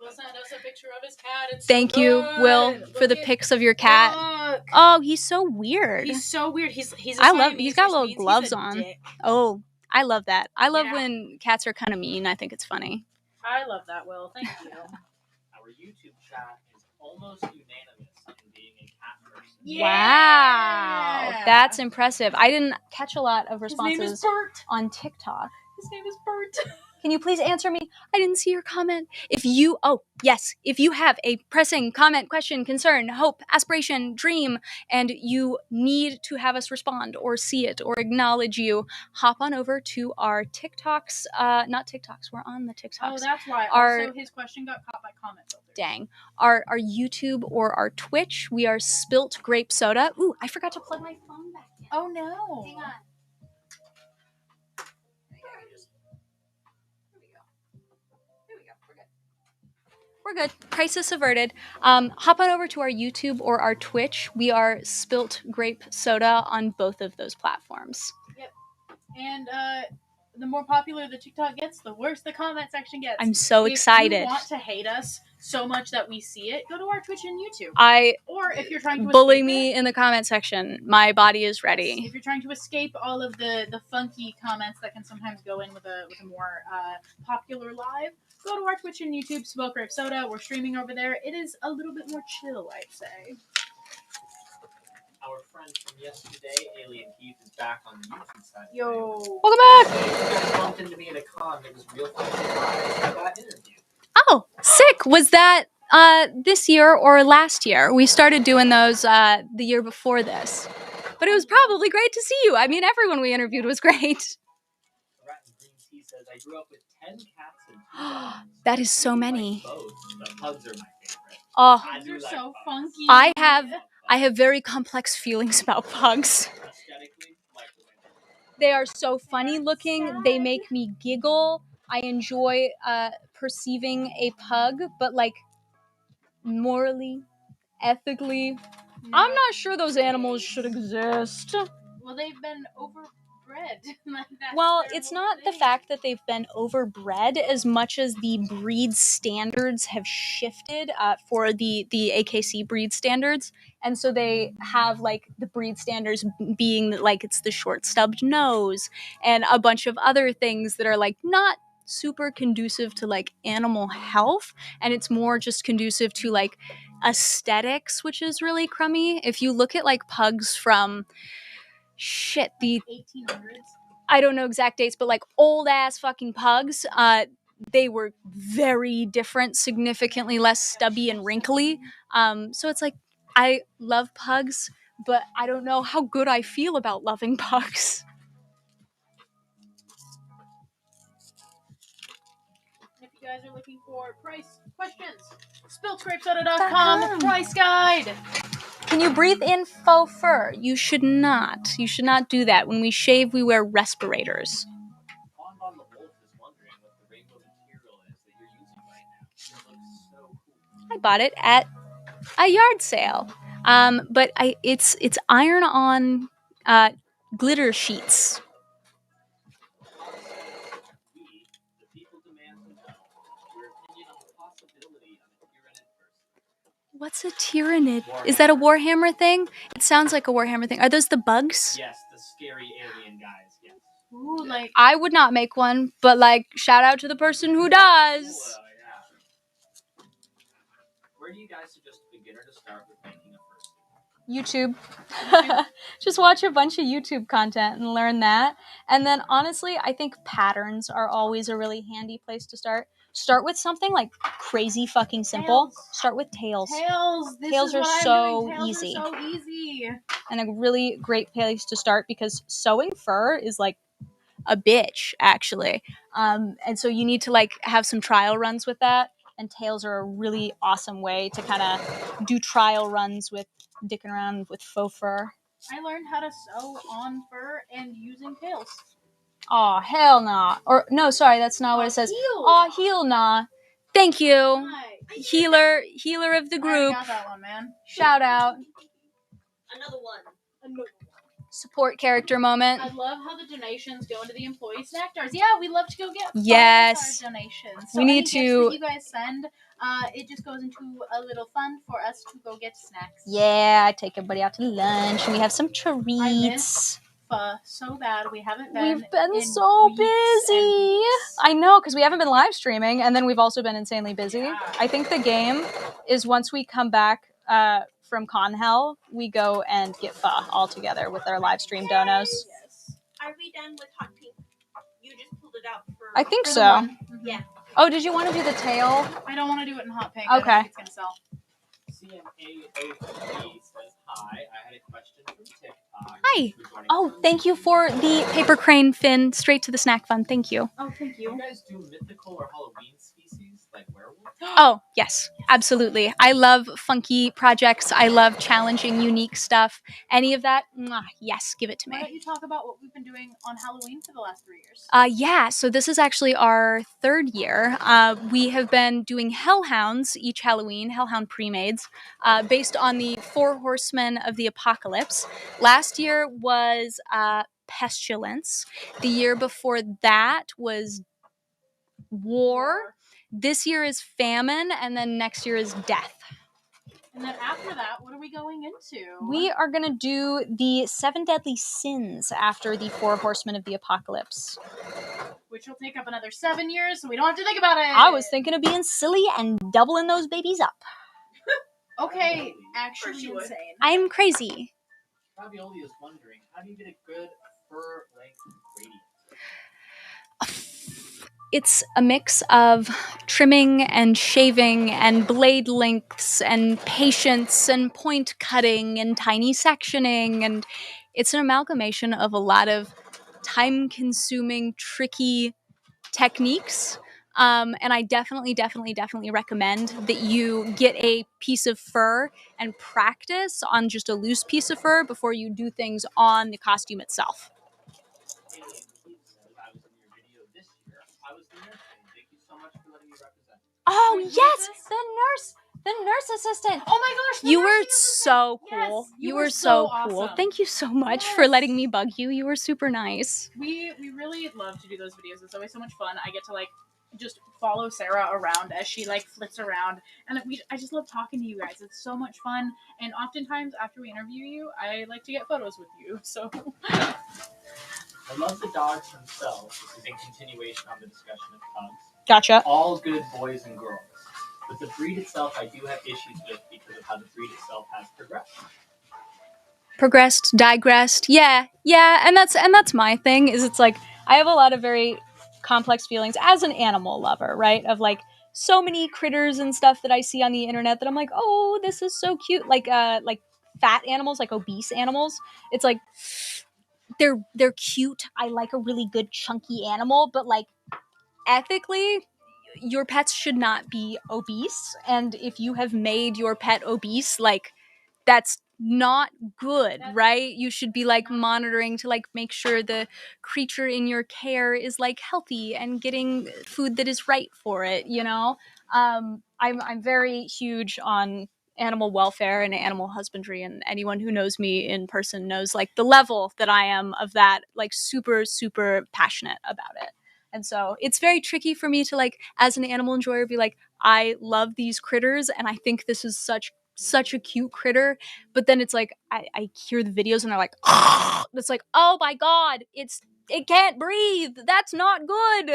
Will sent us a picture of his cat. It's Thank so you, good. Will, for Look the at- pics of your cat. Look. Oh, he's so weird. He's so weird. He's I love. Siamese, He's got which little means gloves he's a on. dick. Oh, I love that. I love Yeah. when cats are kind of mean. I think it's funny. I love that, Will. Thank you. Our YouTube chat is almost unanimous in being a cat person. Yeah. Wow, that's impressive. I didn't catch a lot of His name is responses Bert. on TikTok. His name is Bert. Can you please answer me? I didn't see your comment. If you have a pressing comment, question, concern, hope, aspiration, dream, and you need to have us respond or see it or acknowledge you, hop on over to our TikToks. Not TikToks, we're on the TikToks. Oh, that's why. Our- Also, his question got caught by comment filters. Dang. Our YouTube or our Twitch, we are Spiltgrapesoda. Ooh, I forgot to plug my phone back in. Oh, no. Hang on. We're good. Crisis averted. Hop on over to our YouTube or our Twitch. We are Spiltgrapesoda on both of those platforms. Yep. And the more popular the TikTok gets, the worse the comment section gets. I'm so excited. If you want to hate us so much that we see it, go to our Twitch and YouTube. Or if you're trying to bully escape me in the comment section. My body is If ready. you're trying to escape all of the funky comments that can sometimes go in with a more popular live, go to our Twitch and YouTube, Spiltgrapesoda. We're streaming over there. It is a little bit more chill, I'd say. Our friend from yesterday, Alien Keith, is back on the YouTube side. Yo. Welcome back. So you guys bumped into me at a con. It was real fun. I got interviewed. Oh, sick. Was that this year or last year? We started doing those the year before this. But it was probably great to see you. I mean, everyone we interviewed was great. Rat and Green Tea says, I grew up with 10 cats and 2 dogs. That is so I many. like both, but pugs are my favorite. Oh, I do They're like so pugs. funky. I have very complex feelings about pugs. Aesthetically, like the way They are so funny looking. They make me giggle. I enjoy perceiving a pug, but morally, ethically, I'm not sure those animals should exist. Well, they've been overbred. That's Well, their it's whole not the thing. fact that they've been overbred as much as the breed standards have shifted for the AKC breed standards. And so they have the breed standards being it's the short stubbed nose and a bunch of other things that are not super conducive to animal health. And it's more just conducive to aesthetics, which is really crummy. If you look at pugs from the 1800s. I don't know exact dates, but old ass fucking pugs, they were very different, significantly less stubby and wrinkly. So it's I love pugs, but I don't know how good I feel about loving pugs. If you guys are looking for price Questions. Spiltgrapesoda.com price guide. Can you breathe in faux fur? You should not. You should not do that. When we shave, we wear respirators. Bonbon the Wolf is wondering what the rainbow material is that you're using right now. It looks so cool. I bought it at a yard sale. But it's iron-on glitter sheets. We, the people, demand to know your opinion on the possibility of a Tyranid Fursuit. What's a Tyranid? Is that a Warhammer thing? It sounds like a Warhammer thing. Are those the bugs? Yes, the scary alien guys. Yes. Ooh, like I would not make one, but like, shout out to the person who does. Yeah. Where do you guys suggest a beginner to start with making a fursuit? YouTube. Just watch a bunch of YouTube content and learn that. And then honestly, I think patterns are always a really handy place to start. Start with something like crazy fucking simple. Tails. Start with tails. This Tails is are what I'm so doing. Tails easy. Are so easy. And a really great place to start because sewing fur is like a bitch, actually. And so you need to like have some trial runs with that. And tails are a really awesome way to kind of do trial runs with dicking around with faux fur. I learned how to sew on fur and using tails. Aw, hell nah. Or, no, sorry, that's not what it says. Aw, heel nah. Thank you. Hi. Healer of the I group. got that one, man. Shout out. Another one. Support character moment. I love how the donations go into the employee snack jars. Yeah, we love to go get Yes. our donations. We need any gifts to- that you guys send, it just goes into a little fund for us to go get snacks. Yeah, I take everybody out to lunch and we have some treats. So bad we haven't been. We've been in so weeks and busy. weeks. I know, because we haven't been live streaming, and then we've also been insanely busy. Yeah. I think the game is once we come back from Con Hell, we go and get pho all together with our live stream donos. Yes. Are we done with hot pink? You just pulled it out for. I think For the so. one. Mhm. Yeah. Oh, did you want to do the tail? I don't want to do it in hot pink. I Okay. don't think it's gonna sell. CMAOP says, hi, I had a question from TikTok. Hi. Oh, thank you for the paper crane fin straight to the snack fund. Thank you. Oh, thank Do you. you guys do mythical or Halloween species like werewolf? Oh, yes, absolutely. I love funky projects. I love challenging, unique stuff. Any of that, yes, give it to Why me. don't you talk about what we've been doing on Halloween for the last 3 years? Yeah, so this is actually our third year. We have been doing Hellhounds each Halloween, Hellhound pre-mades, based on the 4 Horsemen of the Apocalypse. Last year was Pestilence. The year before that was War. This year is Famine, and then next year is Death. And then after that, what are we going into? We are going to do the 7 Deadly Sins after the 4 Horsemen of the Apocalypse. Which will take up another 7 years, so we don't have to think about it. I was thinking of being silly and doubling those babies up. Okay, actually Sure. insane. I'm crazy. Ravioli is wondering, how do you get a good fur length gradient? It's a mix of trimming and shaving and blade lengths and patience and point cutting and tiny sectioning, and it's an amalgamation of a lot of time-consuming, tricky techniques. And I definitely recommend that you get a piece of fur and practice on just a loose piece of fur before you do things on the costume itself. Alien Keith says, I was in your video this year. I was the nurse, and thank you so much for letting me represent. Oh, Wait, who is yes! this? The nurse assistant! Oh my gosh, the You were nursing assistant. so cool. Yes, You were so cool. awesome. Thank you so much for Yes. letting me bug you. You were super nice. We really love to do those videos. It's always so much fun. I get to like just follow Sarah around as she like flits around, and I just love talking to you guys. It's so much fun. And oftentimes after we interview you, I like to get photos with you. So I love the dogs themselves. This is in continuation on the discussion of pugs. Gotcha. All good boys and girls. But the breed itself I do have issues with because of how the breed itself has progressed. Progressed, digressed. Yeah, and that's my thing, is it's like I have a lot of very complex feelings as an animal lover, right? Of like so many critters and stuff that I see on the internet that I'm like, oh, this is so cute. Like fat animals, like obese animals. It's like they're cute. I like a really good chunky animal, but like ethically, your pets should not be obese, and if you have made your pet obese, like, that's not good, right? You should be like monitoring to like make sure the creature in your care is like healthy and getting food that is right for it, you know? I'm very huge on animal welfare and animal husbandry, and anyone who knows me in person knows like the level that I am of that, like super, super passionate about it. And so it's very tricky for me to like, as an animal enjoyer, be like, I love these critters and I think this is such a cute critter, but then it's like I hear the videos and they're like, it's like, oh my god, it can't breathe. That's not good.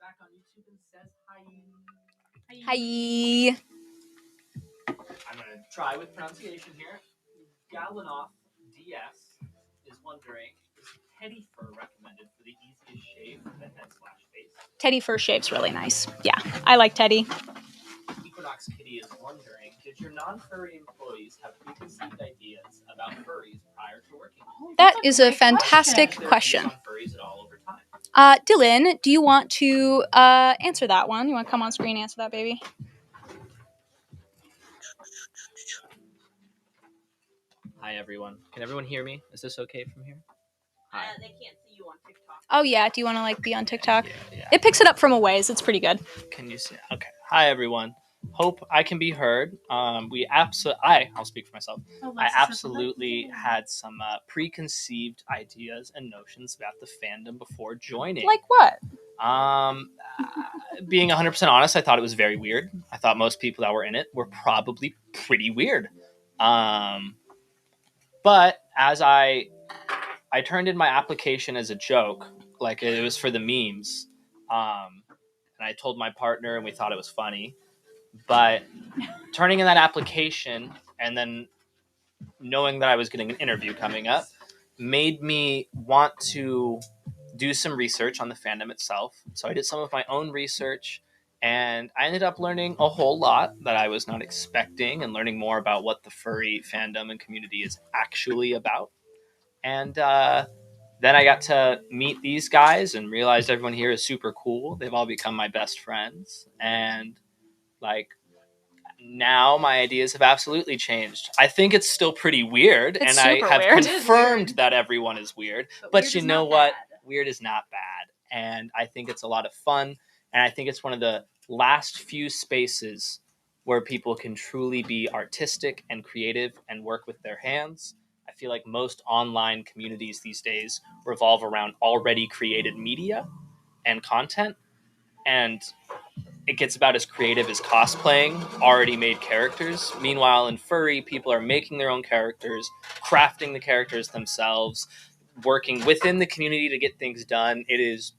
Back on YouTube and says hi. Hi. I'm gonna try with pronunciation here. Galanoff DS is wondering, is teddy fur recommended for the easiest shave for the head/face? Teddy fur shape's really nice. Yeah, I like Teddy. Equinox Kitty is wondering, did your non-furry employees have preconceived ideas about furries prior to working? That is a fantastic question. On furries at all over time? Dylan, do you want to answer that one? You want to come on screen and answer that, baby? Hi, everyone. Can everyone hear me? Is this okay from here? Hi. They can't see you on TikTok. Oh, yeah. Do you want to like be on TikTok? Yeah. It picks it up from a ways. It's pretty good. Can you see? Okay. Hi, everyone. Hope I can be heard. I'll speak for myself. I absolutely had some preconceived ideas and notions about the fandom before joining. Like what? Being 100% honest, I thought it was very weird. I thought most people that were in it were probably pretty weird. But as I turned in my application as a joke, like it was for the memes, and I told my partner, and we thought it was funny. But turning in that application and then knowing that I was getting an interview coming up made me want to do some research on the fandom itself. So I did some of my own research, and I ended up learning a whole lot that I was not expecting, and learning more about what the furry fandom and community is actually about. And then I got to meet these guys and realized everyone here is super cool. They've all become my best friends. And like, now my ideas have absolutely changed. I think it's still pretty weird, It's and I super have weird. confirmed that everyone is weird. But weird you is know not what? bad. Weird is not bad. And I think it's a lot of fun. And I think it's one of the last few spaces where people can truly be artistic and creative and work with their hands. I feel like most online communities these days revolve around already created media and content. And it gets about as creative as cosplaying already made characters. Meanwhile, in furry, people are making their own characters, crafting the characters themselves, working within the community to get things done. It is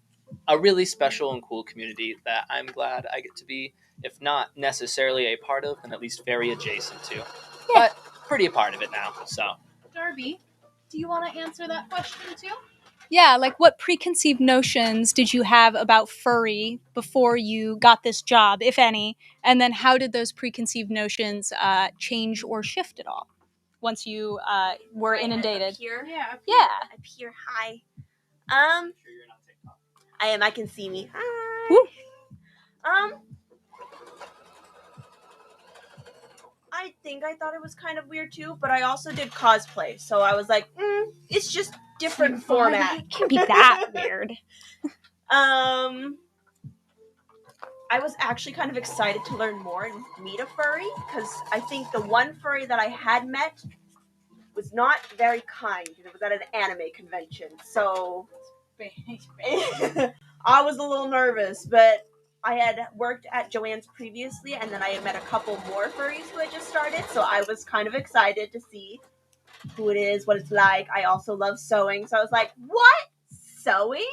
a really special and cool community that I'm glad I get to be, if not necessarily a part of, then at least very adjacent to. But pretty a part of it now. So, Darby, do you want to answer that question too? Yeah, like what preconceived notions did you have about furry before you got this job, if any? And then how did those preconceived notions change or shift at all once you were Right, inundated? Up here. Yeah. Yeah. Up here. Hi. I am. I can see me. Hi. Woo. I think I thought it was kind of weird too, but I also did cosplay, so I was like, it's just different format. It can't be that weird. I was actually kind of excited to learn more and meet a furry, because I think the one furry that I had met was not very kind. It was at an anime convention, so I was a little nervous, but I had worked at Joanne's previously, and then I had met a couple more furries who had just started, so I was kind of excited to see who it is, what it's like. I also love sewing, so I was like, what? Sewing?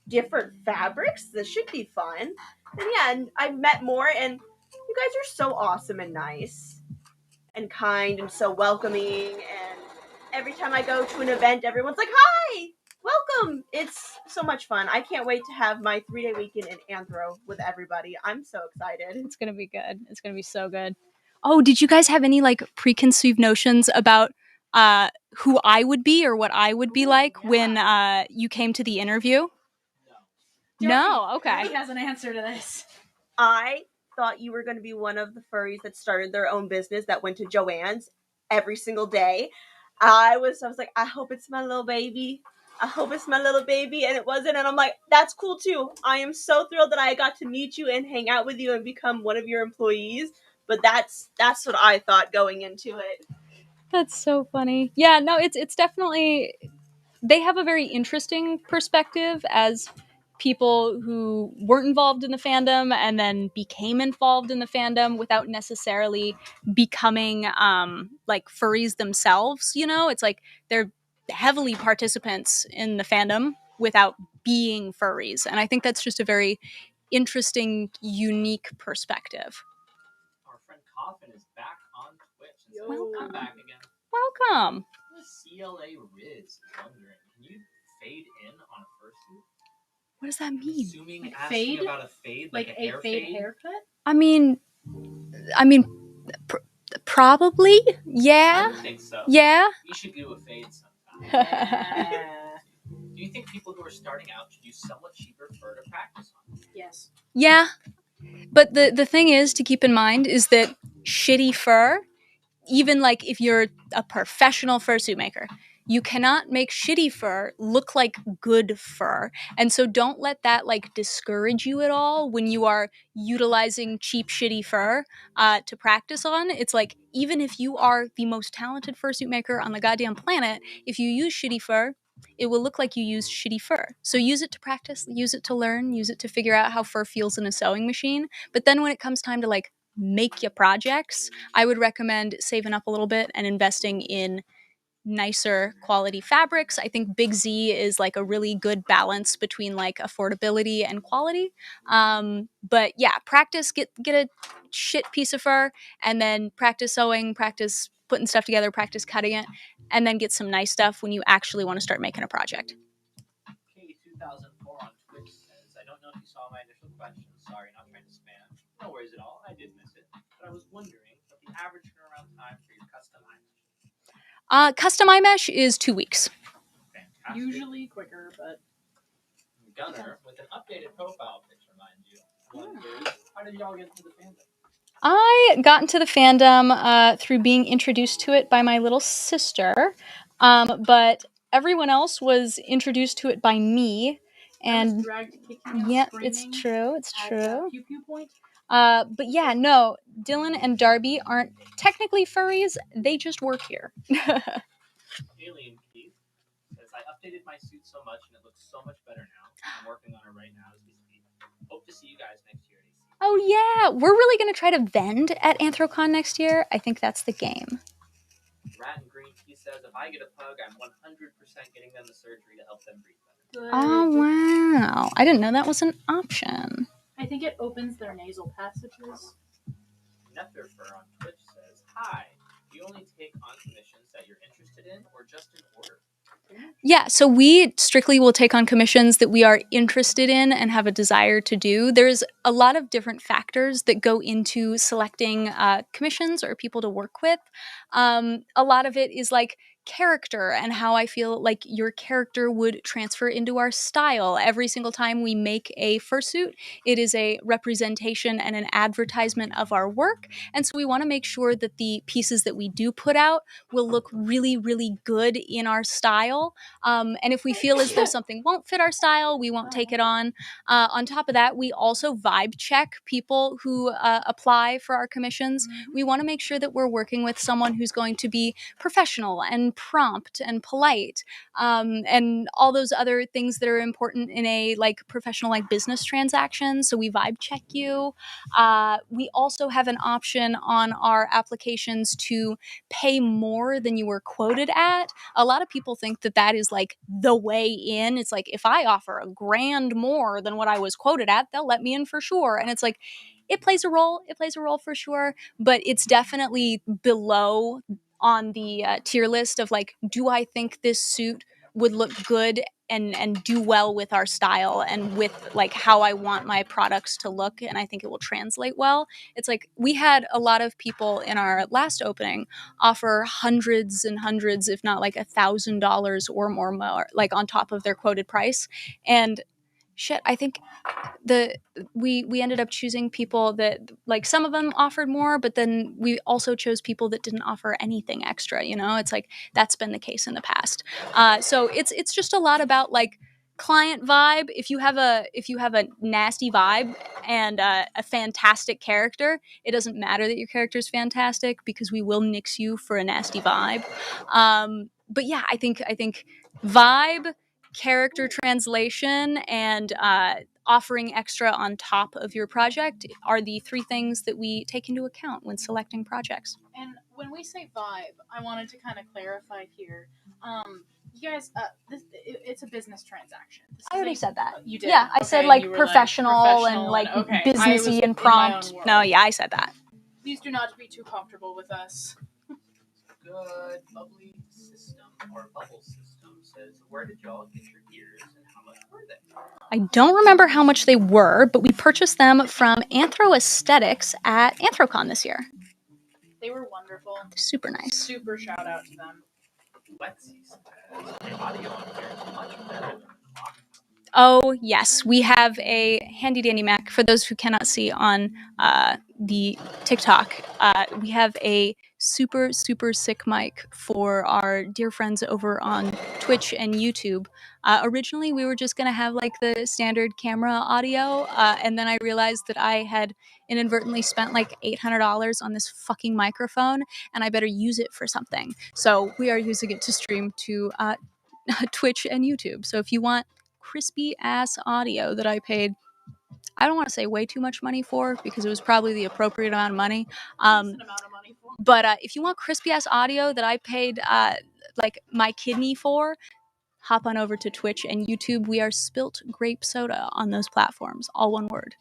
Different fabrics? This should be fun. And yeah, and I met more, and you guys are so awesome and nice and kind and so welcoming, and every time I go to an event, everyone's like, hi! Welcome! It's so much fun. I can't wait to have my 3-day weekend in Anthro with everybody. I'm so excited. It's going to be good. It's going to be so good. Oh, did you guys have any like preconceived notions about who I would be or what I would be like when you came to the interview? No, okay. Darby has an answer to this. I thought you were going to be one of the furries that started their own business that went to Joann's every single day. I was like, I hope it's my little baby. I hope it's my little baby. And it wasn't. And I'm like, that's cool too. I am so thrilled that I got to meet you and hang out with you and become one of your employees. But that's what I thought going into it. That's so funny. Yeah, no, it's definitely, they have a very interesting perspective as people who weren't involved in the fandom and then became involved in the fandom without necessarily becoming like furries themselves. You know, it's like they're heavily participants in the fandom without being furries, and I think that's just a very interesting, unique perspective. Our friend Coffin is back on Twitch. And Welcome. I'm back again. Welcome. CLA Riz is wondering, can you fade in on a fursuit? What does that mean? Assuming Like asking fade? about a fade, Like a a hair fade haircut? I mean, probably, I yeah, would think so. yeah. You should do a fade sometime. Yeah. Do you think people who are starting out should use somewhat cheaper fur to practice on? Yes. Yeah, but the thing is to keep in mind is that shitty fur, even like if you're a professional fursuit maker, you cannot make shitty fur look like good fur. And so don't let that like discourage you at all when you are utilizing cheap shitty fur to practice on. It's like, even if you are the most talented fursuit maker on the goddamn planet, if you use shitty fur, it will look like you used shitty fur. So use it to practice, use it to learn, use it to figure out how fur feels in a sewing machine. But then when it comes time to like make your projects, I would recommend saving up a little bit and investing in nicer quality fabrics. I think Big Z is like a really good balance between like affordability and quality. But yeah, practice, get a shit piece of fur, and then practice sewing, practice putting stuff together, practice cutting it, and then get some nice stuff when you actually want to start making a project. K2004 on Twitch says, I don't know if you saw my initial question. Sorry, not trying to spam. No worries at all. I did miss it. But I was wondering what the average turnaround time for your custom eye mesh. Custom eye mesh is 2 weeks. Fantastic. Usually quicker, but Gunner with an updated profile picture, mind you. Wonders, how did y'all get into the fandom? I got into the fandom through being introduced to it by my little sister, but everyone else was introduced to it by me. I was And dragged kicking and yeah, screaming it's true. It's at, true. Pew Pew Point. But yeah, no, Dylan and Darby aren't technically furries. They just work here. Alien Keith says, I updated my suit so much and it looks so much better now. I'm working on it right now as we speak. Hope to see you guys next year at AC. Oh yeah, we're really gonna try to vend at Anthrocon next year. I think that's the game. Rat and Green Tea says, if I get a pug, I'm 100% getting them the surgery to help them breathe better. Oh wow, I didn't know that was an option. I think it opens their nasal passages. Netherfur on Twitch says, hi, do you only take on commissions that you're interested in or just in order? Yeah, so we strictly will take on commissions that we are interested in and have a desire to do. There's a lot of different factors that go into selecting commissions or people to work with. A lot of it is like character and how I feel like your character would transfer into our style. Every single time we make a fursuit, it is a representation and an advertisement of our work. And so we want to make sure that the pieces that we do put out will look really, really good in our style. And if we feel as though something won't fit our style, we won't take it on. On top of that, we also vibe check people who apply for our commissions. We want to make sure that we're working with someone who's going to be professional and prompt and polite, and all those other things that are important in a like professional like business transaction. So we vibe check you. We also have an option on our applications to pay more than you were quoted at. A lot of people think that that is like the way in. It's like, if I offer $1,000 more than what I was quoted at, they'll let me in for sure. And it's like, it plays a role. It plays a role for sure, but it's definitely below on the tier list of like, do I think this suit would look good and do well with our style and with like how I want my products to look, and I think it will translate well. It's like, we had a lot of people in our last opening offer hundreds and hundreds, if not like $1,000 or more, like on top of their quoted price. And shit, I think we ended up choosing people that, like, some of them offered more, but then we also chose people that didn't offer anything extra. It's like that's been the case in the past. So it's just a lot about like client vibe. If you have a nasty vibe and a fantastic character, it doesn't matter that your character is fantastic because we will nix you for a nasty vibe. But yeah, I think vibe, character translation, and offering extra on top of your project are the three things that we take into account when selecting projects. And when we say vibe, I wanted to kind of clarify here. You guys, it's a business transaction. I already said that. You did? Yeah, I said like professional and like businessy and prompt. No, yeah, I said that. Please do not be too comfortable with us. Good bubbly system or bubble system says, where did y'all get your ears and how much were they? I don't remember how much they were, but we purchased them from Anthro Aesthetics at Anthrocon this year. They were wonderful. Super nice. Super shout out to them. Lexi says, the audio on here is much better than the clock. Oh, yes. We have a handy dandy Mac. For those who cannot see on the TikTok, we have a super, super sick mic for our dear friends over on Twitch and YouTube. Originally, we were just going to have like the standard camera audio, and then I realized that I had inadvertently spent like $800 on this fucking microphone, and I better use it for something. So we are using it to stream to Twitch and YouTube. So if you want crispy ass audio that I paid, I don't want to say way too much money for, because it was probably the appropriate amount of money. But if you want crispy ass audio that I paid like my kidney for, hop on over to Twitch and YouTube. We are Spiltgrapesoda on those platforms, all one word.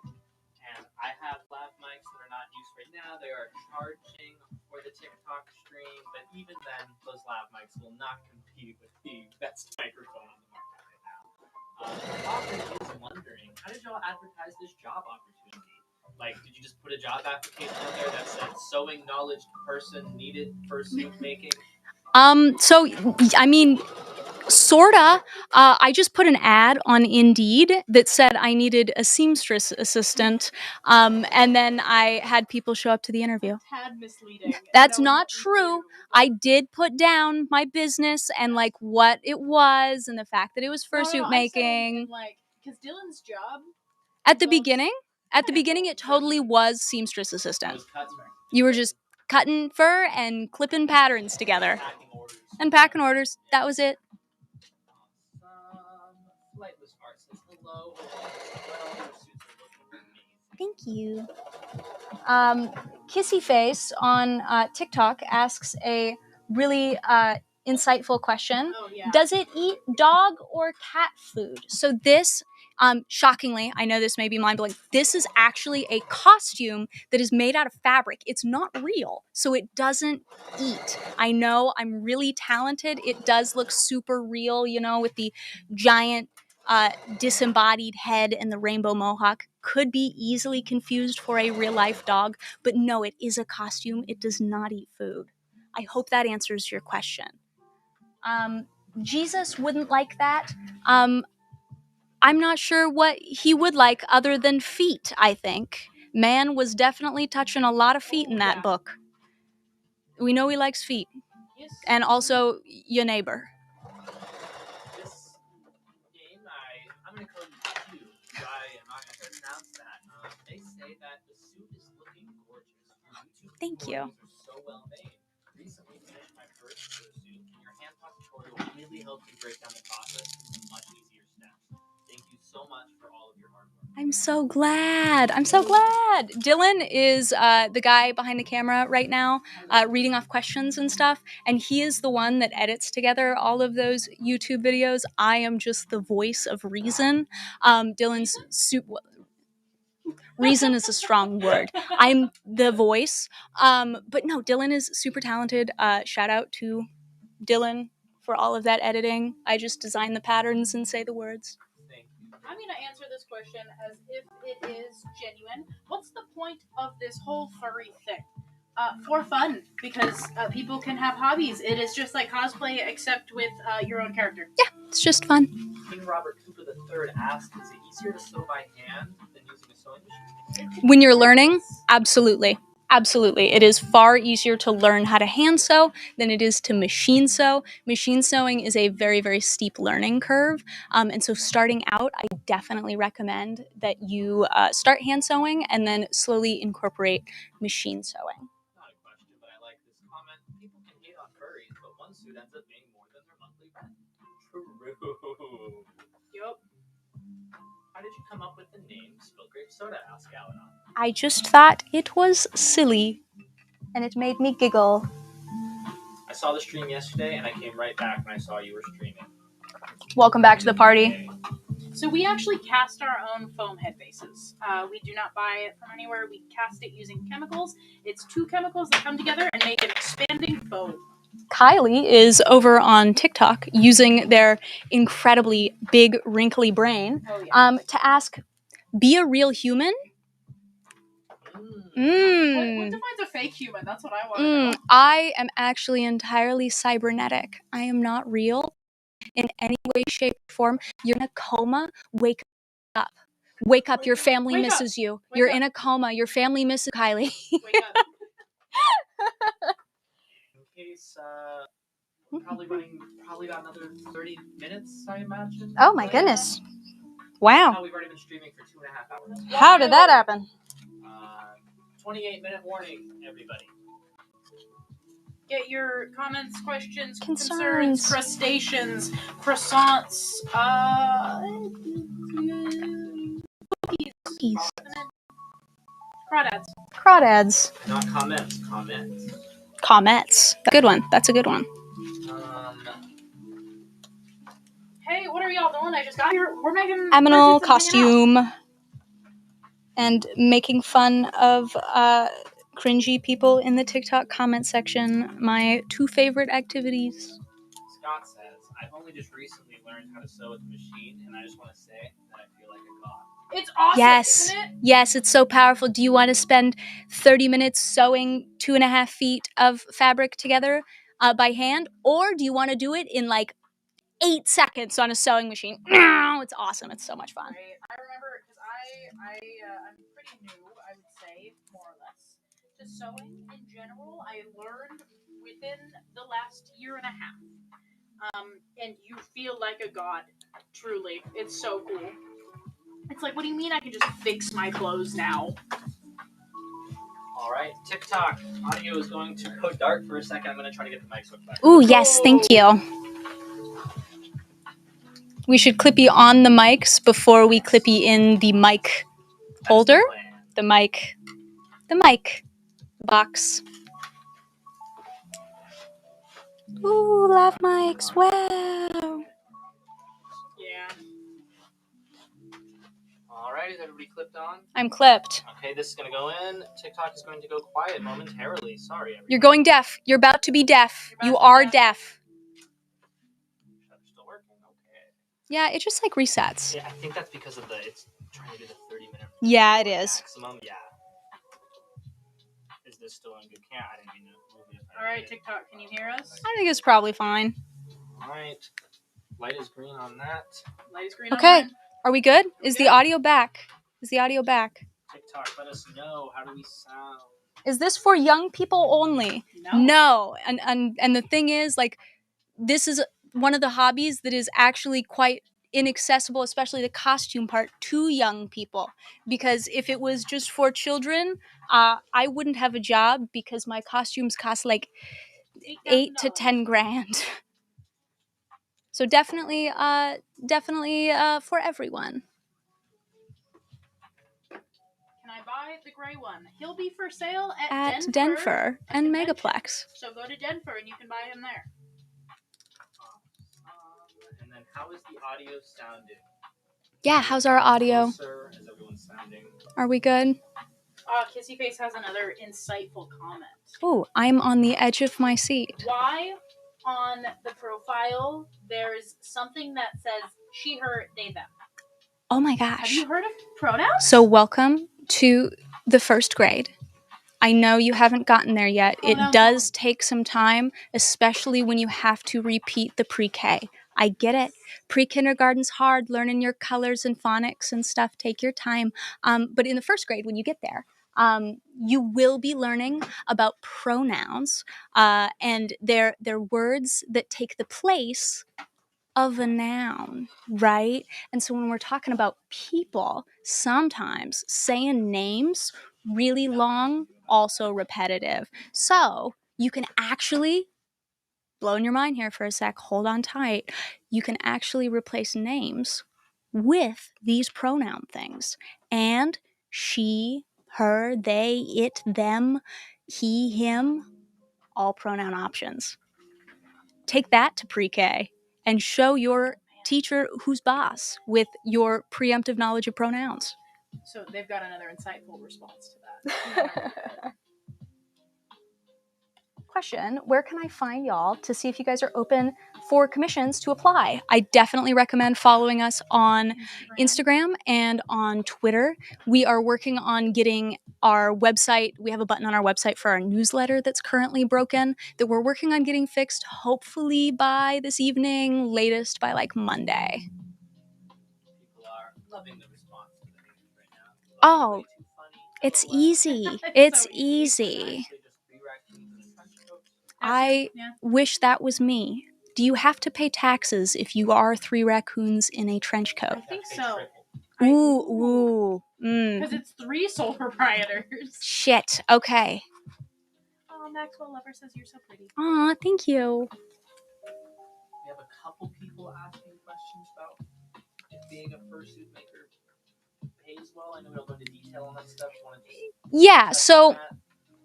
And I have lav mics that are not used right now. They are charging for the TikTok stream, but even then, those lav mics will not compete with the best microphone on the market right now. Aubrey is wondering, how did y'all advertise this job opportunity? Like, did you just put a job application out there that said sewing knowledge person needed fursuit making? So I mean, sorta. I just put an ad on Indeed that said I needed a seamstress assistant, and then I had people show up to the interview. Tad misleading. That's not true. I did put down my business and like what it was and the fact that it was fursuit making. Like, because Dylan's job at the beginning, it totally was seamstress assistant. You were just cutting fur and clipping patterns together and packing orders. That was it. Thank you. Kissy Face on TikTok asks a really insightful question. Oh, yeah. Does it eat dog or cat food? So this, shockingly, I know this may be mind-blowing, this is actually a costume that is made out of fabric. It's not real, so it doesn't eat. I know, I'm really talented. It does look super real, with the giant disembodied head and the rainbow mohawk. Could be easily confused for a real-life dog, but no, it is a costume. It does not eat food. I hope that answers your question. Jesus wouldn't like that. I'm not sure what he would like other than feet, I think. Man was definitely touching a lot of feet in that book. We know he likes feet. Yes. And also your neighbor. This game, I'm going to call you Q. I am not going to pronounce that. They say that the suit is looking gorgeous. Thank you. Are so well made. Recently finished my first fursuit, and your hand-taught tutorial really helped me break down the process into much easier steps. Thank you so much for all of your hard work. I'm so glad. Dylan is the guy behind the camera right now, reading off questions and stuff, and he is the one that edits together all of those YouTube videos. I am just the voice of reason. Dylan's reason is a strong word. I'm the voice. But no, Dylan is super talented. Shout out to Dylan for all of that editing. I just design the patterns and say the words. I'm going to answer this question as if it is genuine. What's the point of this whole furry thing? For fun, because people can have hobbies. It is just like cosplay, except with your own character. Yeah, it's just fun. King Robert Cooper third asked, is it easier to sew by hand than using a sewing machine? When you're learning, absolutely. Absolutely. It is far easier to learn how to hand sew than it is to machine sew. Machine sewing is a very, very steep learning curve. And so starting out, I definitely recommend that you start hand sewing and then slowly incorporate machine sewing. Not a question, but I like this comment. People can hate on furries, but one suit ends up being more than their monthly rent. True. Yup. How did you come up with the name Spiltgrapesoda? Asked Alanon. I just thought it was silly, and it made me giggle. I saw the stream yesterday, and I came right back when I saw you were streaming. Welcome back to the party. So we actually cast our own foam head bases. We do not buy it from anywhere. We cast it using chemicals. It's two chemicals that come together and make an expanding foam. Kylie is over on TikTok using their incredibly big, wrinkly brain to ask, be a real human? What defines a fake human? That's what I want to know. I am actually entirely cybernetic. I am not real in any way, shape, or form. You're in a coma. Wake up. Wake up. Your family misses you. You're in a coma. Your family misses Kylie. Wake up. In case, probably got another 30 minutes, I imagine. Oh my goodness. Wow. We've already been streaming for 2.5 hours. How did that happen? 28-minute warning, everybody. Get your comments, questions, Concerns. concerns, crustaceans, croissants, Cookies. crawdads. Crawdads. Not comments, comments. Comets. Good one. That's a good one. Hey, what are y'all doing? I just got here. We're making Aminal fursuits and hanging out. costume. And making fun of cringy people in the TikTok comment section. My two favorite activities. Scott says, I've only just recently learned how to sew with a machine, and I just want to say that I feel like a god. It's awesome, Yes. isn't it? Yes, it's so powerful. Do you want to spend 30 minutes sewing 2.5 feet of fabric together by hand? Or do you want to do it in like 8 seconds on a sewing machine? It's awesome. It's so much fun. Right. I remember because I'm pretty new, I would say, more or less, to sewing in general. I learned within the last year and a half. And you feel like a god, truly. It's so cool. It's like, what do you mean I can just fix my clothes now? Alright, TikTok. Audio is going to go dark for a second. I'm going to try to get the mic switched back. Ooh, yes, thank you. We should clippy on the mics before we clippy in the mic holder. The mic box. Ooh, lav mics. Wow. Yeah. Alright, is everybody clipped on? I'm clipped. Okay, this is going to go in. TikTok is going to go quiet momentarily. Sorry, everybody. You're going deaf. You're about to be deaf. You are deaf. Still working? Okay. Yeah, it just like resets. Yeah, I think that's because of it's trying to do the 30-minute. Yeah, it is. Maximum, yeah. Is this still in good cam? I didn't mean to move it. Alright, TikTok, can you hear us? I think it's probably fine. Alright. Light is green on that. Light is green. Okay. On mine. Are we good? Is the audio back? Is the audio back? TikTok, let us know. How do we sound? Is this for young people only? No. And the thing is, like, this is one of the hobbies that is actually quite inaccessible, especially the costume part, to young people. Because if it was just for children, I wouldn't have a job because my costumes cost like $8 to $10 grand. So definitely for everyone. Can I buy the gray one? He'll be for sale At Denver and Megaplex. So go to Denver and you can buy him there. And then how is the audio sounding? Yeah, how's our audio? Closer, is everyone sounding? Are we good? Kissy Face has another insightful comment. Ooh, I'm on the edge of my seat. Why on the profile there's something that says she, her, they, them? Oh my gosh. Have you heard of pronouns? So welcome to the first grade. I know you haven't gotten there yet. It does take some time, especially when you have to repeat the pre-K. I get it. Pre-kindergarten's hard, learning your colors and phonics and stuff. Take your time. But in the first grade, when you get there, you will be learning about pronouns and they're words that take the place of a noun, right? And so when we're talking about people, sometimes saying names really long, also repetitive. So you can actually, blowing your mind here for a sec, hold on tight, you can actually replace names with these pronoun things. And she, her, they, it, them, he, him, all pronoun options. Take that to pre-K and show your teacher who's boss with your preemptive knowledge of pronouns. So they've got another insightful response to that. Question, where can I find y'all to see if you guys are open for commissions to apply? I definitely recommend following us on Instagram and on Twitter. We are working on getting our website. We have a button on our website for our newsletter that's currently broken that we're working on getting fixed, hopefully by this evening, latest by like Monday. People are loving the response to the videos right now. Oh, Way too funny. it's LOL. easy. It's so easy. Actually, just 3 raccoons in a trench coat. I wish that was me. Do you have to pay taxes if you are 3 raccoons in a trench coat? I think so. Ooh. Because it's 3 sole proprietors. Shit. Okay. Oh, Maxwell Lover says you're so pretty. Aw, thank you. We have a couple people asking questions about if being a fursuit maker pays well. I know we don't go into detail on that stuff. Yeah, so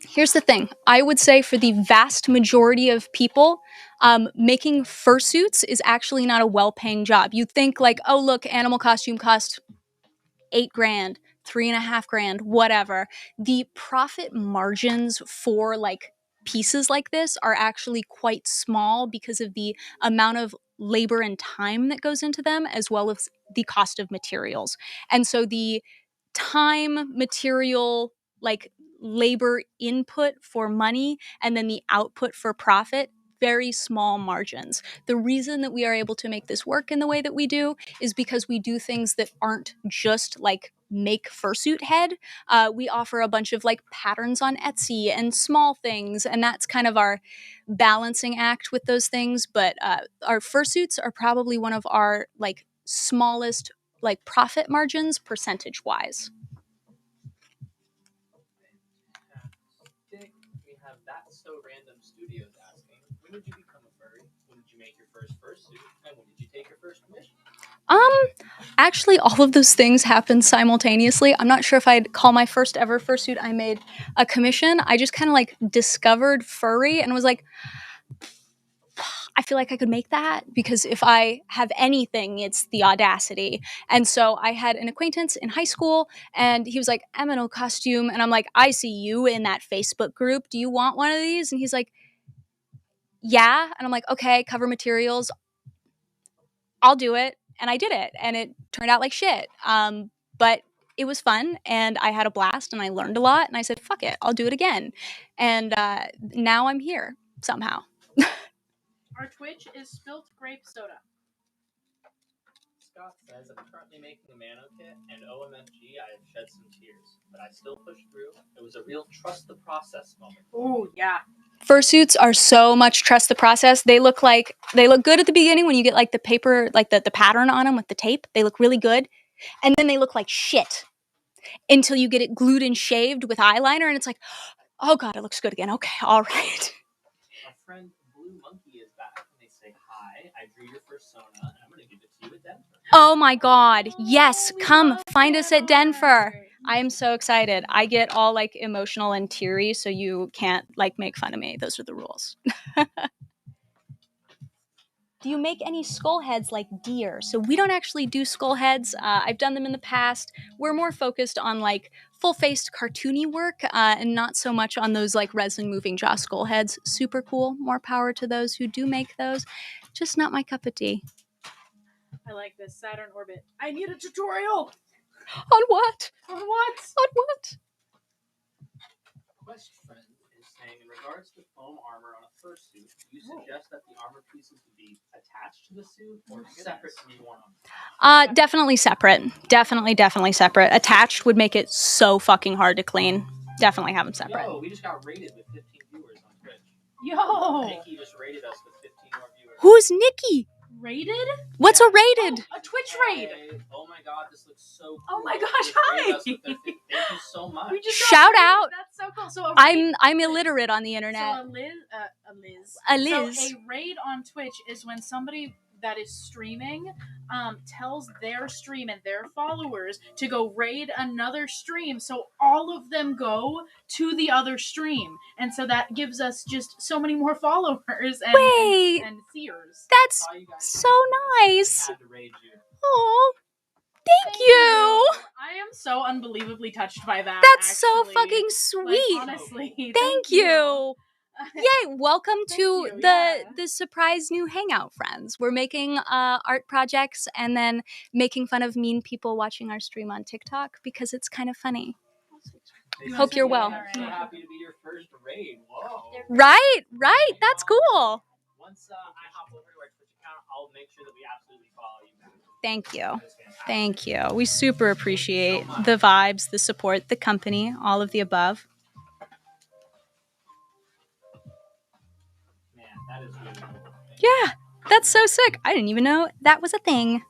here's the thing. I would say for the vast majority of people, making fursuits is actually not a well-paying job. You think like, oh, look, animal costume cost $8,000, $3,500, whatever. The profit margins for like pieces like this are actually quite small because of the amount of labor and time that goes into them, as well as the cost of materials. And so the time, material, like labor input for money, and then the output for profit, very small margins. The reason that we are able to make this work in the way that we do is because we do things that aren't just like make fursuit head. We offer a bunch of like patterns on Etsy and small things, and that's kind of our balancing act with those things. But our fursuits are probably one of our like smallest like profit margins percentage wise. We have That's So Random Studios asking, when did you become a furry? When did you make your first fursuit? And when did you take your first commission? Actually, all of those things happened simultaneously. I'm not sure if I'd call my first ever fursuit I made a commission. I just kind of like discovered furry and was like, I feel like I could make that because if I have anything, it's the audacity. And so I had an acquaintance in high school and he was like, Emino costume. And I'm like, I see you in that Facebook group. Do you want one of these? And he's like, yeah. And I'm like, okay, cover materials. I'll do it. And I did it. And it turned out like shit. But it was fun and I had a blast and I learned a lot. And I said, fuck it, I'll do it again. And now I'm here somehow. Our Twitch is Spiltgrapesoda. Scott says, I'm currently making a Mano kit, and OMFG, I have shed some tears, but I still pushed through. It was a real trust the process moment. Oh, yeah. Fursuits are so much trust the process. They look good at the beginning when you get like the paper, like the pattern on them with the tape. They look really good. And then they look like shit until you get it glued and shaved with eyeliner and it's like, oh God, it looks good again. Okay, all right. Our friend Blue Monkey is back and they say, hi, I drew your persona and I'm going to give it to you at Denver. Oh my God. Yes, come find us at Denver. I am so excited. I get all like emotional and teary, so you can't like make fun of me. Those are the rules. Do you make any skull heads like deer? So we don't actually do skull heads. I've done them in the past. We're more focused on like full-faced cartoony work and not so much on those like resin moving jaw skull heads. Super cool. More power to those who do make those. Just not my cup of tea. I like this Saturn orbit. I need a tutorial. On what? On what? On what? Quest friend is saying, in regards regards to foam armor on a fursuit, do you suggest that the armor pieces would be attached to the suit or separate to be worn on? Definitely separate. Definitely separate. Attached would make it so fucking hard to clean. Definitely have them separate. Yo, we just got rated with 15 viewers on Twitch. Yo! Nikki just rated us with 15 more viewers. Who's Nikki? Rated? What's a rated? Oh, a Twitch raid! Hey, oh my god, this looks so cool. Oh my gosh, They hi! rated us with their Thank you so much. We just Shout got out. raid. That's so cool. So a I'm raid- illiterate on the internet. So a Liz. A Liz. So a raid on Twitch is when somebody that is streaming tells their stream and their followers to go raid another stream, so all of them go to the other stream, and so that gives us just so many more followers and Wait. and seers. That's Saw you guys so rated us. nice. We had to raid you. Oh, thank you. I am so unbelievably touched by that. That's so actually. fucking Like, sweet. honestly, Thank you. Yay, welcome Thank to you, yeah. the surprise new hangout friends. We're making art projects and then making fun of mean people watching our stream on TikTok because it's kind of funny. Hope you're well. I'm so happy to be your first raid. Whoa. Right, that's cool. Once I hop over to our Twitch account, I'll make sure that we absolutely follow you back. Thank you. That's fantastic. Thank you. We super appreciate the vibes, the support, the company, all of the above. Man, that is really cool. Yeah, that's so sick. I didn't even know that was a thing.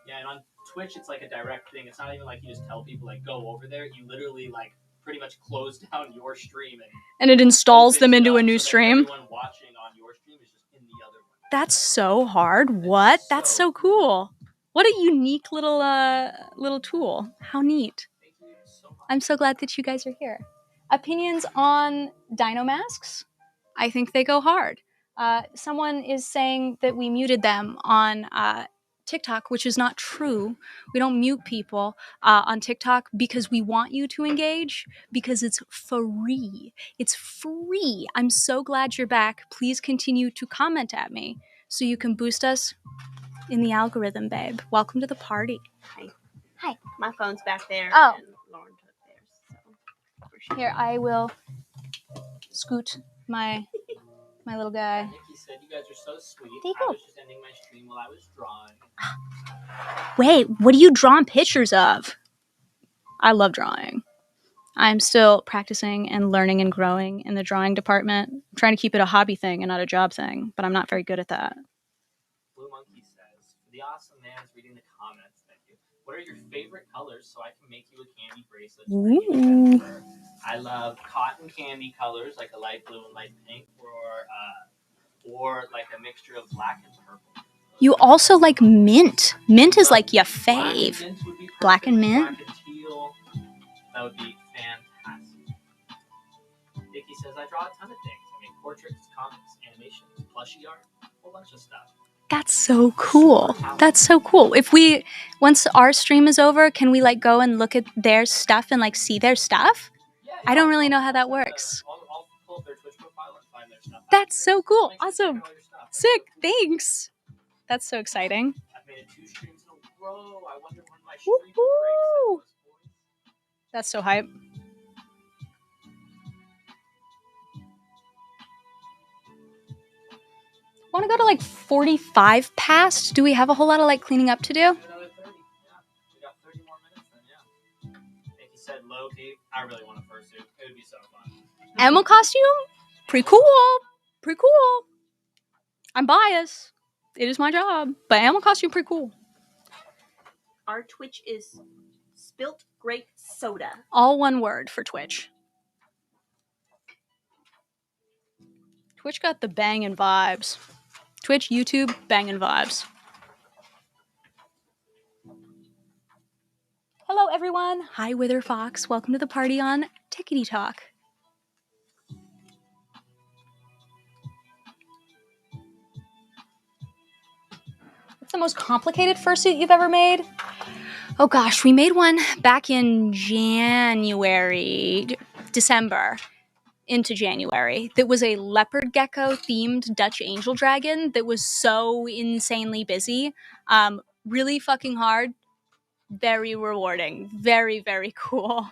Yeah, and on Twitch, it's like a direct thing. It's not even like you just tell people, like, go over there. You literally, like, pretty much close down your stream And it installs opens them it into a up new so that stream. everyone watching on your stream is just in the other one. That's so hard. What? That's so cool. What a unique little tool. How neat. Thank you so much. I'm so glad that you guys are here. Opinions on dino masks? I think they go hard. Someone is saying that we muted them on TikTok, which is not true. We don't mute people on TikTok because we want you to engage, because it's free. It's free. I'm so glad you're back. Please continue to comment at me so you can boost us in the algorithm, babe. Welcome to the party. Hi. My phone's back there. Oh. And Lauren took theirs. So. Here, I will scoot my little guy. Nikki said you guys are so sweet. There you I go. was just ending my stream while I was drawing. Wait, what are you drawing pictures of? I love drawing. I'm still practicing and learning and growing in the drawing department. I'm trying to keep it a hobby thing and not a job thing, but I'm not very good at that. Blue Monkey says, for the awesome man's reading the comments, thank you. What are your favorite colors so I can make you a candy bracelet? to bring you Ooh. in December? I love cotton candy colors like a light blue and light pink, or like a mixture of black and purple. You also like mint. Mint is like your Black and fave. mint would be perfect. Black and mint? Black and teal. That would be fantastic. Nikki says, I draw a ton of things. I make portraits, comics, animations, plushie art, a whole bunch of stuff. That's so cool. That's so cool. Once our stream is over, can we like go and look at their stuff and like see their stuff? Yeah, I don't really I'll- know how that I'll works. I'll pull up their Twitch profile and find their stuff. That's so cool. Make sure you Awesome. check out your stuff. Sick. Thanks. That's so exciting. I've made it 2 streams in a row. I wonder when my streak Woohoo! breaks. That's so hype. Want to go to like 45 past? Do we have a whole lot of like cleaning up to do? Another 30. Yeah. We got 30 more minutes then, yeah. Nikki said low key. I really want a fursuit. It would be so fun. Animal costume? Pretty cool. Pretty cool. I'm biased. It is my job. But animal costume, pretty cool. Our Twitch is Spiltgrapesoda. All one word for Twitch. Twitch got the banging vibes. Twitch, YouTube, banging vibes. Hello, everyone. Hi, Wither Fox. Welcome to the party on Tickety Talk. What's the most complicated fursuit you've ever made? Oh gosh, we made one back in December into January that was a leopard gecko themed Dutch angel dragon that was so insanely busy. Really fucking hard. Very rewarding. Very, very cool.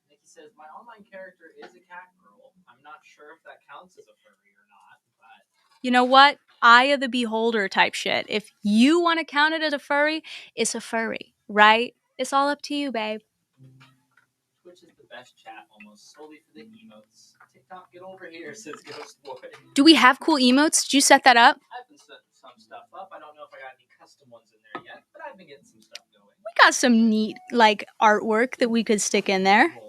Nikki says, my online character is a cat girl. I'm not sure if that counts as a furry or not, but You know what? Eye of the beholder type shit. If you want to count it as a furry, it's a furry, right? It's all up to you, babe. Twitch is the best chat almost solely for the emotes. TikTok, get over here, says Ghost Boy. Do we have cool emotes? Did you set that up? I've been setting some stuff up. I don't know if I got any custom ones in there yet, but I've been getting some stuff going. We got some neat, like, artwork that we could stick in there. Rolling.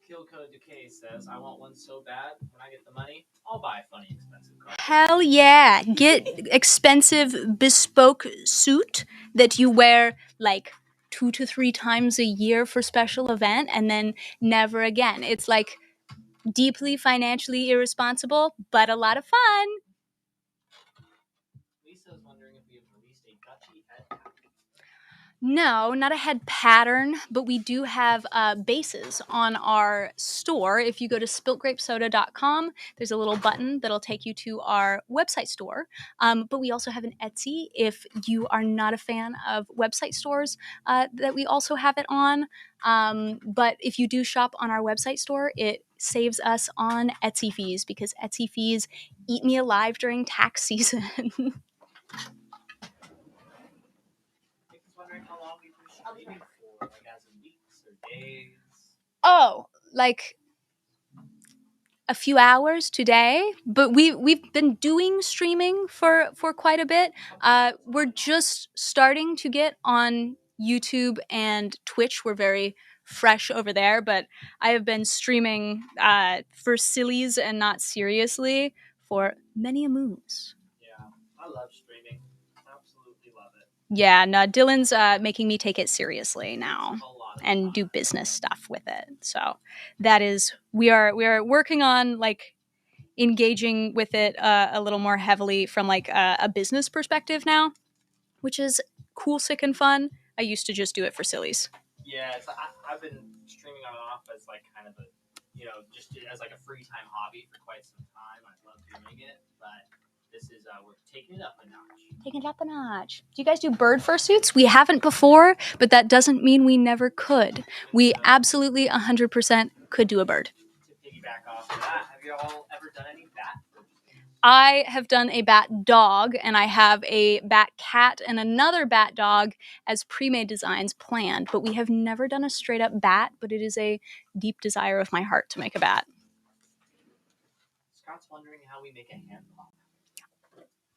Killcode Decay says, I want one so bad. When I get the money, I'll buy a funny expensive car. Hell yeah. Get expensive bespoke suit that you wear like 2 to 3 times a year for special event and then never again. It's like deeply financially irresponsible, but a lot of fun. Lisa's wondering if we have released a Dutchy head pattern. No, not a head pattern, but we do have bases on our store. If you go to spiltgrapesoda.com, there's a little button that'll take you to our website store. But we also have an Etsy if you are not a fan of website stores that we also have it on. But if you do shop on our website store, it saves us on Etsy fees because Etsy fees eat me alive during tax season. Wondering how long we've been streaming for, like as in weeks or days. Oh, like a few hours today, but we've been doing streaming for quite a bit. We're just starting to get on YouTube and Twitch. We're very fresh over there, but I have been streaming for sillies and not seriously for many a moons. Yeah, I love streaming. Absolutely love it. Yeah, no, Dylan's making me take it seriously now and do business stuff with it. So that is we are working on like engaging with it a little more heavily from like a business perspective now, which is cool, sick, and fun. I used to just do it for sillies. Yeah, I've been streaming on and off as like kind of a, just as like a free time hobby for quite some time. I love doing it, but this is we're taking it up a notch. Taking it up a notch. Do you guys do bird fursuits? We haven't before, but that doesn't mean we never could. We absolutely 100% could do a bird. To piggyback off of that, have you all ever done any bat fursuits? I have done a bat dog, and I have a bat cat and another bat dog as pre-made designs planned, but we have never done a straight up bat, but it is a deep desire of my heart to make a bat. Scott's wondering how we make a hand pop.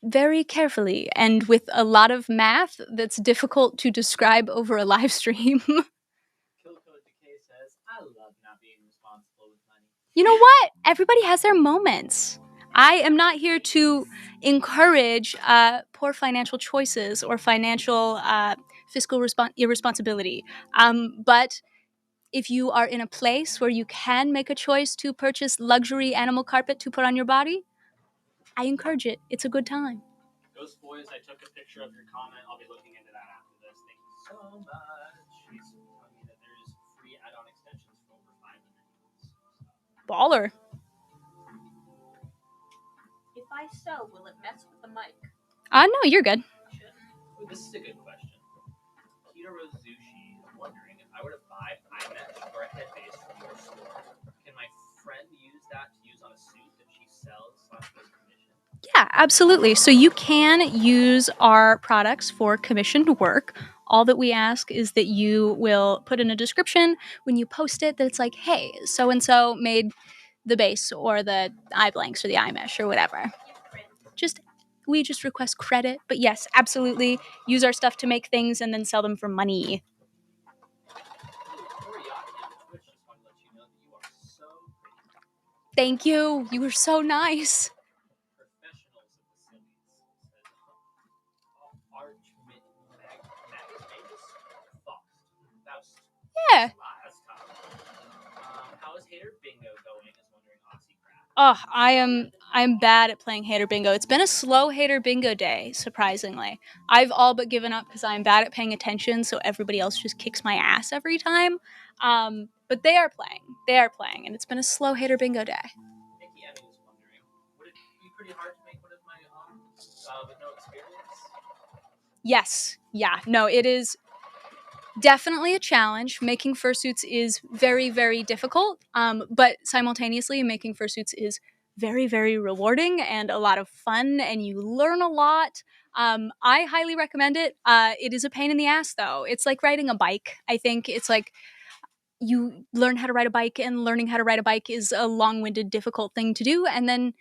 Very carefully and with a lot of math that's difficult to describe over a live stream. Killcode Decay says, I love not being responsible with money. You know what? Everybody has their moments. I am not here to encourage poor financial choices or financial fiscal irresponsibility. But if you are in a place where you can make a choice to purchase luxury animal carpet to put on your body, I encourage it. It's a good time. Ghost Boys, I took a picture of your comment. I'll be looking into that after this. Thank you so much. She's telling me that there's free add-on extensions for over 500 units. Baller. If I sew, will it mess with the mic? No, you're good. Ooh, this is a good question. Kita Rozushi is wondering if I were to buy iMesh or a head base from your store, can my friend use that to use on a suit that she sells / does commission? Yeah, absolutely. So you can use our products for commissioned work. All that we ask is that you will put in a description when you post it that it's like, hey, so-and-so made the base or the eye blanks or the eye mesh or whatever. We just request credit. But yes, absolutely. Use our stuff to make things and then sell them for money. Thank you. You were so nice. Yeah. How is Hater Bingo going? Is wondering Aussie Crap. Oh, I'm bad at playing Hater Bingo. It's been a slow Hater Bingo day, surprisingly. I've all but given up because I'm bad at paying attention, so everybody else just kicks my ass every time. But they are playing, and it's been a slow Hater Bingo day. Nikki Emmy was wondering, would it be pretty hard to make one of my own with no experience? Yes. Yeah. No, it is definitely a challenge. Making fursuits is very, very difficult, but simultaneously, making fursuits is very, very rewarding and a lot of fun, and you learn a lot. I highly recommend it. It is a pain in the ass, though. It's like riding a bike. I think it's like you learn how to ride a bike, and learning how to ride a bike is a long-winded, difficult thing to do, and then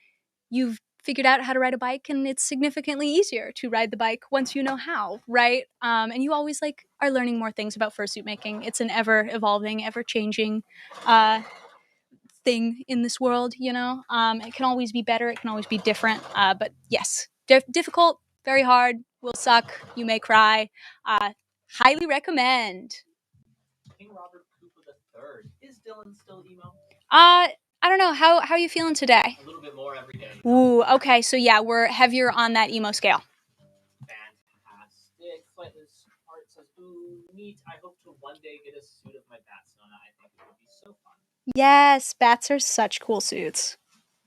you've figured out how to ride a bike, and it's significantly easier to ride the bike once you know how, right? And you always like are learning more things about fursuit making. It's an ever evolving, ever changing thing in this world, you know. It can always be better, it can always be different, but yes, difficult, very hard, will suck, you may cry. Highly recommend. King Robert Cooper III. Is Dylan still emo? I don't know, how are you feeling today? A little bit more every day. Ooh, okay, so yeah, we're heavier on that emo scale. Fantastic. Flightless Heart says, ooh, neat. I hope to one day get a suit of my Batsona. I think it would be so fun. Yes, bats are such cool suits.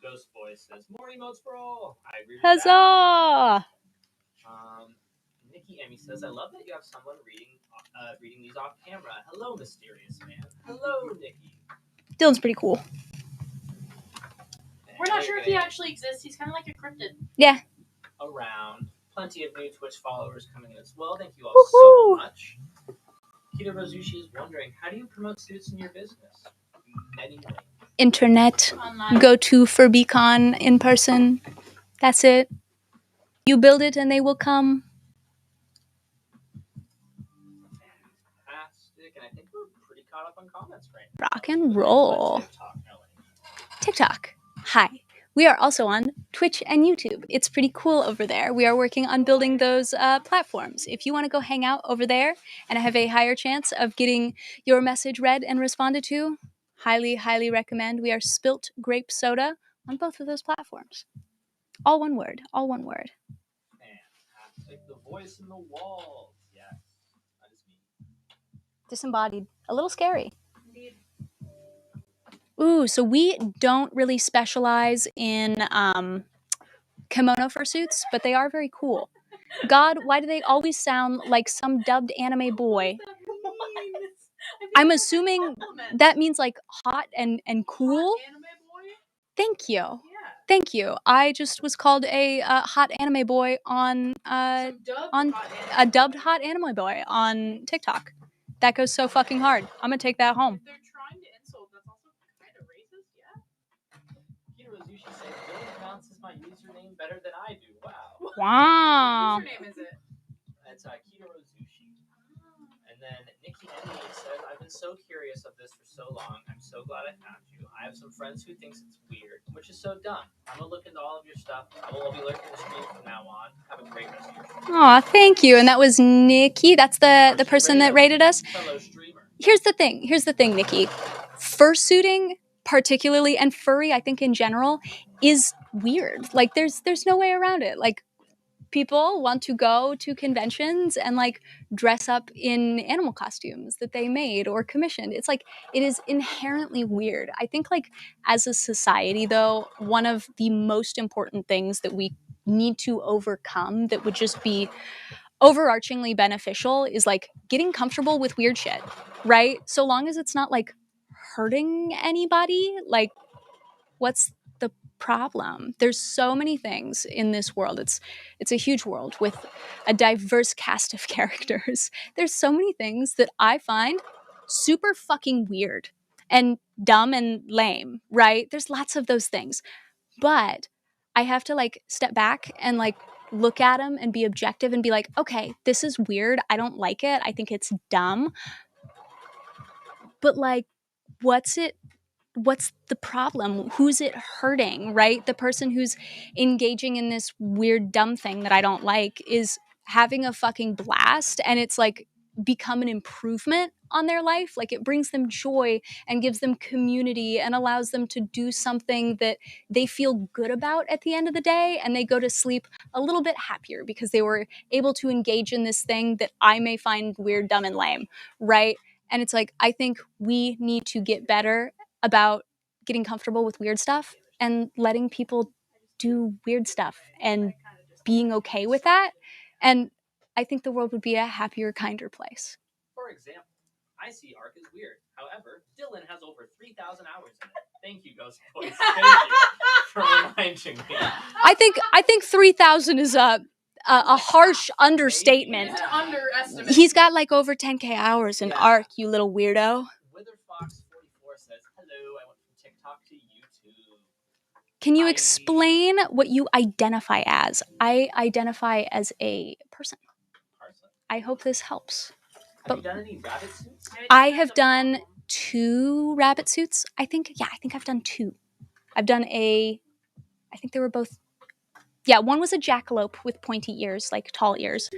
Ghost Boy says, more emotes for all. I agree with that. Huzzah! Nikki Emmy says, I love that you have someone reading these off camera. Hello, mysterious man. Hello, Nikki. Dylan's pretty cool. We're not sure if he actually exists. He's kind of like a cryptid. Yeah. Around. Plenty of new Twitch followers coming in as well. Thank you all Woohoo! so much. Kita Rozushi is wondering, how do you promote suits in your business? Many ways. Internet. Online. Go to FurbyCon in person. That's it. You build it and they will come. Fantastic. And I think we're pretty caught up on comments right now. Rock and roll. TikTok. Hi. We are also on Twitch and YouTube. It's pretty cool over there. We are working on building those platforms. If you want to go hang out over there and have a higher chance of getting your message read and responded to, highly, highly recommend. We are Spiltgrapesoda on both of those platforms. All one word. All one word. Fantastic. The voice in the walls. Yes. That is me. Disembodied. A little scary. Indeed. Ooh, so we don't really specialize in kimono fursuits, but they are very cool. God, why do they always sound like some dubbed anime boy? I'm assuming that means like hot and cool. Hot anime boy? Thank you. Yeah. Thank you. I just was called a hot anime boy on Some dubbed on hot a anime dubbed boy. hot anime boy on TikTok. That goes so fucking hard. I'm gonna take that home. If they're trying to insult, that's also kind of racist, yeah? Kita Rozushi says, Dylan pronounces my username better than I do. Wow. Wow. What username is it? That's Kita Rozushi. And then Nikki Emmy says, I've been so curious of this for so long. I'm so glad I found you. I have some friends who thinks it's weird, which is so dumb. I'm going to look into all of your stuff. I will be lurking the stream from now on. Have a great rest of your stream. Aw, thank you. And that was Nikki. That's the person that rated us. Fellow streamer. Here's the thing, Nikki. Fursuiting, particularly, and furry, I think in general, is weird. Like there's no way around it. Like people want to go to conventions and like dress up in animal costumes that they made or commissioned. It's like it is inherently weird. I think like as a society though, one of the most important things that we need to overcome that would just be overarchingly beneficial is like getting comfortable with weird shit, right? So long as it's not like hurting anybody, like what's the problem? There's so many things in this world. It's a huge world with a diverse cast of characters. There's so many things that I find super fucking weird and dumb and lame, right? There's lots of those things. But I have to like step back and like look at them and be objective and be like, okay, this is weird. I don't like it. I think it's dumb. But like, what's the problem? Who's it hurting, right? The person who's engaging in this weird dumb thing that I don't like is having a fucking blast, and it's like become an improvement on their life. Like it brings them joy and gives them community and allows them to do something that they feel good about at the end of the day, and they go to sleep a little bit happier because they were able to engage in this thing that I may find weird, dumb, and lame, right? And it's like, I think we need to get better about getting comfortable with weird stuff and letting people do weird stuff and being okay with that. And I think the world would be a happier, kinder place. example, I see Ark as weird. However, Dylan has over 3,000 hours in it. Thank you, Ghost Voice. Thank you for reminding me. I think 3,000 is a harsh understatement. It's an underestimate. He's got like over 10K hours in Yeah. Ark, you little weirdo. WitherFox44 says, hello, I went from TikTok to YouTube. Can you explain what you identify as? I identify as a person. I hope this helps. Have you done any rabbit suits? I have done 2 rabbit suits. I think I've done 2. I've done I think they were both, one was a jackalope with pointy ears, like tall ears.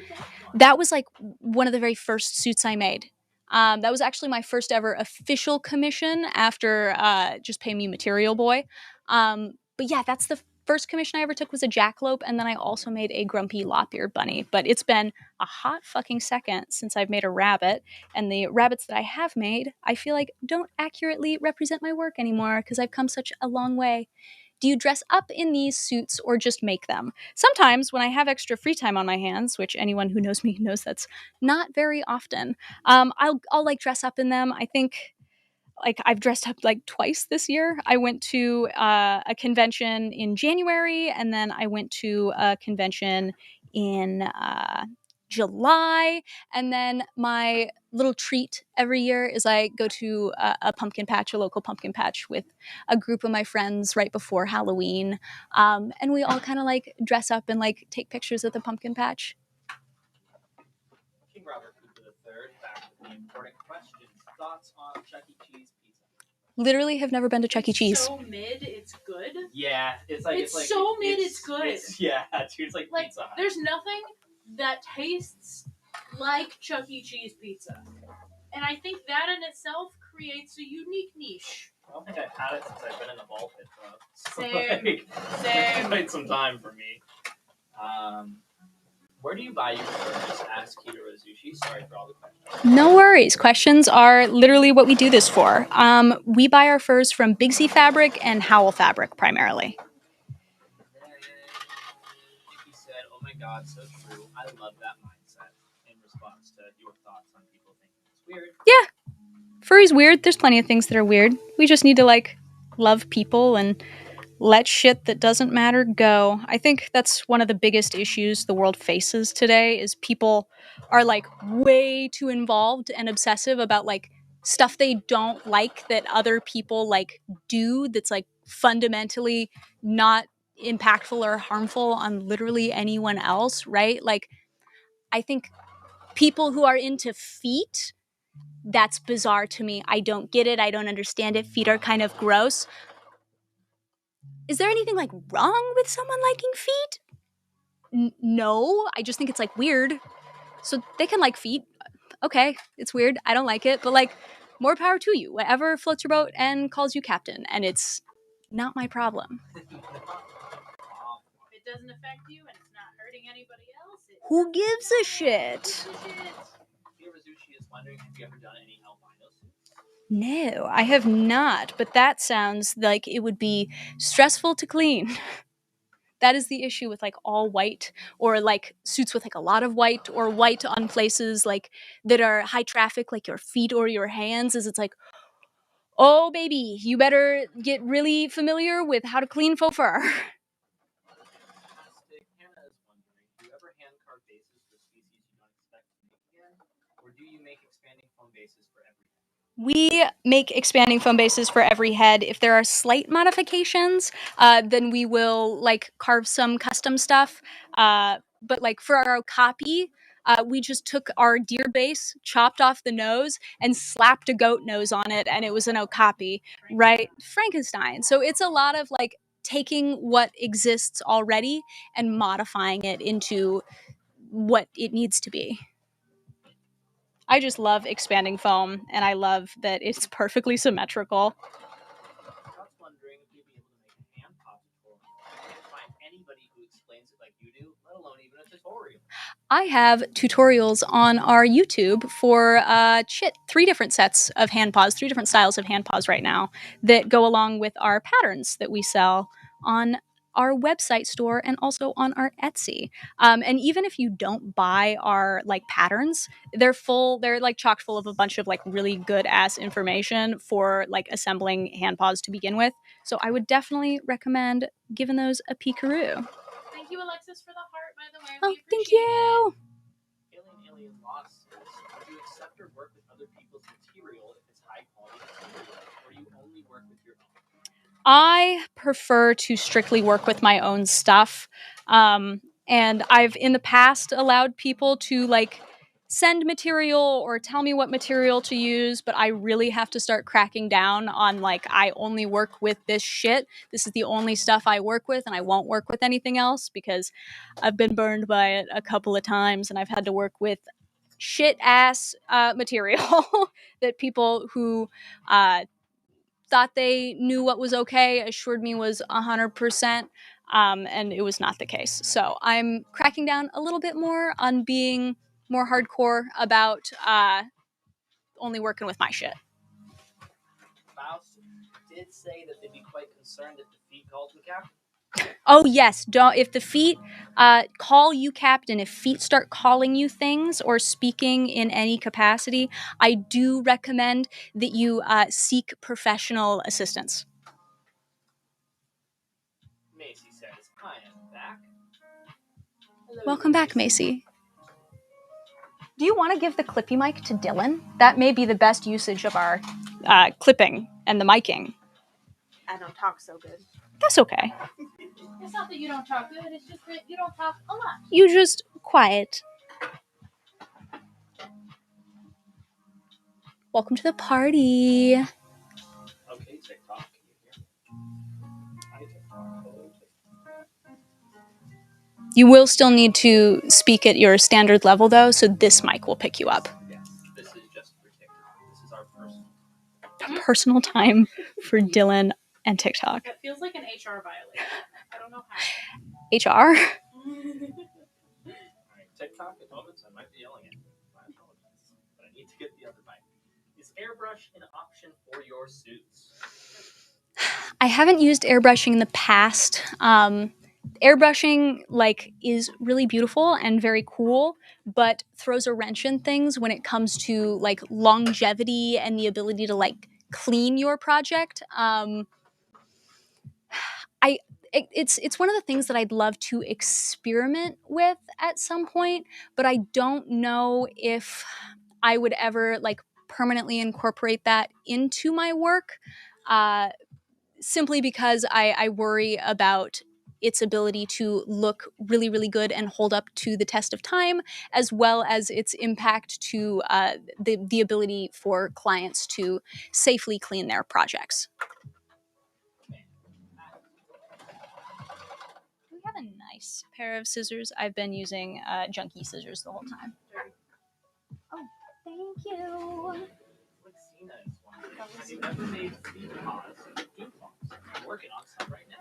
That was like one of the very first suits I made. That was actually my first ever official commission after just Pay Me Material Boy. But yeah, that's the first commission I ever took was a jackalope, and then I also made a grumpy lop-eared bunny. But it's been a hot fucking second since I've made a rabbit, and the rabbits that I have made, I feel like don't accurately represent my work anymore because I've come such a long way. Do you dress up in these suits or just make them? Sometimes when I have extra free time on my hands, which anyone who knows me knows that's not very often, I'll like dress up in them. I think like I've dressed up like twice this year. I went to a convention in January, and then I went to a convention in July, and then my little treat every year is I go to a pumpkin patch, a local pumpkin patch with a group of my friends right before Halloween, and we all kind of like dress up and like take pictures at the pumpkin patch. King Robert Cooper III, back with the important questions. Thoughts on Chuck E. Cheese pizza? Literally have never been to Chuck E. Cheese. So mid, it's good. Yeah, it's like It's so mid, it's good. Yeah, dude, it's like Pizza Hut. There's nothing that tastes like Chuck E. Cheese pizza. And I think that in itself creates a unique niche. I don't think I've had it since I've been in the ball pit, though. So, Same. It's quite some time for me. Where do you buy your furs? Ask Kita Razushi. Sorry for all the questions. No worries. Questions are literally what we do this for. We buy our furs from Big C Fabric and Howl Fabric primarily. Nikki said, oh my god, so true. I love that mindset in response to your thoughts on people thinking it's weird. Yeah. Furry's weird. There's plenty of things that are weird. We just need to like love people and let shit that doesn't matter go. I think that's one of the biggest issues the world faces today is people are like way too involved and obsessive about like stuff they don't like that other people like do that's like fundamentally not impactful or harmful on literally anyone else, right? Like I think people who are into feet, that's bizarre to me. I don't get it. I don't understand it. Feet are kind of gross. Is there anything like wrong with someone liking feet? No, I just think it's like weird. So they can like feet. Okay, it's weird. I don't like it, but like more power to you. Whatever floats your boat and calls you captain, and it's not my problem. If it doesn't affect you and it's not hurting anybody else, Who gives a shit? Kita Razushi is wondering if you ever done any albino suits. No, I have not, but that sounds like it would be stressful to clean. That is the issue with like all white or like suits with like a lot of white or white on places like that are high traffic, like your feet or your hands, is it's like, oh baby, you better get really familiar with how to clean faux fur. Hannah is wondering, do you ever hand carve bases for species you don't expect to make again? Or do you make expanding foam bases for every head? We make expanding foam bases for every head. If there are slight modifications, then we will like carve some custom stuff. But like for our copy, we just took our deer base, chopped off the nose, and slapped a goat nose on it, and it was an okapi, right? Frankenstein. So it's a lot of like taking what exists already and modifying it into what it needs to be. I just love expanding foam, and I love that it's perfectly symmetrical. I was wondering if you'd be able to make a hand pop tutorial. I can't find anybody who explains it like you do, let alone even a tutorial. I have tutorials on our YouTube for 3 different sets of hand paws, 3 different styles of hand paws right now that go along with our patterns that we sell on our website store and also on our Etsy. And even if you don't buy our like patterns, they're like chock full of a bunch of like really good ass information for like assembling hand paws to begin with. So I would definitely recommend giving those a peekaroo. Thank you, Alexis, for the heart, by the way. Oh, We thank appreciate you. Alien Lost says, would you accept or work with other people's material if it's high quality material, or do you only work with your own? I prefer to strictly work with my own stuff. And I've in the past allowed people to like send material or tell me what material to use, but I really have to start cracking down on like, I only work with this shit. This is the only stuff I work with, and I won't work with anything else because I've been burned by it a couple of times and I've had to work with shit ass material that people who thought they knew what was okay assured me was 100%, and it was not the case. So I'm cracking down a little bit more on being more hardcore about only working with my shit. Faust did say that they'd be quite concerned if the feet called the captain. Oh yes, don't, if the feet call you captain, if feet start calling you things or speaking in any capacity, I do recommend that you seek professional assistance. Macy says, I am back. Hello, Welcome back, Macy. Do you want to give the clippy mic to Dylan? That may be the best usage of our clipping and the miking. I don't talk so good. That's okay. It's not that you don't talk good, it's just that you don't talk a lot. You just quiet. Welcome to the party. Okay, TikTok, can you hear me? Hi, TikTok. Hello, TikTok. You will still need to speak at your standard level, though, so this mic will pick you up. Yes, this is just for TikTok. This is our personal. Personal time for Dylan and TikTok. That feels like an HR violation. I don't know how. HR? Alright, TikTok at moments I might be yelling at you. I apologize. But I need to get the other mic. Is airbrush an option for your suits? I haven't used airbrushing in the past. Airbrushing like is really beautiful and very cool, but throws a wrench in things when it comes to like longevity and the ability to like clean your project. It's one of the things that I'd love to experiment with at some point, but I don't know if I would ever like permanently incorporate that into my work, simply because I worry about its ability to look really, really good and hold up to the test of time, as well as its impact to the ability for clients to safely clean their projects. We have a nice pair of scissors. I've been using junky scissors the whole time. Oh, thank you. Lexina is wondering, have you ever made feet paws with dew claws? I'm working on some right now.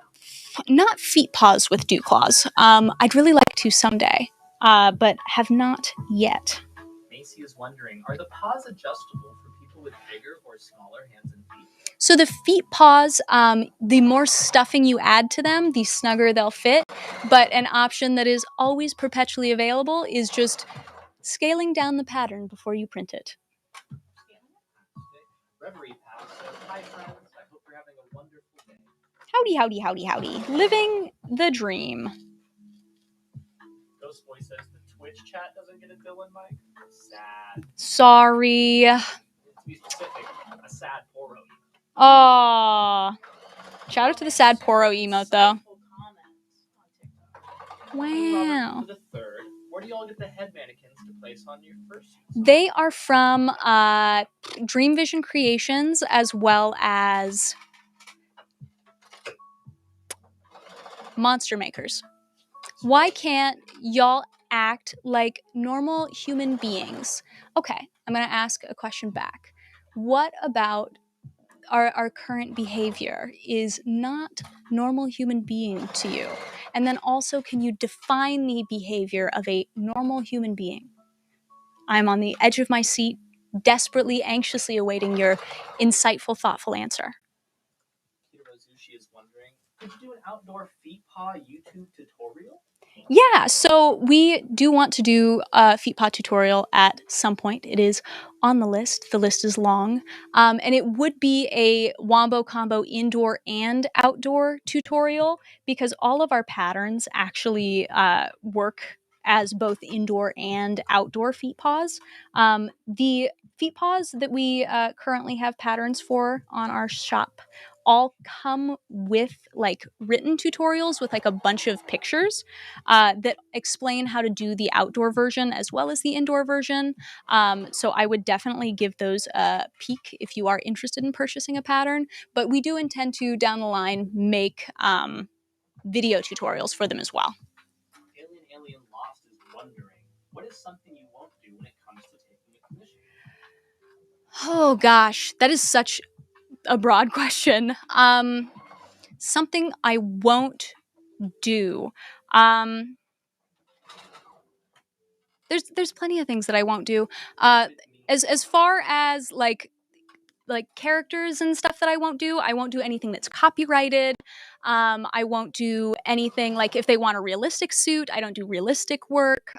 Not feet paws with dew claws. I'd really like to someday, but have not yet. Macy is wondering, are the paws adjustable for people with bigger or smaller hands and feet? So the feet paws, the more stuffing you add to them, the snugger they'll fit. But an option that is always perpetually available is just scaling down the pattern before you print it. Reverie Pass says, hi friends, I hope you're having a wonderful day. Howdy, howdy, howdy, howdy. Living the dream. Ghost Boy says the Twitch chat doesn't get a Dylan mic. Sad. Sorry. To be specific, a sad poro. Aww. Shout out to the sad poro emote, though. Wow. For the third, where do y'all get the head mannequins to place on your fursuits? They are from Dream Vision Creations, as well as Monster Makers. Why can't y'all act like normal human beings? Okay, I'm going to ask a question back. What about our current behavior is not normal human being to you? And then also, can you define the behavior of a normal human being? I'm on the edge of my seat, desperately, anxiously awaiting your insightful, thoughtful answer. Rozushi is wondering, could you do an outdoor feet paw YouTube tutorial? Yeah, so we do want to do a feet paw tutorial at some point. It is on the list. The list is long. And it would be a wombo combo indoor and outdoor tutorial because all of our patterns actually work as both indoor and outdoor feet paws. The feet paws that we currently have patterns for on our shop all come with like written tutorials with like a bunch of pictures that explain how to do the outdoor version as well as the indoor version. So I would definitely give those a peek if you are interested in purchasing a pattern. But we do intend to, down the line, make video tutorials for them as well. Alien Lost is wondering, what is something you won't do when it comes to taking a commission? Oh gosh, that is such a broad question. Something I won't do. There's plenty of things that I won't do. As far as like characters and stuff that I won't do anything that's copyrighted. I won't do anything like if they want a realistic suit, I don't do realistic work.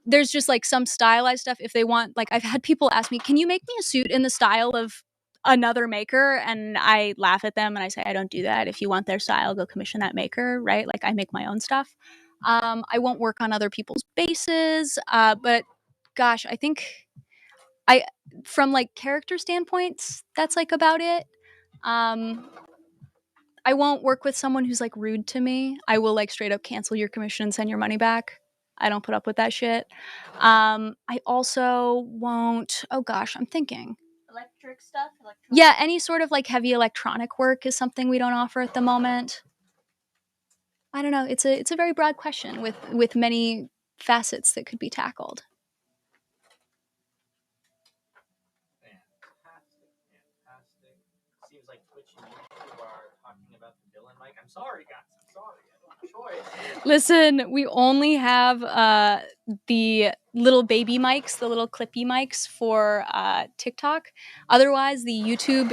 There's just like some stylized stuff if they want, like I've had people ask me, can you make me a suit in the style of another maker? And I laugh at them and I say, I don't do that. If you want their style, go commission that maker, right? Like I make my own stuff. I won't work on other people's bases, but gosh, I think from like character standpoints, that's like about it. I won't work with someone who's like rude to me. I will like straight up cancel your commission and send your money back. I don't put up with that shit. I also won't. Oh gosh, I'm thinking. Electric stuff? Yeah, any sort of like heavy electronic work is something we don't offer at the moment. I don't know. It's a very broad question with many facets that could be tackled. Fantastic. Seems like Twitch and YouTube are talking about the Dylan mic. I'm sorry, guys. I'm sorry. I don't have a choice. Listen, we only have the little baby mics, the little clippy mics for TikTok. Otherwise, the YouTube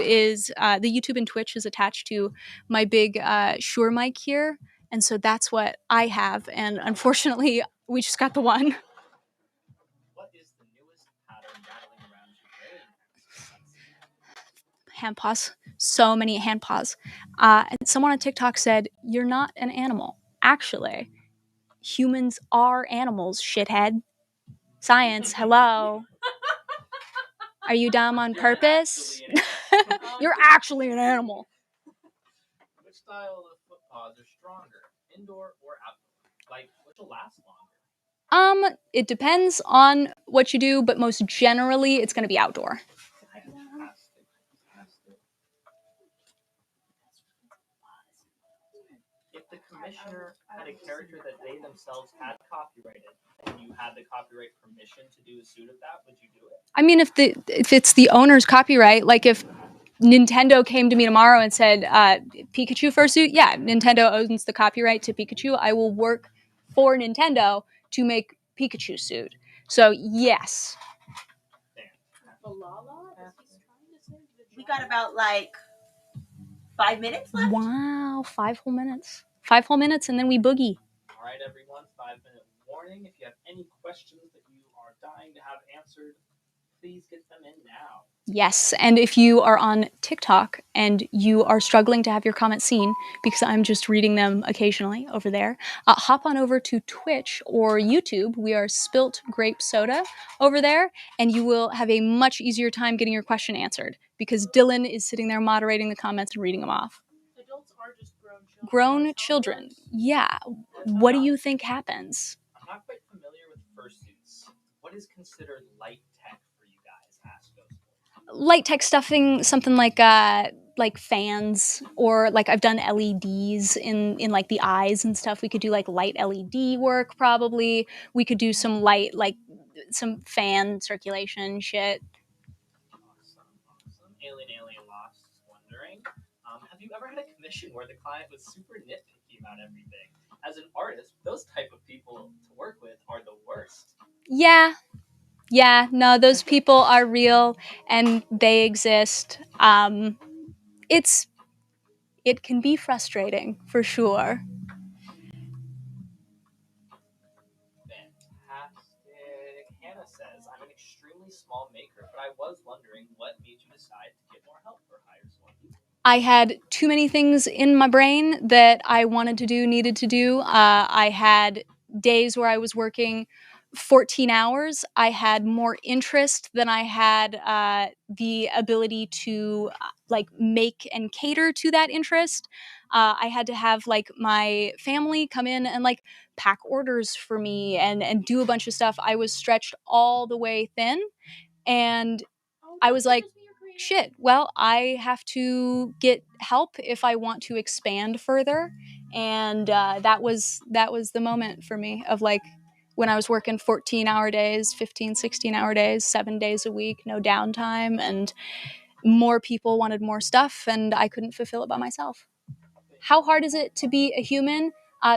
and Twitch is attached to my big Shure mic here, and so that's what I have. And unfortunately, we just got the one. What is the newest pattern rattling around your brain? Hand paws. So many hand paws. And someone on TikTok said, "You're not an animal. Actually, humans are animals, shithead. Science, hello. Are you dumb on purpose? You're actually an animal." Which style of foot paws are stronger, indoor or outdoor? Like, which will last longer? It depends on what you do, but most generally, it's going to be outdoor. If the commissioner had a character that they themselves had copyrighted, and you had the copyright permission to do a suit of that, would you do it? I mean, if it's the owner's copyright, like if Nintendo came to me tomorrow and said, Pikachu Fursuit, yeah, Nintendo owns the copyright to Pikachu. I will work for Nintendo to make Pikachu suit. So, yes. We got about like 5 minutes left. Wow, 5 whole minutes. 5 whole minutes and then we boogie. All right, everyone, 5-minute warning. If you have any questions that you are dying to have answered, please get them in now. Yes, and if you are on TikTok and you are struggling to have your comments seen, because I'm just reading them occasionally over there, hop on over to Twitch or YouTube. We are Spiltgrapesoda over there, and you will have a much easier time getting your question answered, because Dylan is sitting there moderating the comments and reading them off. Adults are just grown children. Grown children, yeah. What do you think happens? I'm not quite familiar with fursuits. What is considered light tech for you guys? Ask those. Light tech stuffing, something like fans, or like I've done LEDs in like the eyes and stuff. We could do like light LED work probably. We could do some light, like some fan circulation shit. Awesome. Alien Lost is wondering, have you ever had a commission where the client was super nitpicky about everything? As an artist, those type of people to work with are the worst. Yeah, no, those people are real and they exist. It's it can be frustrating, for sure. Fantastic. Hannah says, I'm an extremely small maker, but I was wondering what made you decide to get more help or hire someone. I had too many things in my brain that I wanted to do, needed to do. I had days where I was working 14 hours. I had more interest than I had the ability to like make and cater to that interest. I had to have like my family come in and like pack orders for me and do a bunch of stuff. I was stretched all the way thin, and I was like, shit, well, I have to get help if I want to expand further. And that was the moment for me of like when I was working 14-hour days, 15, 16-hour days, 7 days a week, no downtime, and more people wanted more stuff and I couldn't fulfill it by myself. How hard is it to be a human?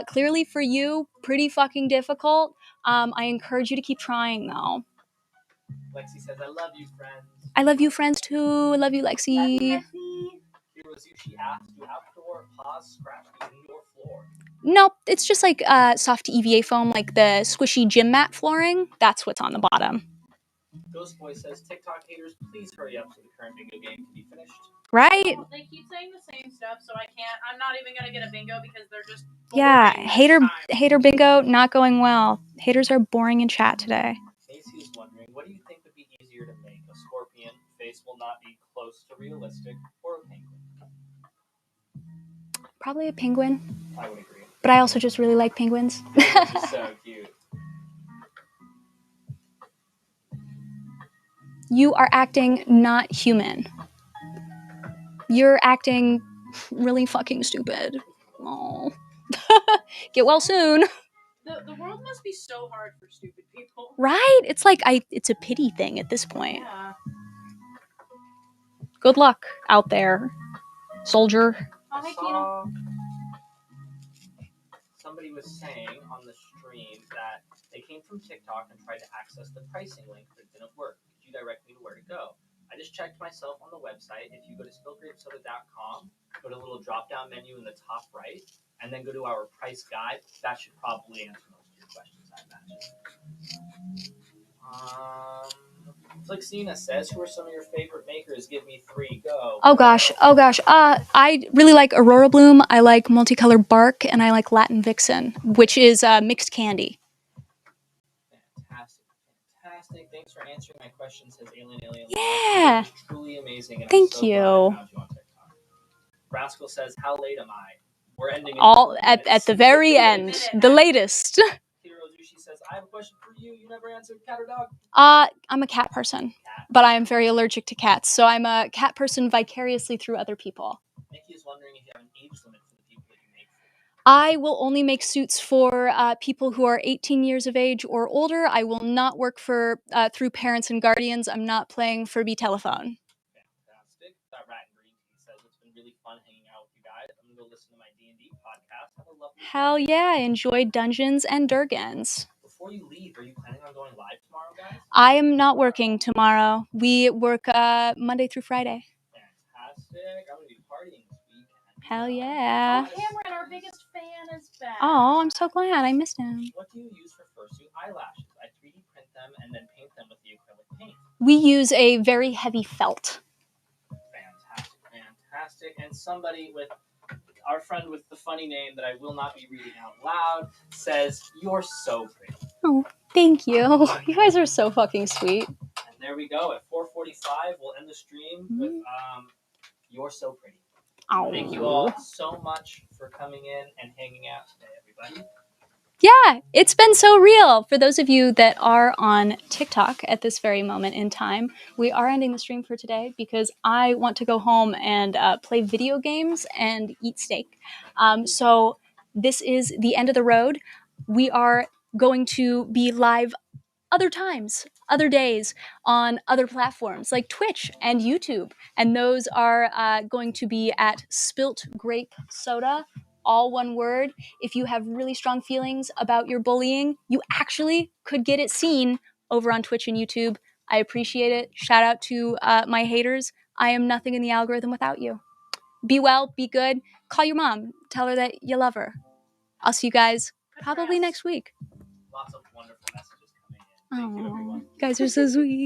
Clearly for you, pretty fucking difficult. I encourage you to keep trying though. Lexi says, I love you, friends. I love you, friends, too. Love you, Lexi. Love you, Lexi. Hirozushi asks, do outdoor paws scratch the indoor floor? Nope, it's just like soft EVA foam, like the squishy gym mat flooring. That's what's on the bottom. Ghost Boy says, TikTok haters, please hurry up so the current bingo game can be finished. Right? Well, they keep saying the same stuff, so I can't. I'm not even gonna get a bingo because they're just Yeah, boring hater bingo not going well. Haters are boring in chat today. Casey is wondering, what do you think would be easier to make? A scorpion, face will not be close to realistic, or a penguin? Probably a penguin. I would agree. But I also just really like penguins. Penguins are so cute. You are acting not human. You're acting really fucking stupid. Oh. Get well soon. The world must be so hard for stupid people. Right? It's like it's a pity thing at this point. Yeah. Good luck out there, soldier. Oh, hi, Tina. Somebody was saying on the stream that they came from TikTok and tried to access the pricing link, but it didn't work. Could you direct me to where to go? I just checked myself on the website. If you go to spiltgrapesoda.com, go to the little drop-down menu in the top right, and then go to our price guide. That should probably answer most of your questions, I imagine. Flixina says, who are some of your favorite makers? Give me 3, go. Oh gosh. I really like Aurora Bloom. I like Multicolor Bark, and I like Latin Vixen, which is mixed candy. Fantastic. Thanks for answering my question, says Alien. Yeah. It was truly amazing. And Thank I'm so you. glad I found you on TikTok. Rascal says, how late am I? We're ending All at the very end, the latest. Hirozushi says, I have a question for you. You never answered, cat or dog? I'm a cat person, but I am very allergic to cats, so I'm a cat person vicariously through other people. Nikki is wondering if you have an age limit for the people that you make for. I will only make suits for people who are 18 years of age or older. I will not work for through parents and guardians. I'm not playing for B Telephone. Fantastic. That Rat and Green Tea says it's been really fun hanging out with you guys. I'm gonna go listen to my D&D podcast. Have a lovely Hell day. yeah, I enjoy Dungeons and Durgans. Before you leave, are you planning on going live tomorrow, guys? I am not working tomorrow. We work Monday through Friday. Fantastic. I'm gonna be partying this weekend. Hell yeah. Cameron, our biggest fan, is back. Oh, I'm so glad. I missed him. What do you use for Fursuit eyelashes? I 3D print them and then paint them with the acrylic paint. We use a very heavy felt. Fantastic. And somebody with our friend with the funny name that I will not be reading out loud says, you're so pretty. Oh, thank you. You guys are so fucking sweet. And there we go. At 4:45, we'll end the stream with you're so pretty. Oh. Thank you all so much for coming in and hanging out today, everybody. Yeah, it's been so real. For those of you that are on TikTok at this very moment in time, we are ending the stream for today because I want to go home and play video games and eat steak. So this is the end of the road. We are going to be live other times, other days on other platforms like Twitch and YouTube. And those are going to be at Spiltgrapesoda, all one word. If you have really strong feelings about your bullying, you actually could get it seen over on Twitch and YouTube. I appreciate it. Shout out to my haters. I am nothing in the algorithm without you. Be well, be good. Call your mom. Tell her that you love her. I'll see you guys probably next week. Lots of wonderful messages coming in. Thank you, everyone. You guys are so sweet.